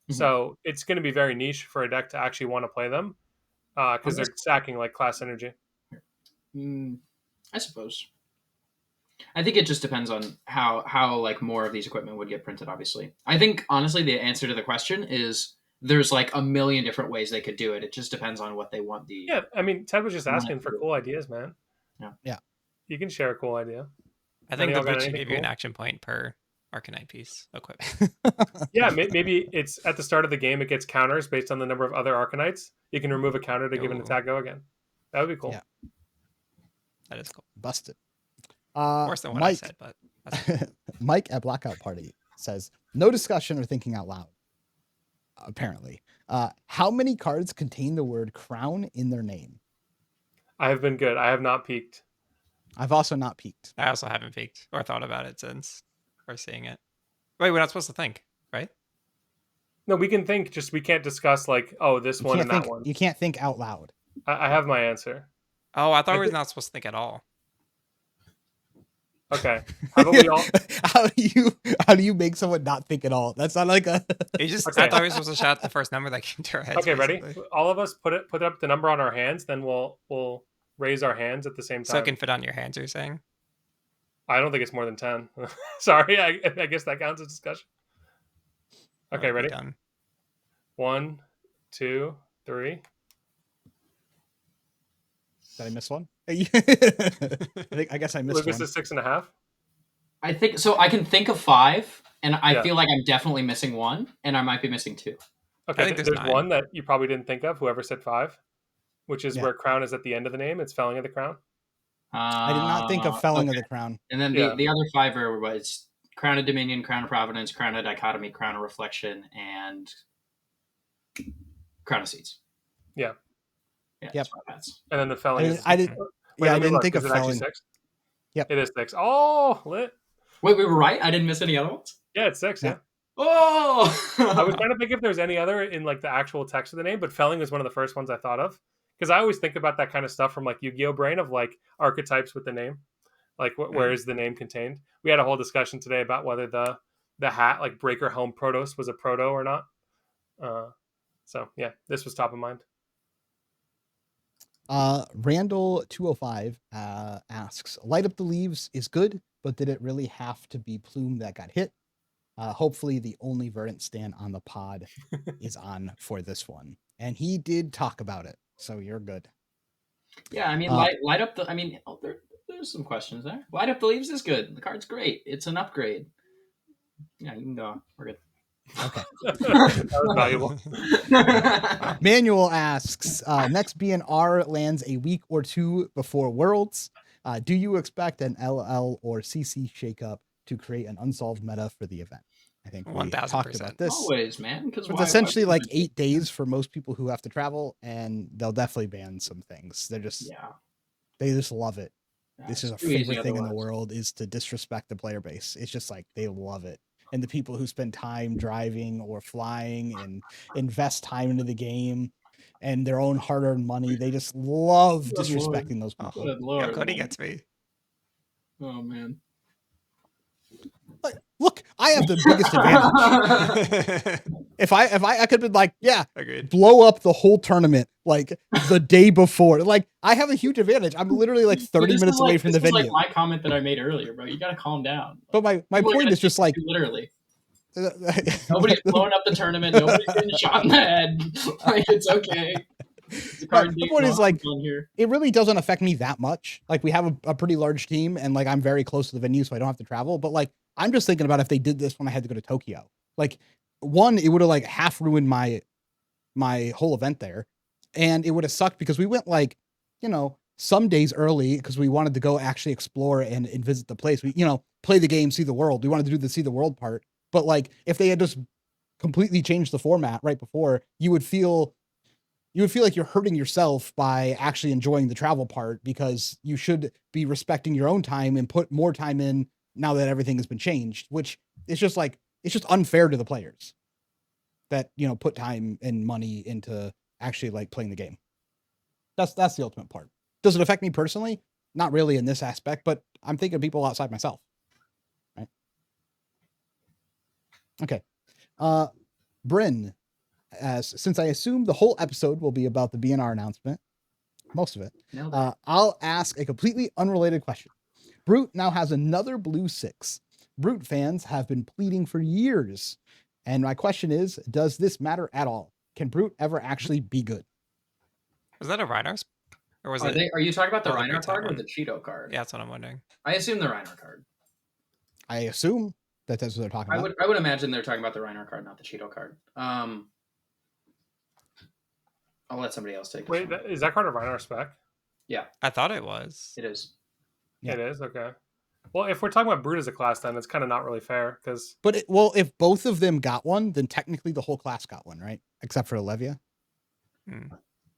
Mhm. So it's going to be very niche for a deck to actually want to play them because they're stacking like class synergy. I suppose. I think it just depends on how like more of these equipment would get printed. Obviously, I think honestly the answer to the question is there's like a million different ways they could do it. It just depends on what they want the. Yeah, I mean, Ted was just want it asking to for do. cool ideas, man. Yeah. Yeah. You can share a cool idea. I None think of the y'all got boot should anything give you an cool? action point per Arcanite piece equipment. Yeah, maybe it's at the start of the game. It gets counters based on the number of other Arcanites. You can remove a counter to give an Ooh. attack go again. That would be cool. Yeah. That is cool. Busted. Worse than what I Mike, said, but that's Mike at Blackout Party says, no discussion or thinking out loud. Apparently. How many cards contain the word crown in their name? I have been good. I have not peaked. I've also not peeked. I also haven't peeked or thought about it since first seeing it. Wait, we're not supposed to think, right? No, we can think. Just we can't discuss like, oh, this You one can't and think. that one. You can't think out loud. I have my answer. Oh, I thought I we were thi- not supposed to think at all. Okay. How about we all? How do you make someone not think at all? That's not like a. You just Okay. I thought we were supposed to shout the first number that came to our heads. Okay, ready? basically. All of us put up the number on our hands. Then we'll raise our hands at the same So it time. can fit on your hands, you're saying? I don't think it's more than 10. Sorry, I guess that counts as discussion. Okay, Alright, ready? Done. 1, 2, 3. Did I miss one? I guess I missed Lucas one. is 6.5. I think so. I can think of 5, and I Yeah. feel like I'm definitely missing 1, and I might be missing 2. Okay, I think there's there's 9. one that you probably didn't think of. Whoever said 5, which is Yeah. where crown is at the end of the name. It's felling of the crown. I did not think of felling of the crown. And then Yeah. the other 5 are what it's Crown of Dominion, Crown of Providence, Crown of Dichotomy, Crown of Reflection, and Crown of Seeds. Yeah. Yeah. Yep. That's 5 hats. And then the felling is. I didn't. Wait, Yeah, I let me didn't look. think Is of it actually felling. 6? Yep. It is 6. Oh, lit. Wait, we were right? I didn't miss any other ones? Yeah, it's 6. Yeah. Oh! I was trying to think if there's any other in like the actual text of the name, but felling was one of the first ones I thought of because I always think about that kind of stuff from like Yu-Gi-Oh brain of like archetypes with the name, like where is the name contained. We had a whole discussion today about whether the hat like Breaker Helm Protos was a proto or not. So yeah, this was top of mind. Randall 205 asks, "Light Up the Leaves is good, but did it really have to be Plume that got hit? Hopefully, the only Verdant stand on the pod is on for this one." And he did talk about it, so you're good. Yeah, I mean, light up the. I mean, there's some questions there. Light Up the Leaves is good. The card's great. It's an upgrade. Yeah, you can go. We're good. Okay. That was valuable. Manuel asks, next BnR lands a week or two before Worlds. Do you expect an LL or CC shakeup to create an unsolved meta for the event. I think we 1000%. talked about this. Always, man. Because It's essentially like 8 days for most people who have to travel, and they'll definitely ban some things. They just love it. This is a favorite thing in the world, is to disrespect the player base. It's just like they love it. And the people who spend time driving or flying and invest time into the game and their own hard-earned money, they just love disrespecting those people. Good Lord, Yeah, Cody man. gets me. Oh man. Like, look, I have the biggest advantage. If I could be like, yeah, Agreed. blow up the whole tournament like the day before. Like, I have a huge advantage. I'm literally like 30 minutes away from the venue. Like my comment that I made earlier, bro. You gotta calm down. But my point is just like, literally, nobody's blowing up the tournament. Nobody's getting shot in the head. Like, it's okay. The point is like, it really doesn't affect me that much. Like, we have a pretty large team, and like I'm very close to the venue, so I don't have to travel. But like, I'm just thinking about if they did this when I had to go to Tokyo. Like, one, it would have like half ruined my whole event there, and it would have sucked because we went like, you know, some days early because we wanted to go actually explore and visit the place. We, you know, play the game, see the world. We wanted to do the see the world part. But like, if they had just completely changed the format right before, you would feel like you're hurting yourself by actually enjoying the travel part, because you should be respecting your own time and put more time in now that everything has been changed, which is just like, it's just unfair to the players that, you know, put time and money into actually like playing the game. That's the ultimate part. Does it affect me personally? Not really in this aspect, but I'm thinking of people outside myself. Right. Okay. Bryn, since I assume the whole episode will be about the BnR announcement, most of it, I'll ask a completely unrelated question. Brute now has another blue 6. Brute fans have been pleading for years. And my question is, does this matter at all? Can Brute ever actually be good? Was that a Rhinos? Or was Are you talking about the Oh, the Reiner Great card or one. the Cheeto card? Yeah, that's what I'm wondering. I assume the Reiner card. I assume that's what they're talking about. I would imagine they're talking about the Reiner card, not the Cheeto card. I'll let somebody else take it. Wait, is that card a Rhino spec? Yeah, I thought it was. it is. Yeah. It is? Okay. Well, if we're talking about Brute as a class, then it's kind of not really fair, because... But if both of them got one, then technically the whole class got one, right? Except for Olivia. Hmm.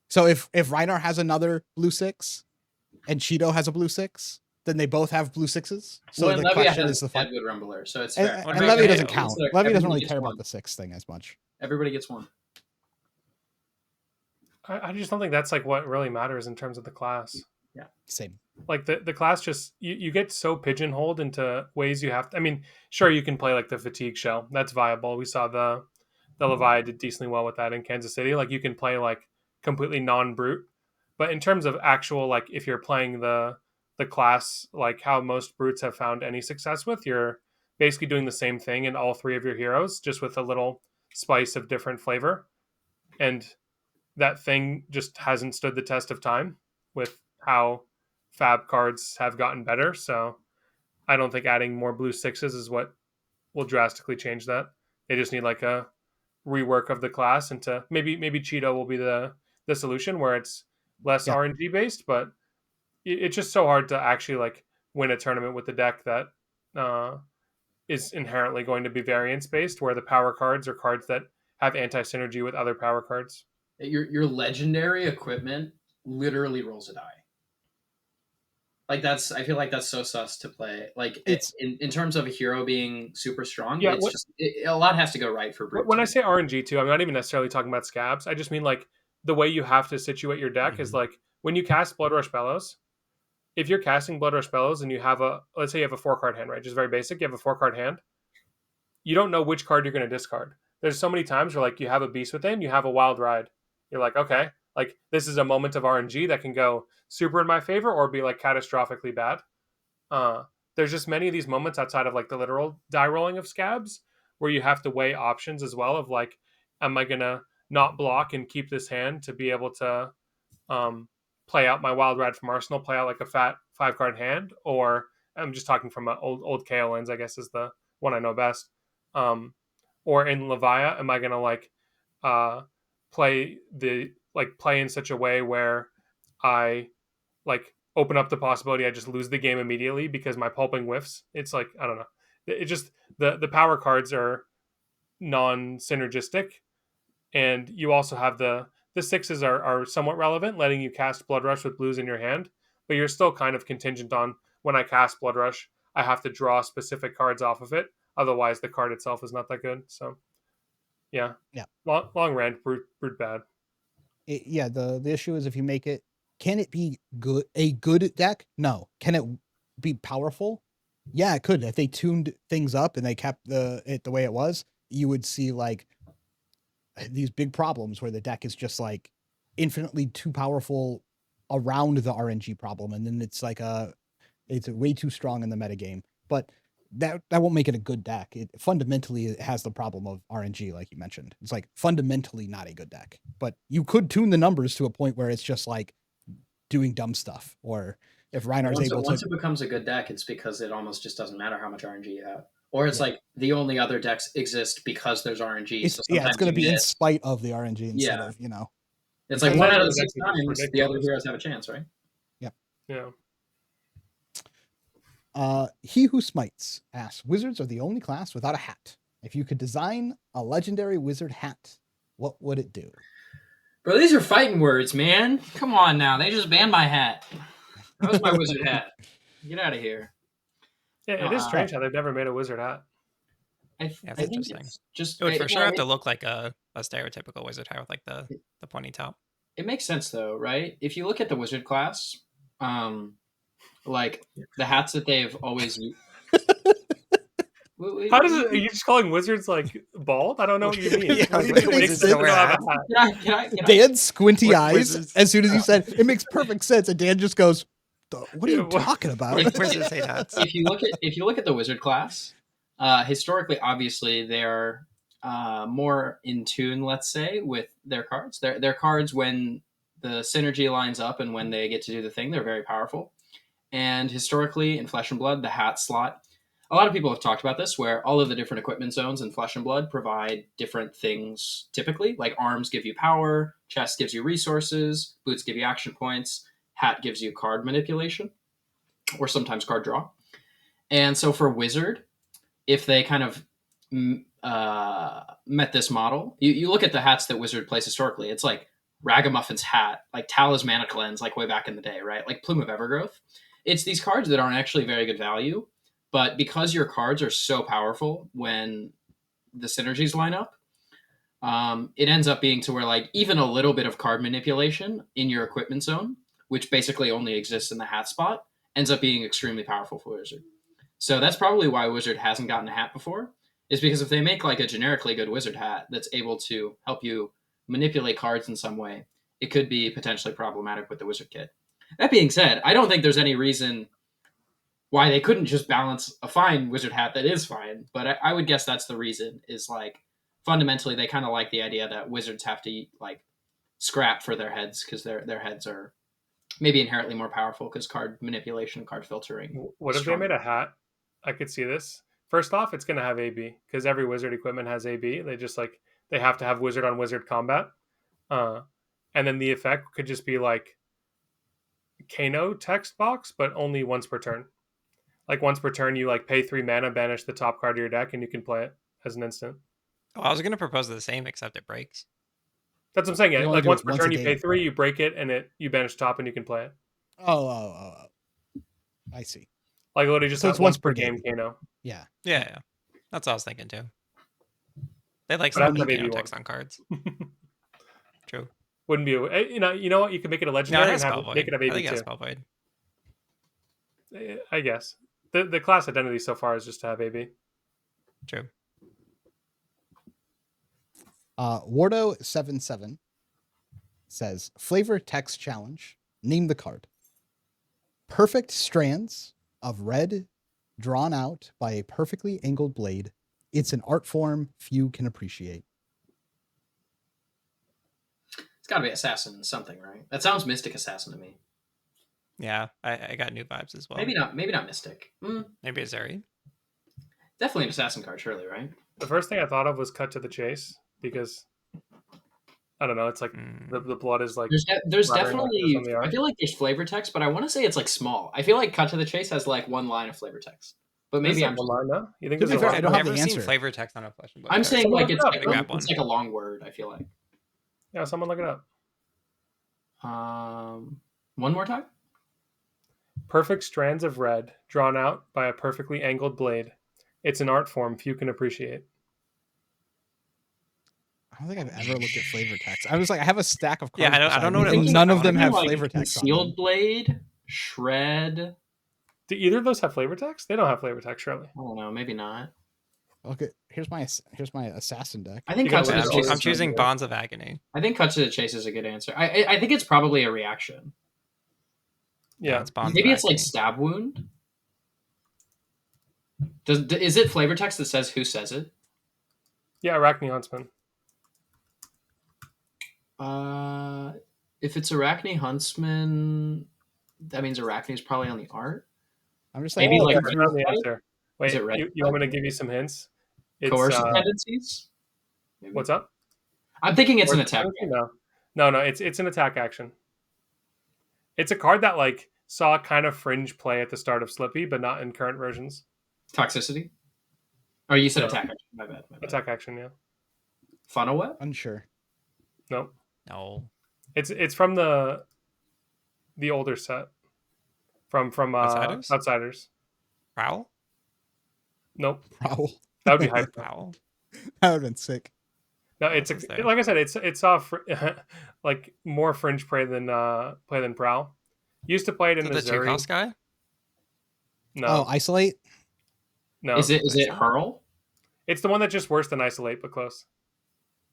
So if Reinar has another blue 6 and Cheeto has a blue 6, then they both have blue 6s. So Well, the Levia question has is the fun. Deadwood Rumbler, so it's And, fair. and about Levy doesn't Mayo? count. It's like Levy doesn't everybody really gets care one. about the 6 thing as much. Everybody gets one. I just don't think that's like what really matters in terms of the class. Same. Like the class just you get so pigeonholed into ways you have to. I mean, sure, you can play like the fatigue shell. That's viable. We saw the Levi did decently well with that in Kansas City. Like, you can play like completely non-brute. But in terms of actual, like, if you're playing the class, like how most brutes have found any success with, you're basically doing the same thing in all 3 of your heroes, just with a little spice of different flavor. And that thing just hasn't stood the test of time with how FAB cards have gotten better. So I don't think adding more blue 6s is what will drastically change that. They just need like a rework of the class into maybe Cheeto will be the solution, where it's less RNG based, but it's just so hard to actually like win a tournament with the deck that is inherently going to be variance based, where the power cards are cards that have anti-synergy with other power cards. Your legendary equipment literally rolls a die. Like, I feel like that's so sus to play. Like, It's in terms of a hero being super strong, Yeah, it's a lot has to go right for Brute. When I say RNG too, I'm not even necessarily talking about scabs. I just mean like the way you have to situate your deck is like when you cast Blood Rush Bellows. If you're casting Blood Rush Bellows and you have let's say you have a 4-card hand, right? Just very basic. You have a 4-card hand. You don't know which card you're going to discard. There's so many times where like you have a Beast Within, you have a Wild Ride. You're like, okay, like this is a moment of RNG that can go super in my favor or be like catastrophically bad. There's just many of these moments outside of like the literal die rolling of scabs where you have to weigh options as well of like, am I going to not block and keep this hand to be able to play out my Wild Ride from Arsenal, play out like a fat 5-card hand, or I'm just talking from an old KO lens, I guess is the one I know best. Or in Levia, am I going to like play in such a way where I like open up the possibility I just lose the game immediately because my pulping whiffs? It's like, I don't know. it just the power cards are non-synergistic, and you also have the sixes are somewhat relevant, letting you cast Blood Rush with blues in your hand, but you're still kind of contingent on when I cast Blood Rush, I have to draw specific cards off of it. Otherwise, the card itself is not that good. So, yeah, Yeah. long rant, brute bad. Yeah, the issue is if you make it, can it be good? A good deck? No. Can it be powerful? Yeah, it could. If they tuned things up and they kept it the way it was, you would see like these big problems where the deck is just like infinitely too powerful around the RNG problem, and then it's like it's way too strong in the metagame. But that won't make it a good deck. It fundamentally it has the problem of RNG, like you mentioned. It's like fundamentally not a good deck. But you could tune the numbers to a point where it's just like doing dumb stuff. Or if Reiner's once it becomes a good deck, it's because it almost just doesn't matter how much RNG you have. Or it's like the only other decks exist because there's RNG. It's going to be in spite of the RNG instead of, It's like 1 out of 6 times the other heroes have a chance, right? Yeah. He Who Smites asks, wizards are the only class without a hat. If you could design a legendary wizard hat, what would it do? Bro, these are fighting words, man. Come on now. They just banned my hat. That was my wizard hat. Get out of here. Yeah, it is strange how they've never made a wizard hat. I think it's just... It would for sure have to look like a stereotypical wizard hat with like the pointy top. It makes sense though, right? If you look at the wizard class, like the hats that they've always used. How does it? Are you just calling wizards like bald? I don't know what you mean. Dan's squinty eyes as soon as you said it makes perfect sense, and Dan just goes, "What are you talking about?" Wizards hate hats. If you look at the wizard class, historically, obviously they're more in tune, let's say, with their cards. Their cards, when the synergy lines up and when they get to do the thing, they're very powerful. And historically, in Flesh and Blood, the hat slot, a lot of people have talked about this, where all of the different equipment zones in Flesh and Blood provide different things typically. Like arms give you power, chest gives you resources, boots give you action points, hat gives you card manipulation, or sometimes card draw. And so for Wizard, if they kind of met this model, you look at the hats that Wizard plays historically, it's like Ragamuffin's hat, like Talismanic Lens, like way back in the day, right? Like Plume of Evergrowth. It's these cards that aren't actually very good value, but because your cards are so powerful when the synergies line up, it ends up being to where like even a little bit of card manipulation in your equipment zone, which basically only exists in the hat spot, ends up being extremely powerful for Wizard. So that's probably why Wizard hasn't gotten a hat before, is because if they make like a generically good Wizard hat that's able to help you manipulate cards in some way, it could be potentially problematic with the Wizard kit. That being said, I don't think there's any reason why they couldn't just balance a fine Wizard hat that is fine, but I would guess that's the reason, is like fundamentally they kind of like the idea that Wizards have to like scrap for their heads because their heads are maybe inherently more powerful because card manipulation and card filtering. What if they made a hat? I could see this. First off, it's going to have AB because every Wizard equipment has AB. They have to have Wizard on Wizard combat. And then the effect could just be like Kano text box, but only once per turn. Like once per turn, you like pay 3 mana, banish the top card of your deck, and you can play it as an instant. Oh, I was going to propose the same, except it breaks. That's what I'm saying. Yeah, like once per turn, you pay 3, you break it, and you banish top, and you can play it. Oh. I see. Like literally just it's once per game, Kano. Yeah. That's what I was thinking too. They like some Kano text on cards. True. Wouldn't be you know what? You could make it a legendary and make it have AB too. Spellvoid. I guess the class identity so far is just to have AB. True. Wardo77 says, flavor text challenge. Name the card. Perfect strands of red drawn out by a perfectly angled blade. It's an art form few can appreciate. It's got to be Assassin something, right? That sounds Mystic Assassin to me. Yeah, I got new vibes as well. Maybe not Mystic. Maybe a Zeri. Definitely an Assassin card, surely, right? The first thing I thought of was Cut to the Chase, because I don't know, it's like the blood is like... There's definitely... I feel like there's flavor text, but I want to say it's like small. I feel like Cut to the Chase has like one line of flavor text. but maybe There's I'm. a line, no? You think To there's be a fair, line? I don't I've have never the seen answer. flavor text on a flesh and blood. I'm card. saying like it's Someone like look it up. it's like a long word. I feel like. Yeah, someone look it up. One more time. Perfect strands of red drawn out by a perfectly angled blade. It's an art form few can appreciate. I don't think I've ever looked at flavor text. I was like, I have a stack of cards. Yeah, I don't beside know me, what it and looks none like. of them I have Like flavor text on them. concealed blade, shred. Do either of those have flavor text? They don't have flavor text, surely. I don't know. Maybe not. Okay, here's my assassin deck. I think You gotta cut to look the at chase. I'm is choosing good. Bonds of Agony. I think cut to the chase is a good answer. I think it's probably a reaction. Yeah. It's Bonds Maybe of it's like Agony. stab wound. Is it flavor text that says who says it? Yeah, Arachne Huntsman. If it's Arachne Huntsman, that means Arachne is probably on the art. I'm just like, Maybe like I looking found through. the answer. Wait, it red? you want me to give you some hints? It's, Coercive tendencies. Maybe. what's up? I'm thinking it's an Coercive attack. tendency? No. It's an attack action. It's a card that like saw kind of fringe play at the start of Slippy, but not in current versions. Toxicity. Oh, you said No. attack action. My bad. Attack action, yeah. Funnel web. Unsure. No, No. it's from the older set. From Outsiders? Outsiders. Prowl? Nope, Prowl. that would be hype. Prowl? That would have been sick. No, it's What was there? like I said, it saw like more fringe play than Prowl. Used to play it in Is it the Missouri. 2-cost guy? No, Oh, isolate. no, Is it hurl? it's the one that's just worse than isolate, but close.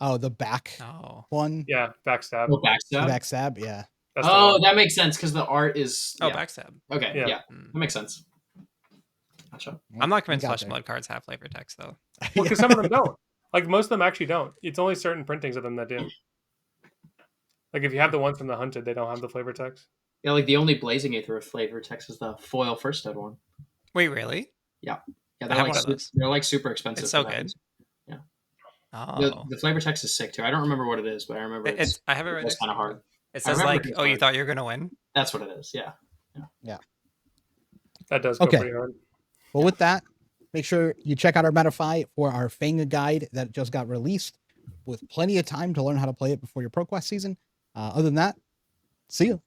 Oh, the back No. one. Yeah, backstab. Oh, The backstab. backstab. Yeah. That's the Oh, one. that makes sense because the art is. Oh, Yeah. backstab. Okay. Yeah. Yeah. Hmm. That makes sense. Gotcha. I'm not You convinced got flesh there. and blood cards have flavor text though. Well, because some of them don't. Like most of them actually don't. It's only certain printings of them that do. Like if you have the one from the Hunted, they don't have the flavor text. Yeah, like the only Blazing Aether with flavor text is the foil first ed one. Wait, really? Yeah, I they're have like one of those. they're like super expensive. It's so for that good. reason. Oh. The flavor text is sick too. I don't remember what it is, but I remember It's I have it right it's next to kind of me. hard. It I says remember like, it's oh, you hard. thought you were gonna win? That's what it is. Yeah. That does go Okay. pretty hard. Well, with that, make sure you check out our Metafy for our Fang guide that just got released with plenty of time to learn how to play it before your ProQuest season. Other than that, see you.